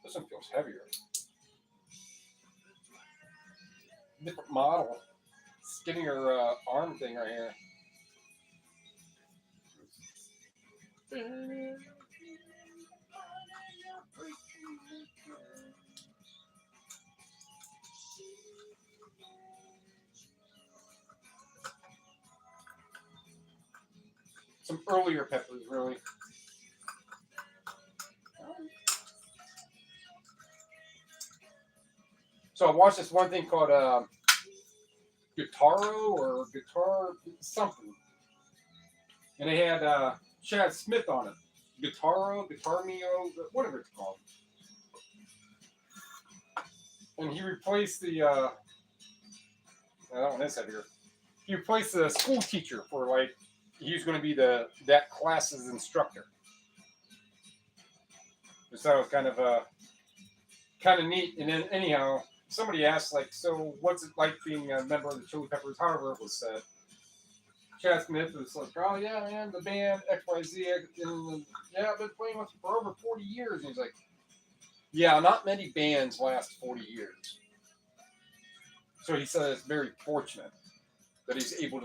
This one feels heavier. Different model. Skinnier arm thing right here. Some earlier peppers, really. So I watched this one thing called Guitaro or Guitar something, and they had Chad Smith on it. Guitar Mio, whatever it's called. And he replaced the I don't want this heavier. He replaced the school teacher for like he was going to be that class's instructor. So that was kind of neat. And then anyhow, somebody asked like, so what's it like being a member of the Chili Peppers? However it was said. Chad Smith was like, oh yeah, man, the band XYZ, and yeah, I've been playing with them for over 40 years. And he's like, yeah, not many bands last 40 years. So he said it's very fortunate that he's able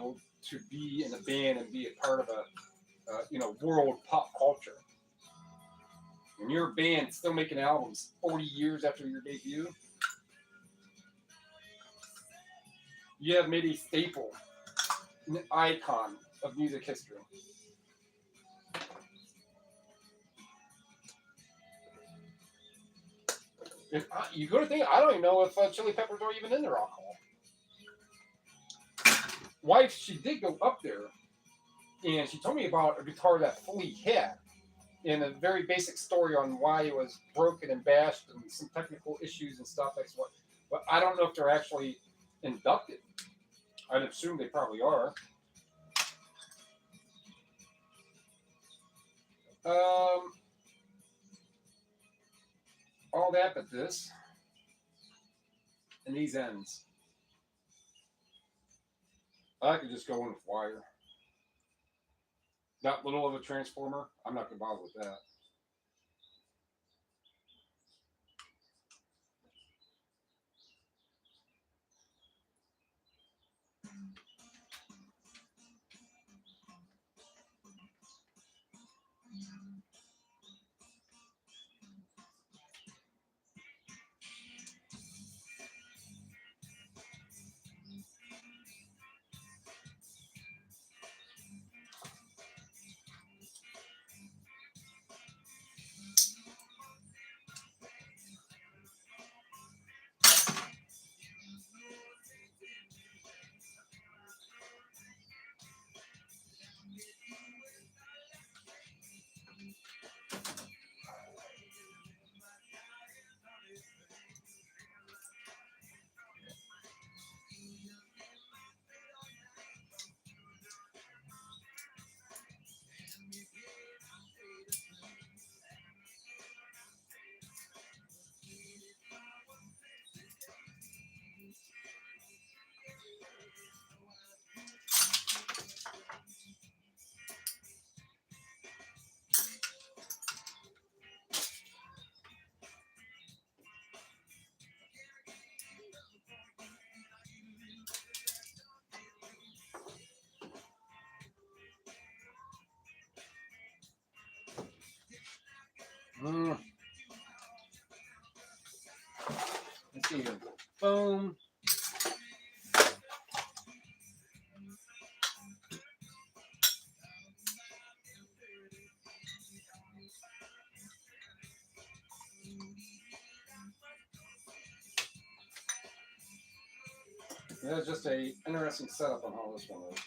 to be in a band and be a part of a world pop culture. When you're a band still making albums 40 years after your debut, you have made a staple, an icon of music history. You go to think, I don't even know if Chili Peppers are even in their alcohol. Wife, she did go up there, and she told me about a guitar that Flea had, and a very basic story on why it was broken and bashed, and some technical issues and stuff. That's what, but I don't know if they're actually inducted. I'd assume they probably are. All that but this. And these ends. I could just go in with wire. That little of a transformer, I'm not going to bother with that. Let's see here. Boom. That's just a interesting setup on how this one is.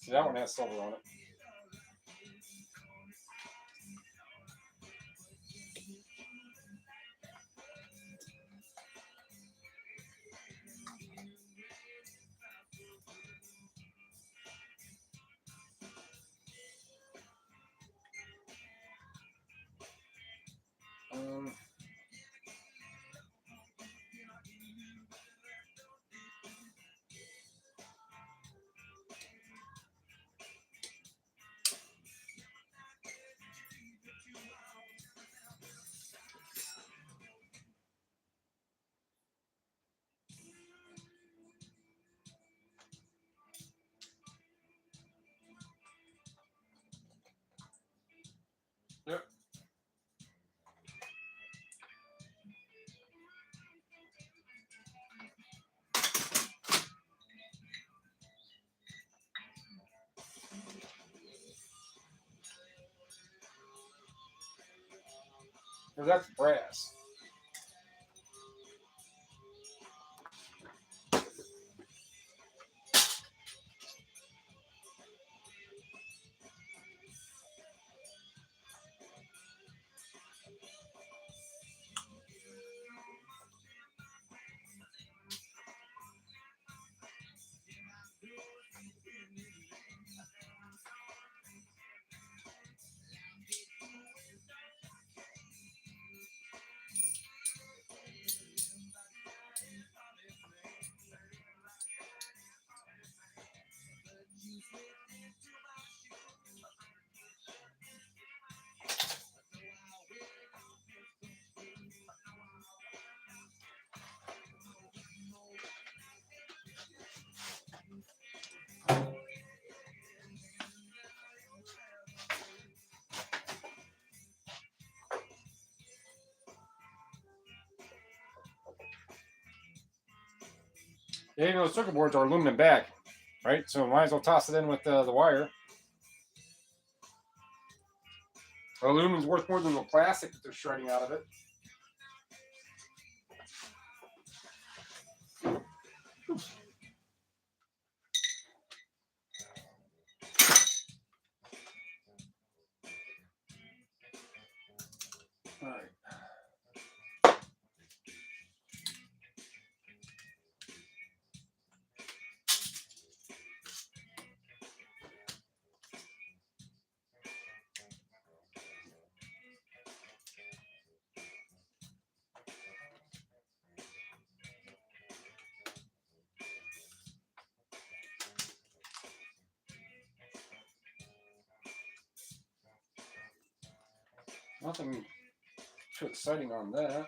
See, that one has silver on it. Or that's brass. Yeah, those circuit boards are aluminum back, right? So might as well toss it in with the wire. Aluminum's worth more than the plastic that they're shredding out of it. All right. Nothing too exciting on that.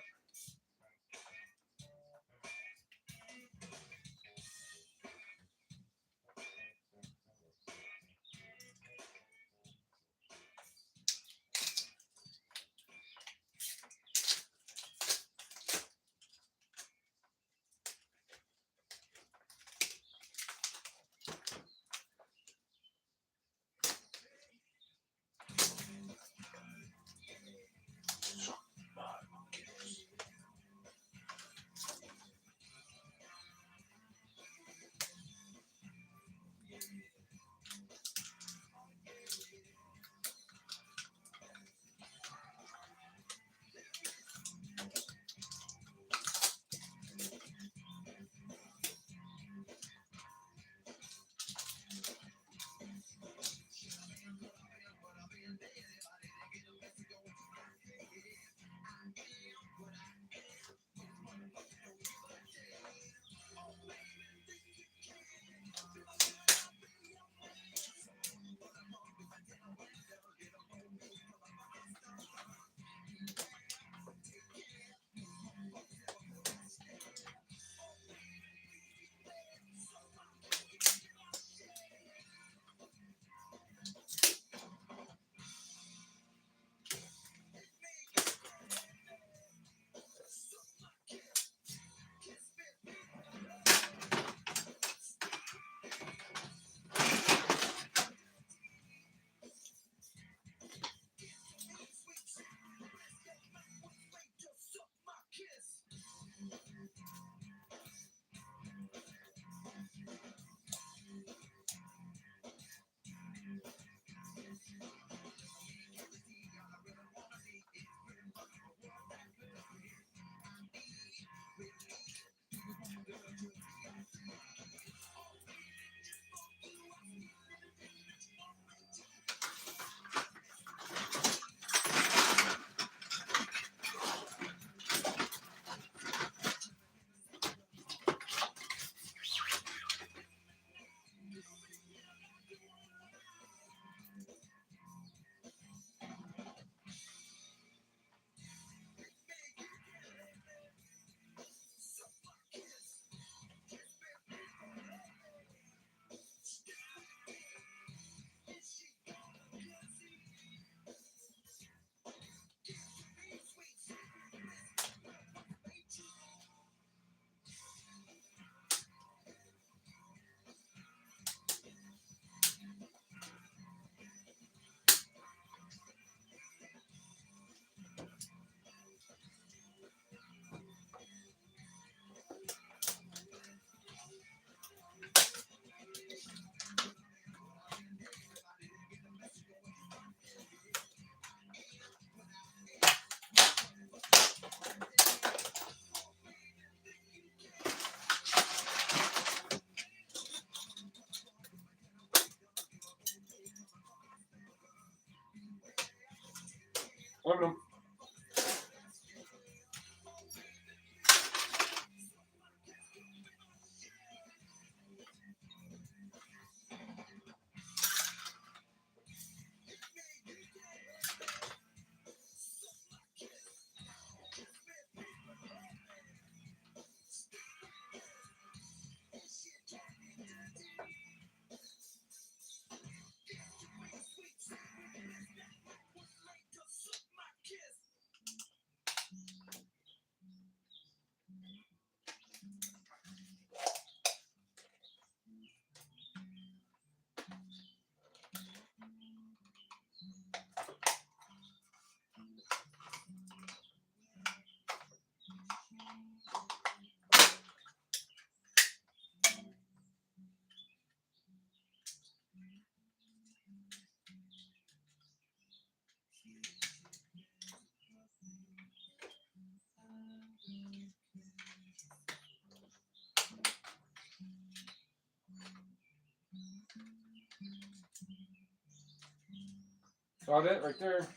Got it right there.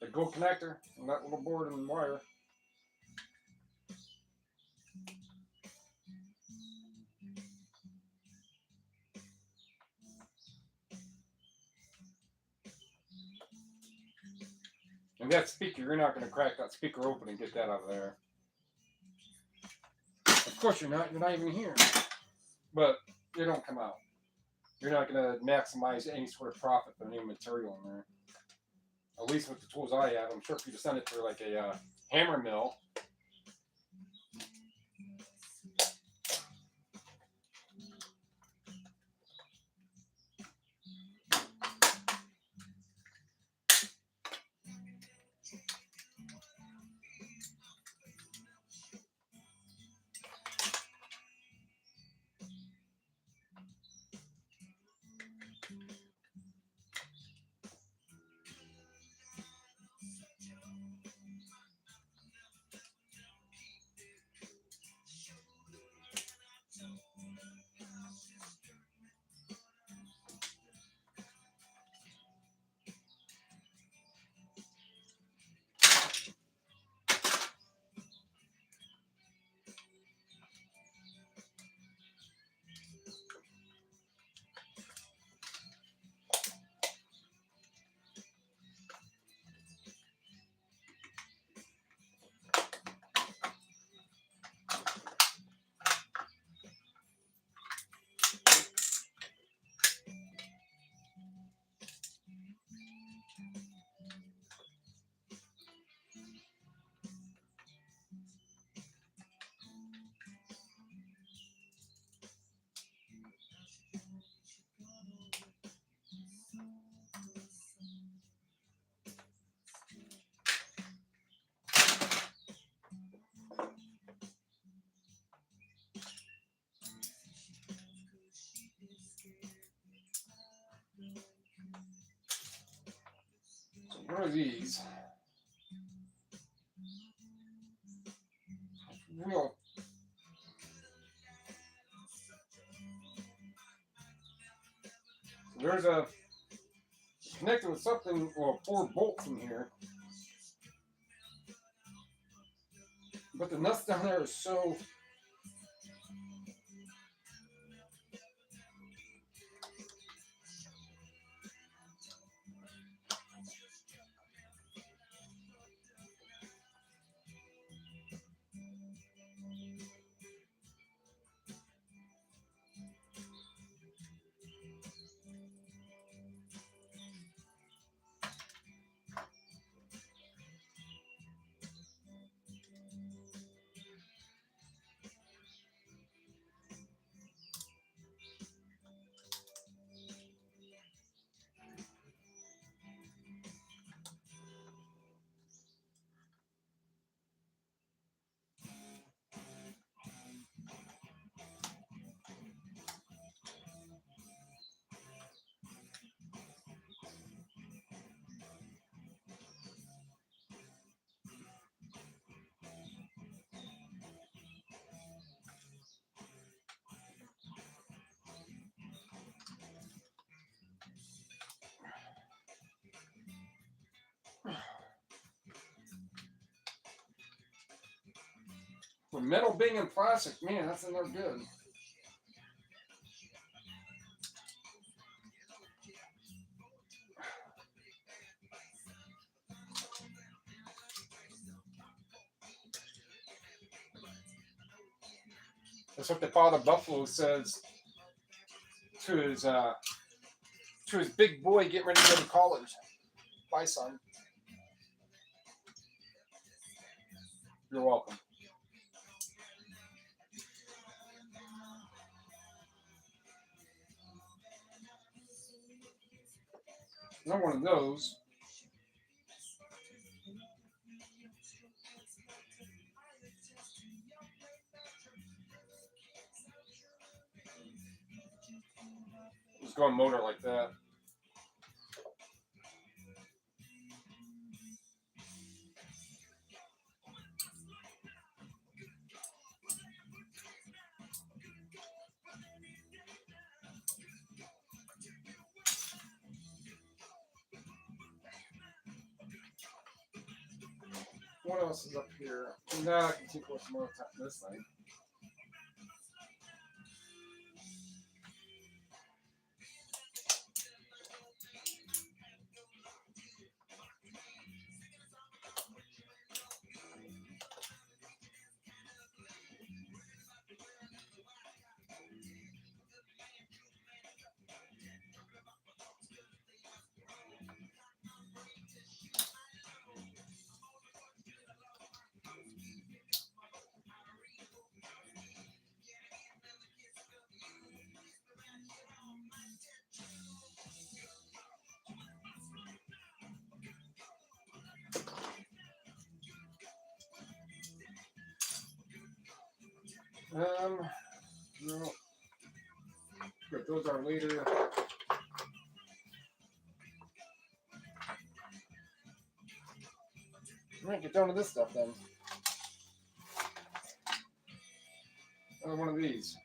The gold connector and that little board and wire. And that speaker, you're not going to crack that speaker open and get that out of there. Of course you're not. You're not even here. But they don't come out. You're not going to maximize any sort of profit from any material in there. At least with the tools I have. I'm sure if you send it to like a hammer mill. So what are these? Real. So there's a connected with something, well, 4 bolts in here. But the nuts down there are so. For metal being in plastic, man, that's no good. That's what the father buffalo says to his big boy getting ready to go to college. Bye, son. You're welcome. Not one of those. Just go on motor like that. What else is up here? Nah, I can keep with some more time this thing. No. But those are later. Alright, get down to this stuff then. Another one of these.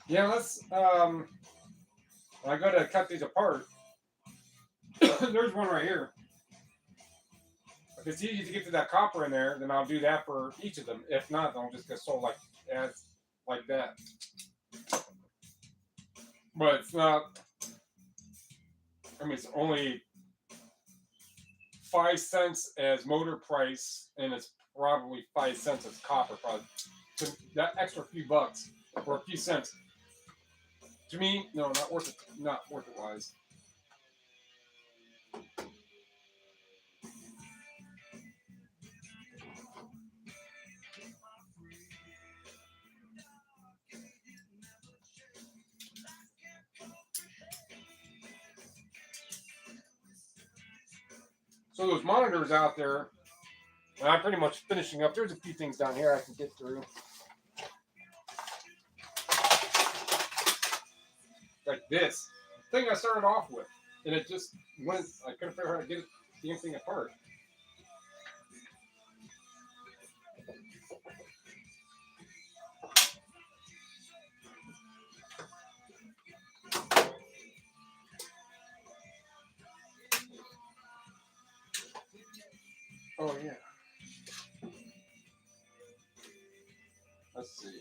Yeah, let's when I go to cut these apart, there's one right here. If it's easy to get to that copper in there, then I'll do that for each of them. If not, then I'll just get sold like that. But it's not. I mean, it's only 5 cents as motor price, and it's probably 5 cents as copper. Probably to that extra few bucks or a few cents. To me, no, not worth it. Not worth it wise. So those monitors out there, and I'm pretty much finishing up. There's a few things down here I can get through. Like this thing I started off with, and it just went. I couldn't figure out how to get the damn thing apart. Oh yeah. Let's see.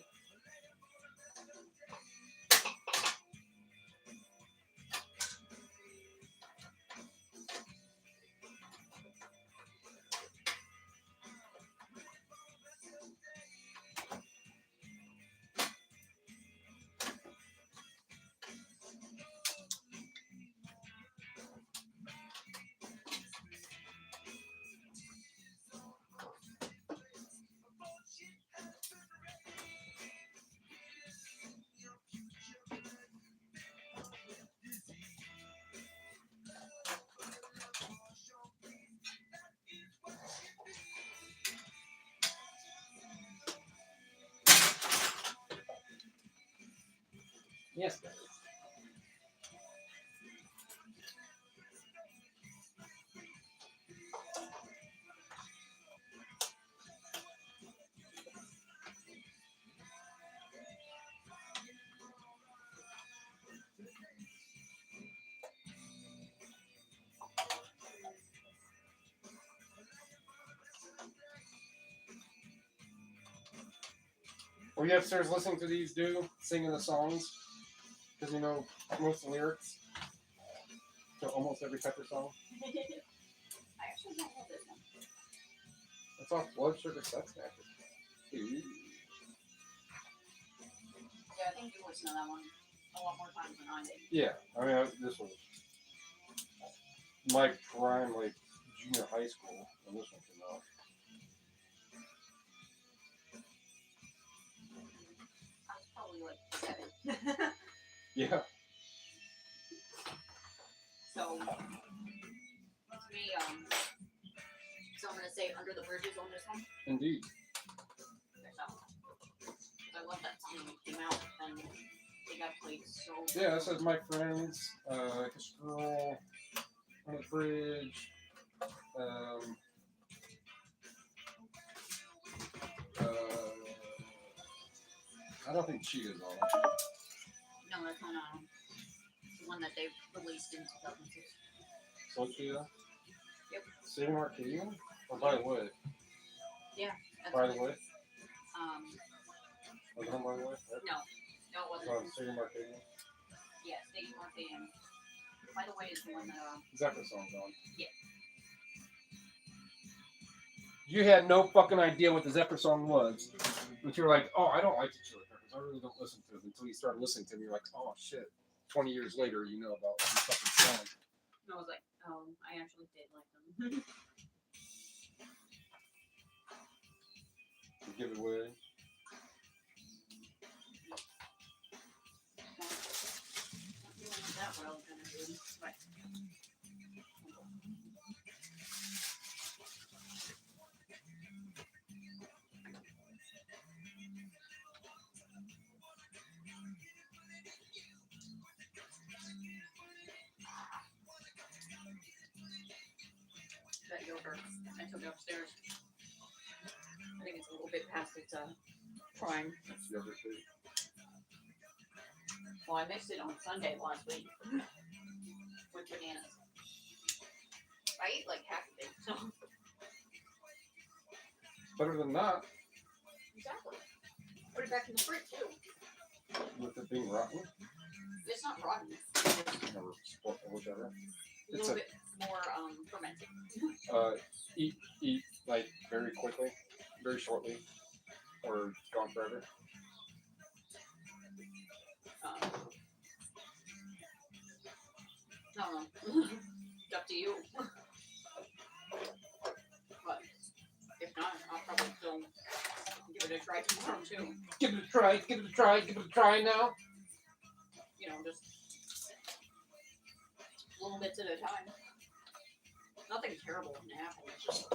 Yes, guys. Were you upstairs listening to these dude singing the songs? Because you know most of the lyrics to almost every Pepper song. I actually don't know this one. It's off Blood Sugar Sex Magic. Yeah, I think you listened to that one a lot more times than I did. Yeah, I mean, this was my prime, like junior high school when this one came out. I was probably like 7. Yeah, So, to me, so I'm gonna say Under the Bridges on this one. indeed. I love that song when it came out, and they got played so. Yeah, this says my friends, Kiss a Girl, on the bridge. I don't think Cheetah's on it. No, that's on the one that they released in 2006. So Cheetah? Yep. Saving Arcadia? Or By the Way? Yeah. By the Way? Was it on By the Way? Right? No, it It's wasn't. on Saving Arcadia? Yeah, Saving Arcadia. By the Way is the one that. Zephyr song's on. Yeah. You had no fucking idea what the Zephyr song was. But you were like, oh, I don't like the Chili Peppers. I really don't listen to them until you started listening to them. You're like, oh, shit. 20 years later, you know about these fucking songs. And I was like, oh, I actually did like them. Give it away. That what I was gonna do. But that yogurt, I took it upstairs. I think it's a little bit past its prime. That's the other thing. Well, I mixed it on Sunday last week with bananas. I ate like half of it, so. Better than not, Exactly. Put it back in the fridge too. with it being rotten. It's not rotten. Or whichever. A It's little bit more fermented. Eat like very quickly, very shortly, or gone forever. No. It's up to you. But if not, I'll probably still give it a try tomorrow too. Give it a try, give it a try, give it a try now. You know, just little bits at a time. Nothing terrible can happen. It's just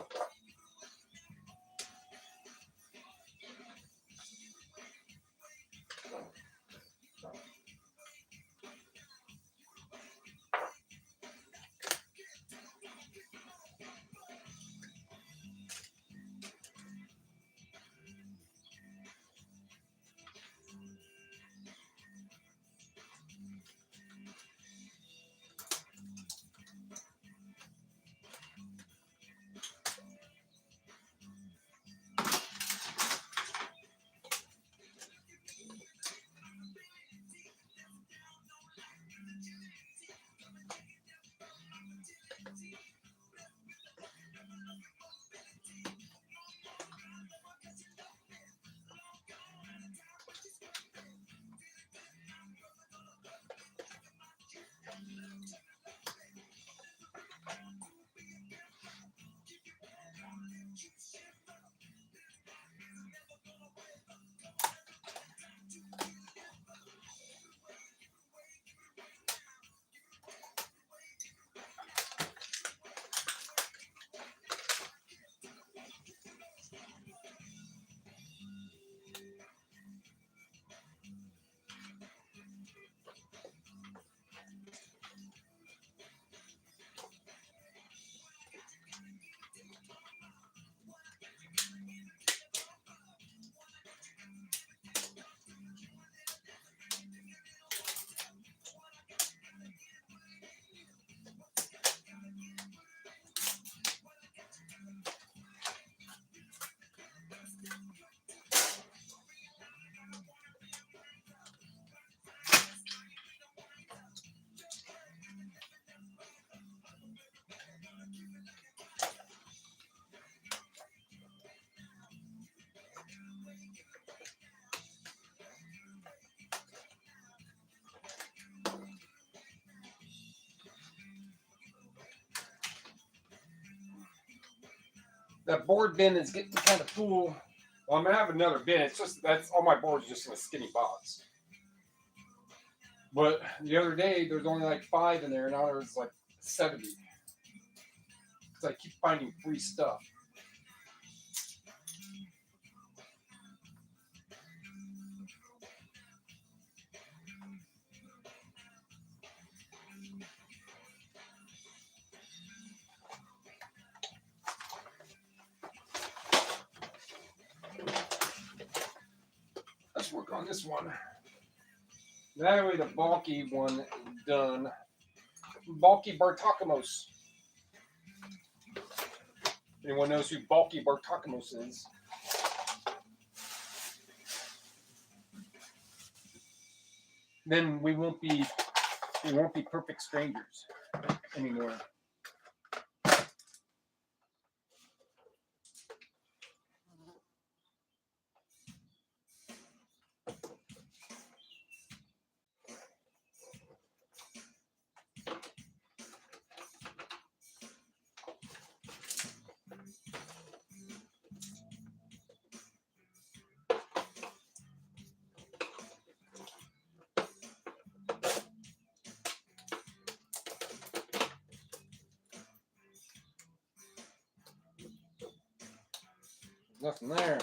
that board bin is getting kind of full. Well, I'm gonna have another bin. It's just that's all my boards just in a skinny box. But the other day there's only like 5 in there. Now there's like 70. Because I keep finding free stuff. Let's work on this one. That way the bulky one is done. Bulky Bartakamos. Anyone knows who Bulky Bartakamos is? Then we won't be perfect strangers anymore. Nothing there.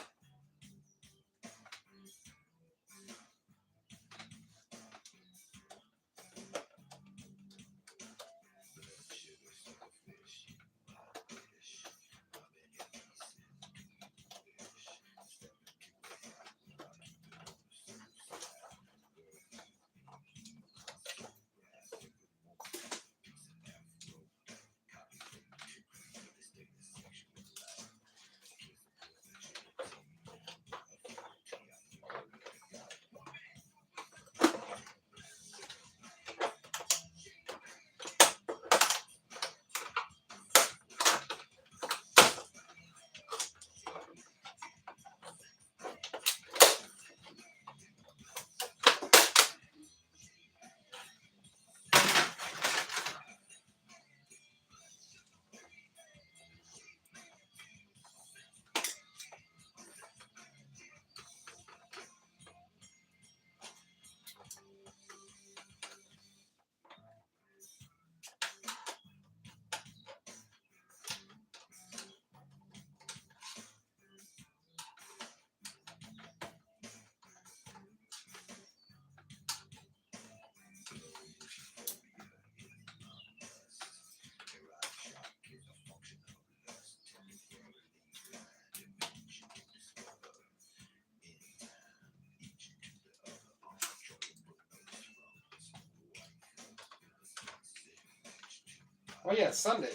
Oh yeah, it's Sunday.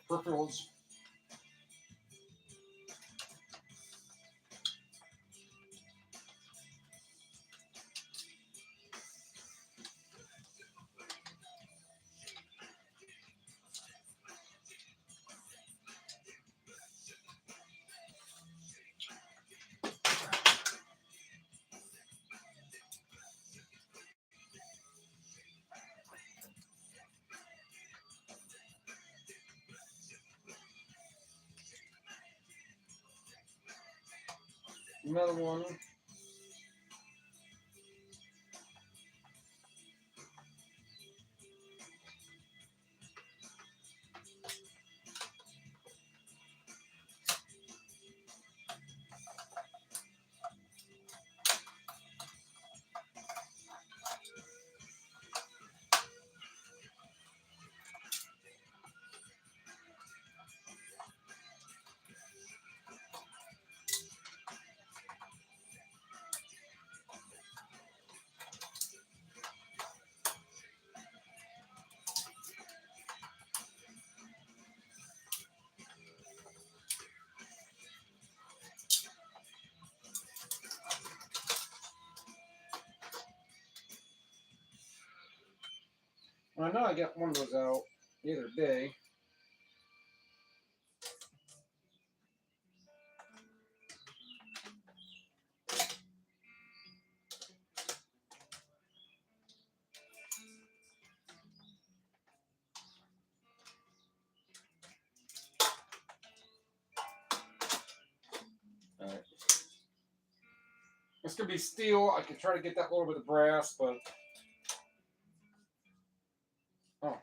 Peripherals. Another one. I know I got one of those out the other day. All right. This could be steel. I could try to get that little bit of brass, but oh.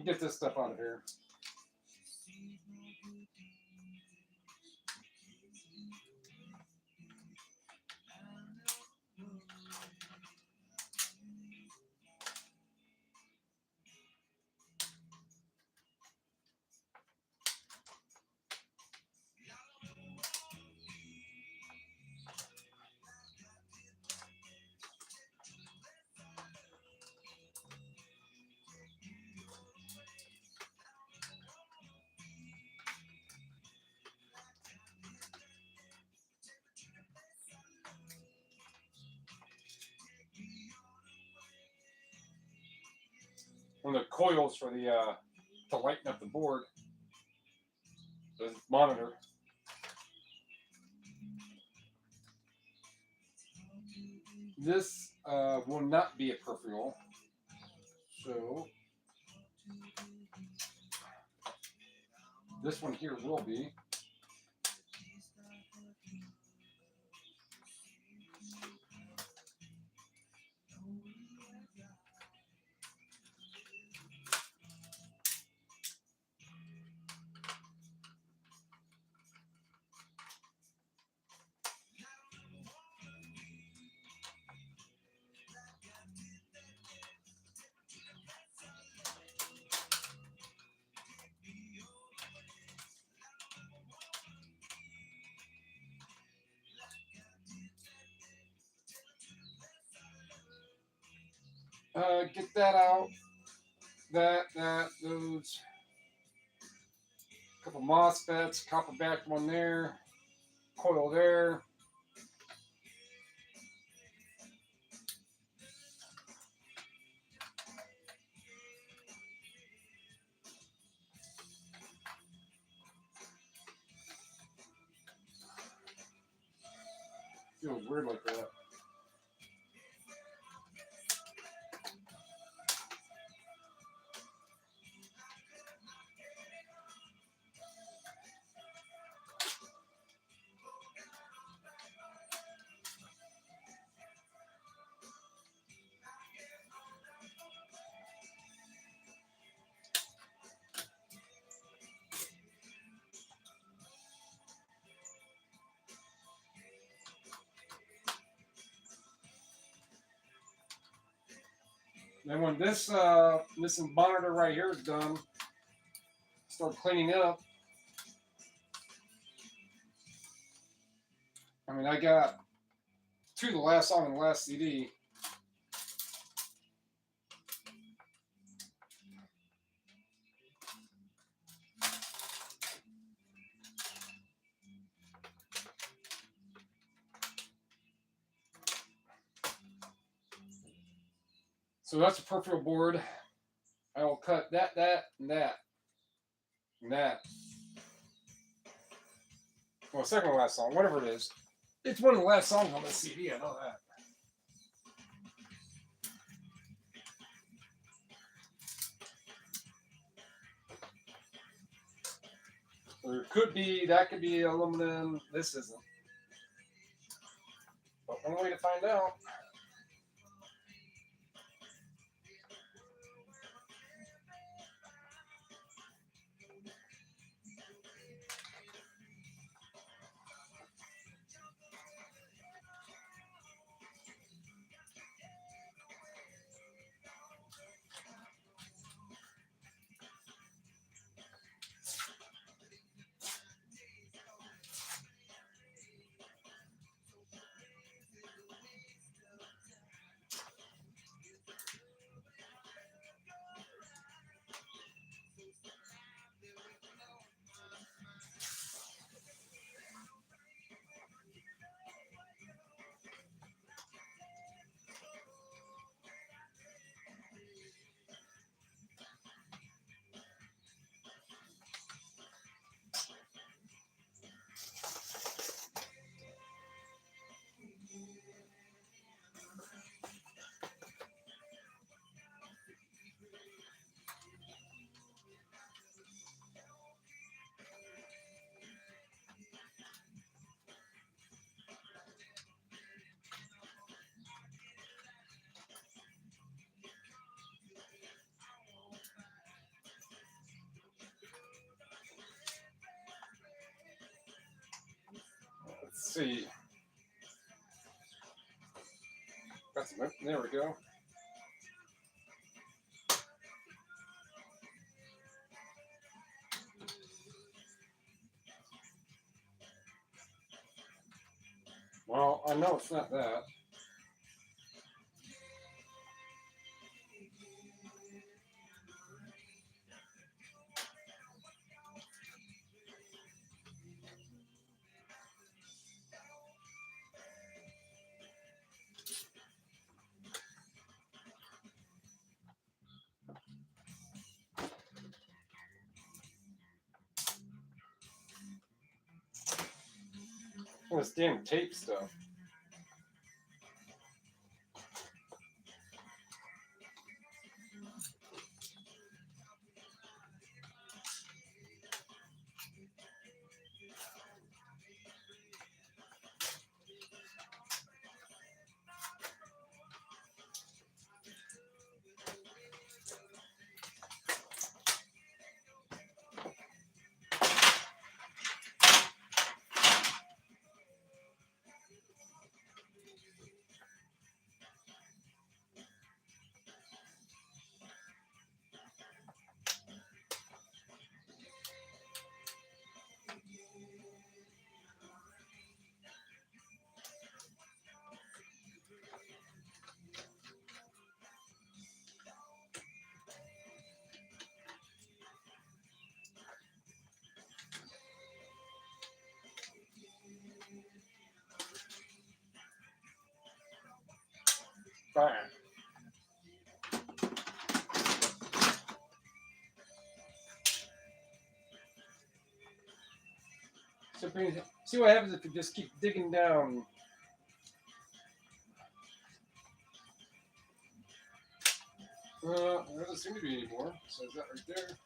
Get this stuff out of here. One of the coils for the to lighten up the board, the monitor. This will not be a peripheral, so this one here will be. Get that out. Those. Couple MOSFETs, copper back one there, coil there. Feels weird like that. Then when this monitor right here is done, start cleaning up. I mean, I got two of the last song and the last CD. So that's a peripheral board. I will cut that, and that, and that. Well, second to last song, whatever it is. It's one of the last songs on the CD, I know that. Or it could be, that could be aluminum, this isn't. But one way to find out. see. Got some. There we go. Well, I know it's not that. This damn tape stuff. Fine. So see what happens if you just keep digging down. There doesn't seem to be any more. So is that right there?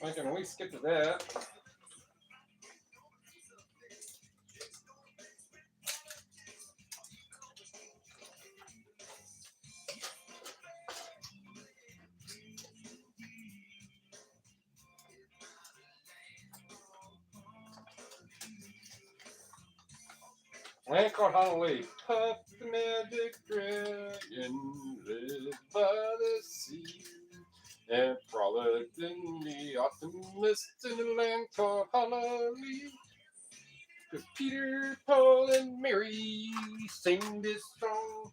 I can at least get to that. I ain't called Honolulu. Puff the magic dragon, live by the sea, and frolic in the autumn mist in a land called Honolulu. Cause Peter, Paul, and Mary sing this song.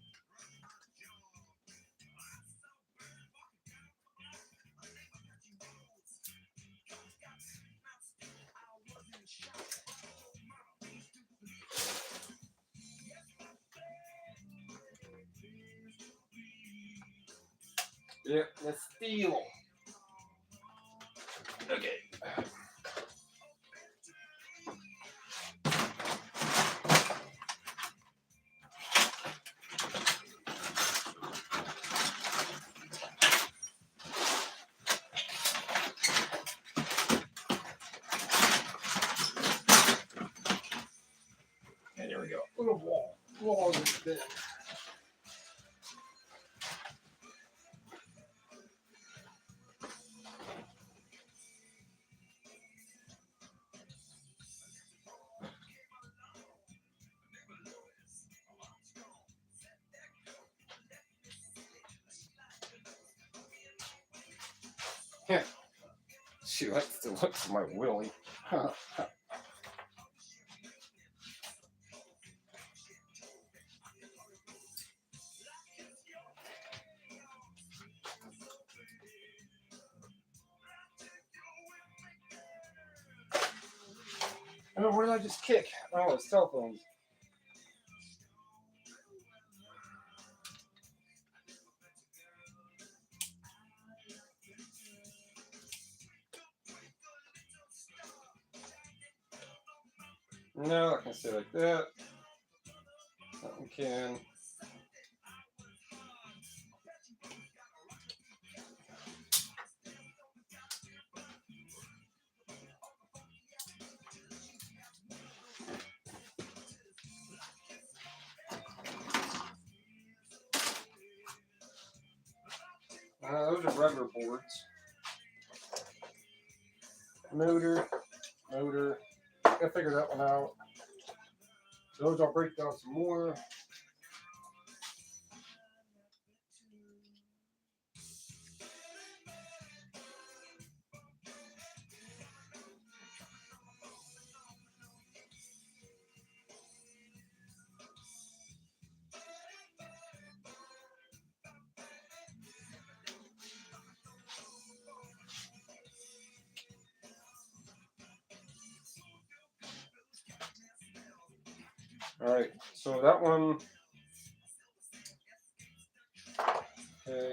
Yep, that's steel. Okay. And there we go. Little wall. Wall is big. Yeah. Shoot, I still look for my Willie. Oh, what did I just kick? Oh, it's telephones. No, I can stay like that. That one can. Those are regular boards. Motor. I figured that one out. Those I'll break down some more. All right, so that one. Okay.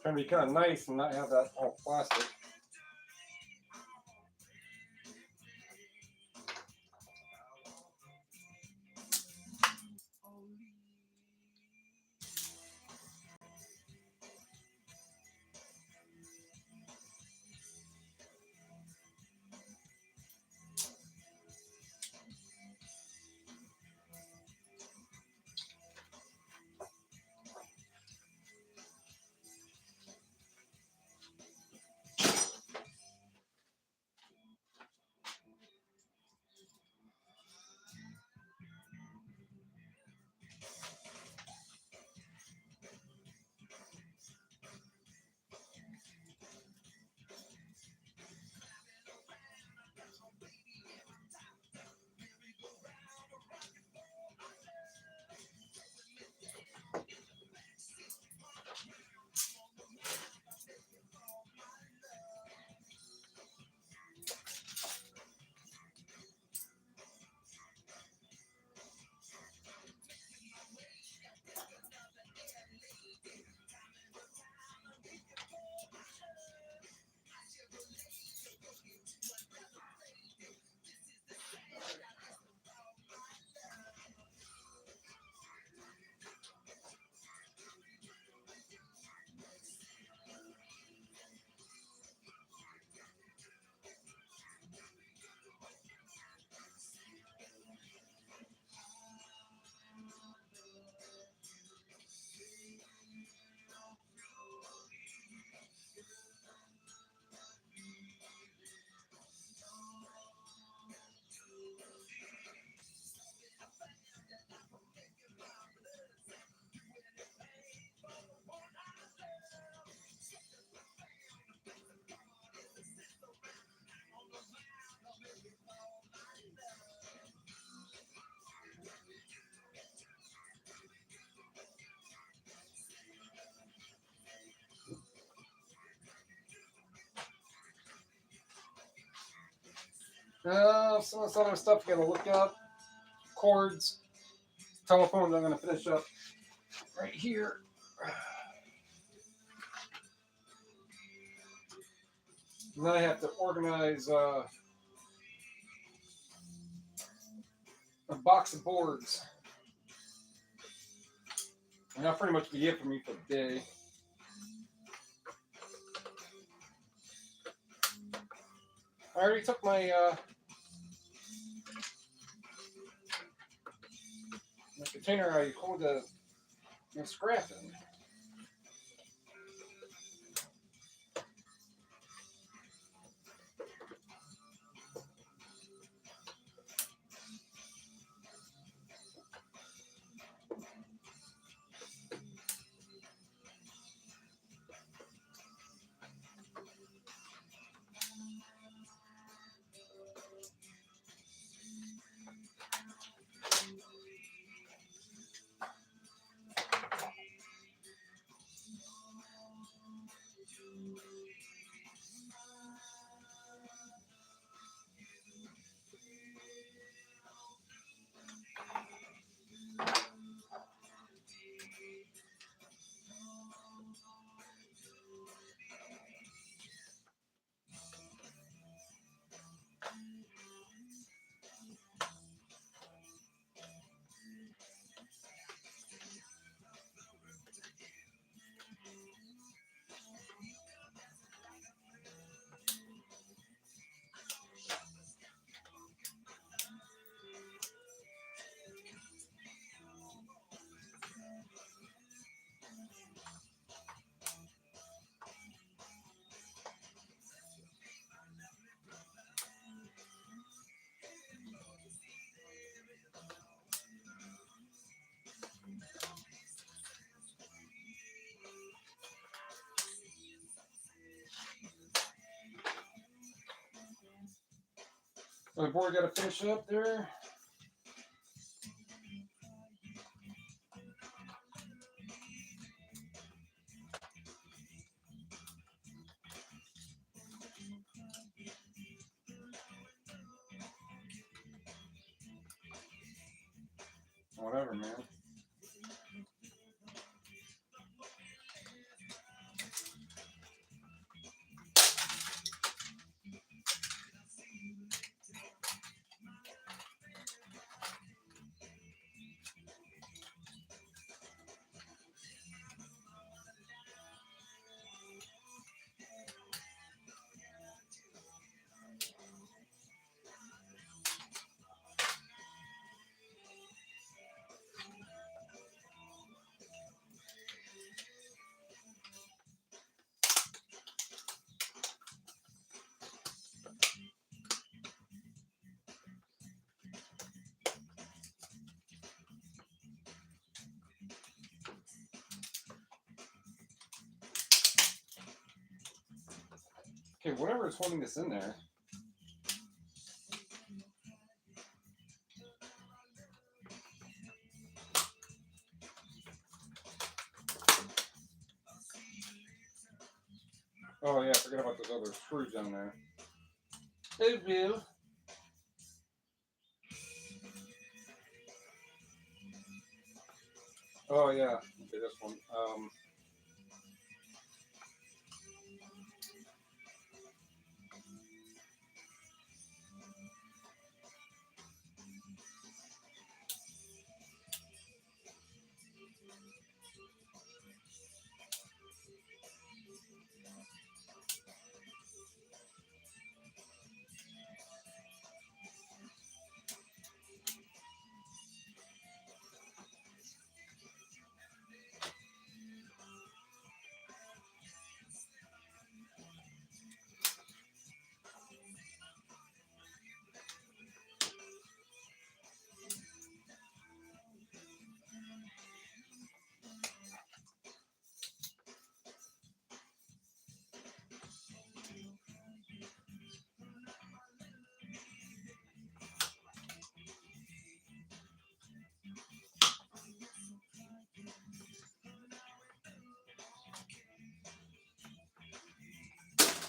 Trying to be kind of nice and not have that all plastic. Some of this other stuff you gotta look up. Cords, telephones. I'm gonna finish up right here. And then I have to organize a box of boards. And that'll pretty much be it for me for the day. I already took my container I hold the scrap in. Oh, the board got to finish up there. Whatever, man. Okay, whatever is holding this in there. Oh yeah, I forgot about those other screws down there. Hey, Bill. Oh yeah, okay, this one.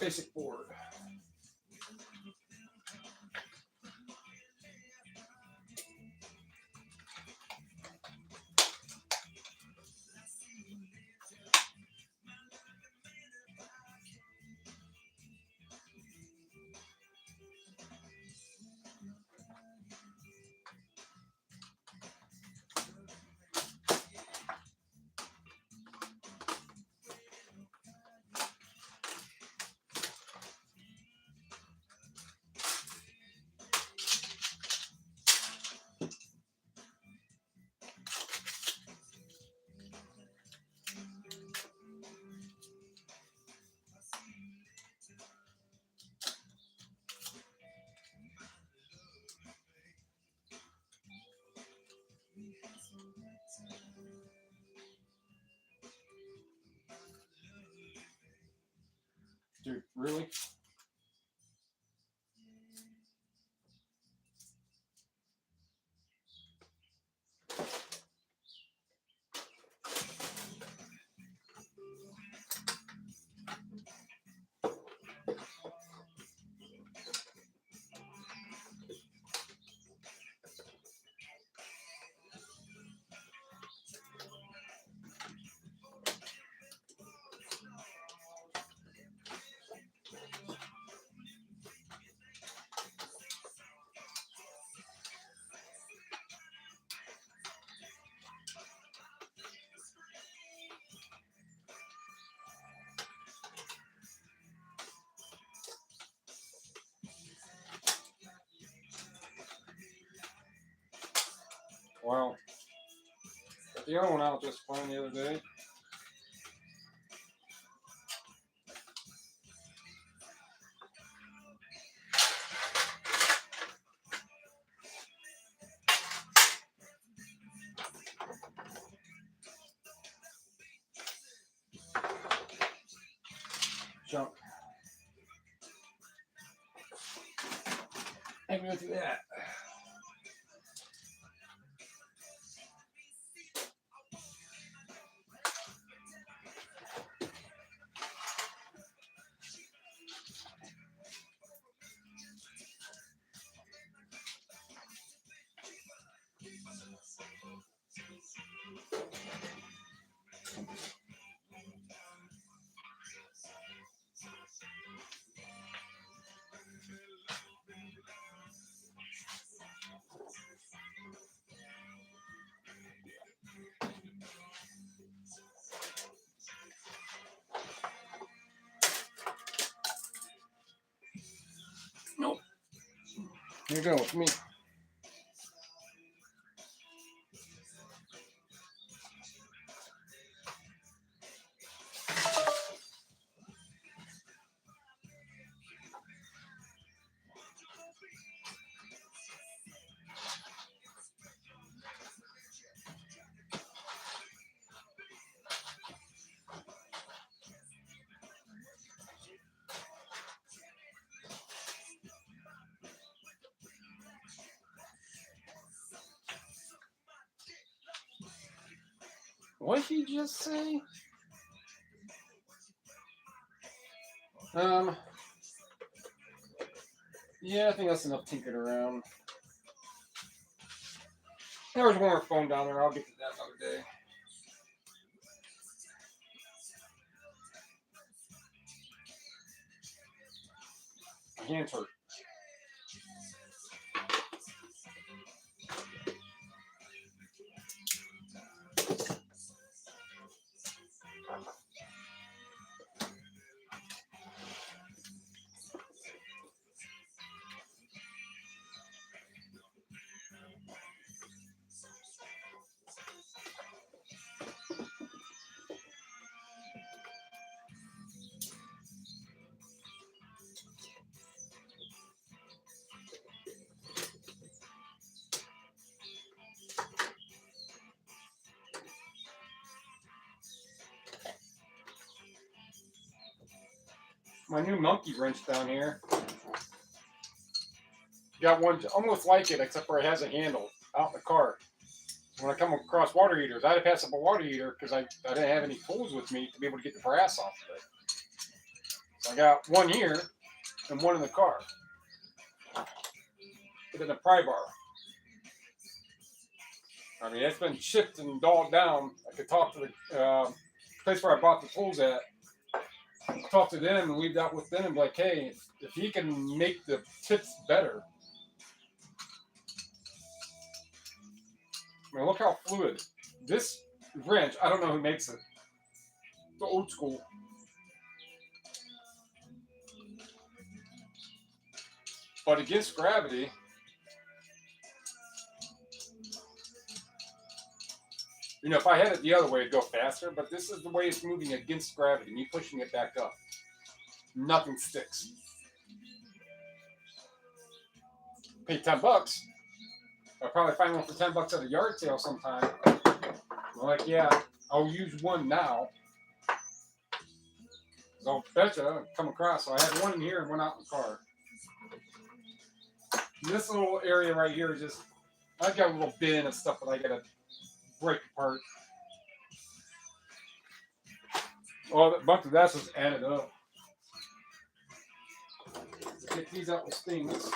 Basic board. Dude, really? Wow. Got the other one out just fine the other day. Junk. I can go through that. Nope. Here you go with me. What did he just say? Yeah, I think that's enough tinkering around. There was one more phone down there. I'll get to that another day. My hands hurt. My new monkey wrench down here. Got one almost like it, except for it has a handle out in the car. When I come across water heaters, I had to pass up a water heater because I didn't have any tools with me to be able to get the brass off of it. So I got one here and one in the car. But then a pry bar. I mean, it's been chipped and dogged down. I could talk to the place where I bought the tools at. Talk to them and leave that with them and be like, hey, if he can make the tips better. I mean, look how fluid. This wrench, I don't know who makes it. The old school. But against gravity, you know, if I had it the other way, it'd go faster. But this is the way it's moving against gravity. Me pushing it back up. Nothing sticks. Pay $10. I'll probably find one for $10 at a yard sale sometime. I'm like, yeah, I'll use one now. I'll bet you I'll come across. So I had one in here and one out in the car. And this little area right here is just, I've got a little bin of stuff that I gotta break apart. Oh, a bunch of that's just added up. Get these out with stings.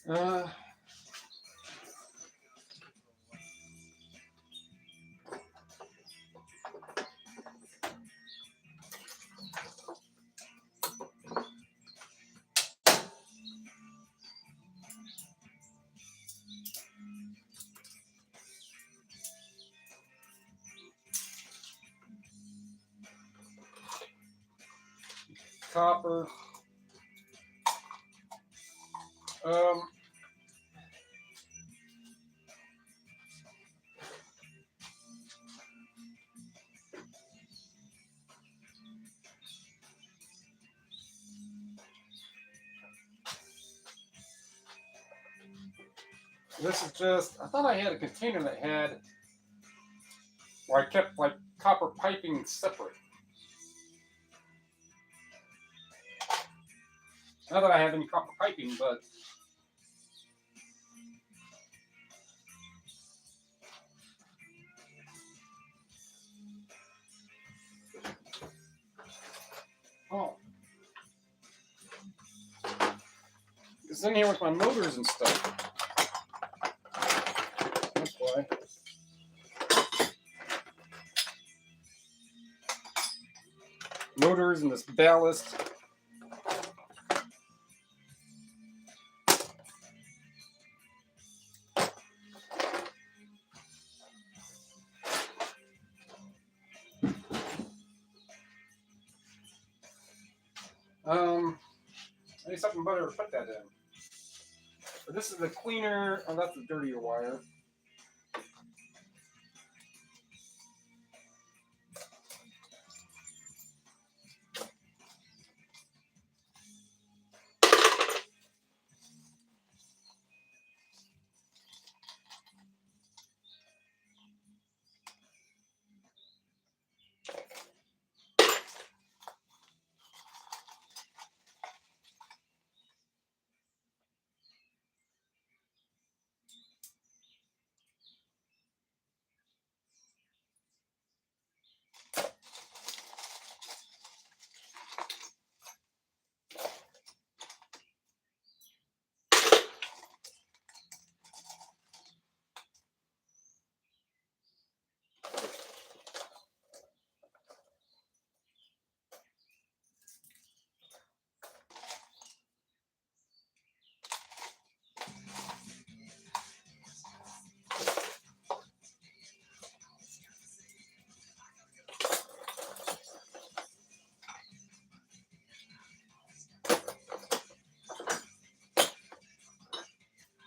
Uh, copper. This is just, I thought I had a container that had, where I kept like copper piping separate. Not that I have any copper piping, but oh, it's in here with my motors and stuff. That's why. Motors and this ballast. I need something better to put that in. But this is the cleaner. Oh, that's the dirtier wire.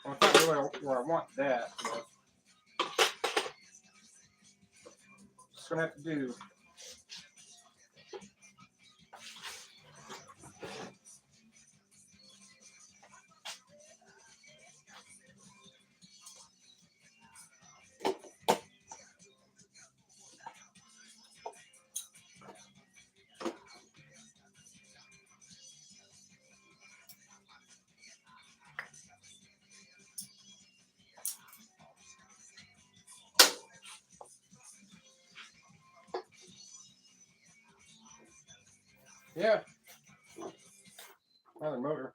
Well, it's not really where I want that, but just gonna have to do. Yeah, another motor.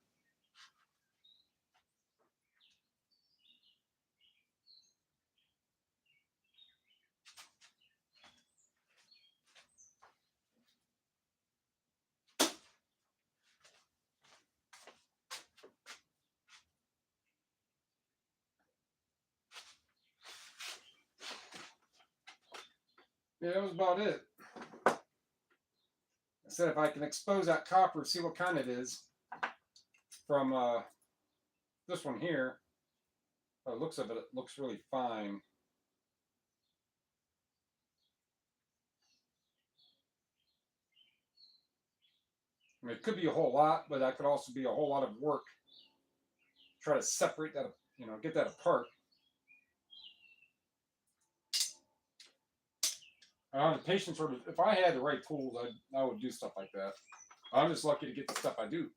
Yeah, that was about it. I said if I can expose that copper, see what kind it is from this one here. By the looks of it, it looks really fine. I mean, it could be a whole lot, but that could also be a whole lot of work. Try to separate that, get that apart. I don't have the patience for it. If I had the right tools, I would do stuff like that. I'm just lucky to get the stuff I do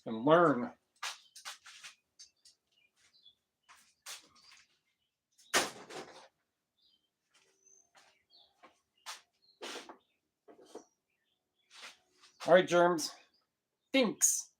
and learn. All right, germs. Thanks.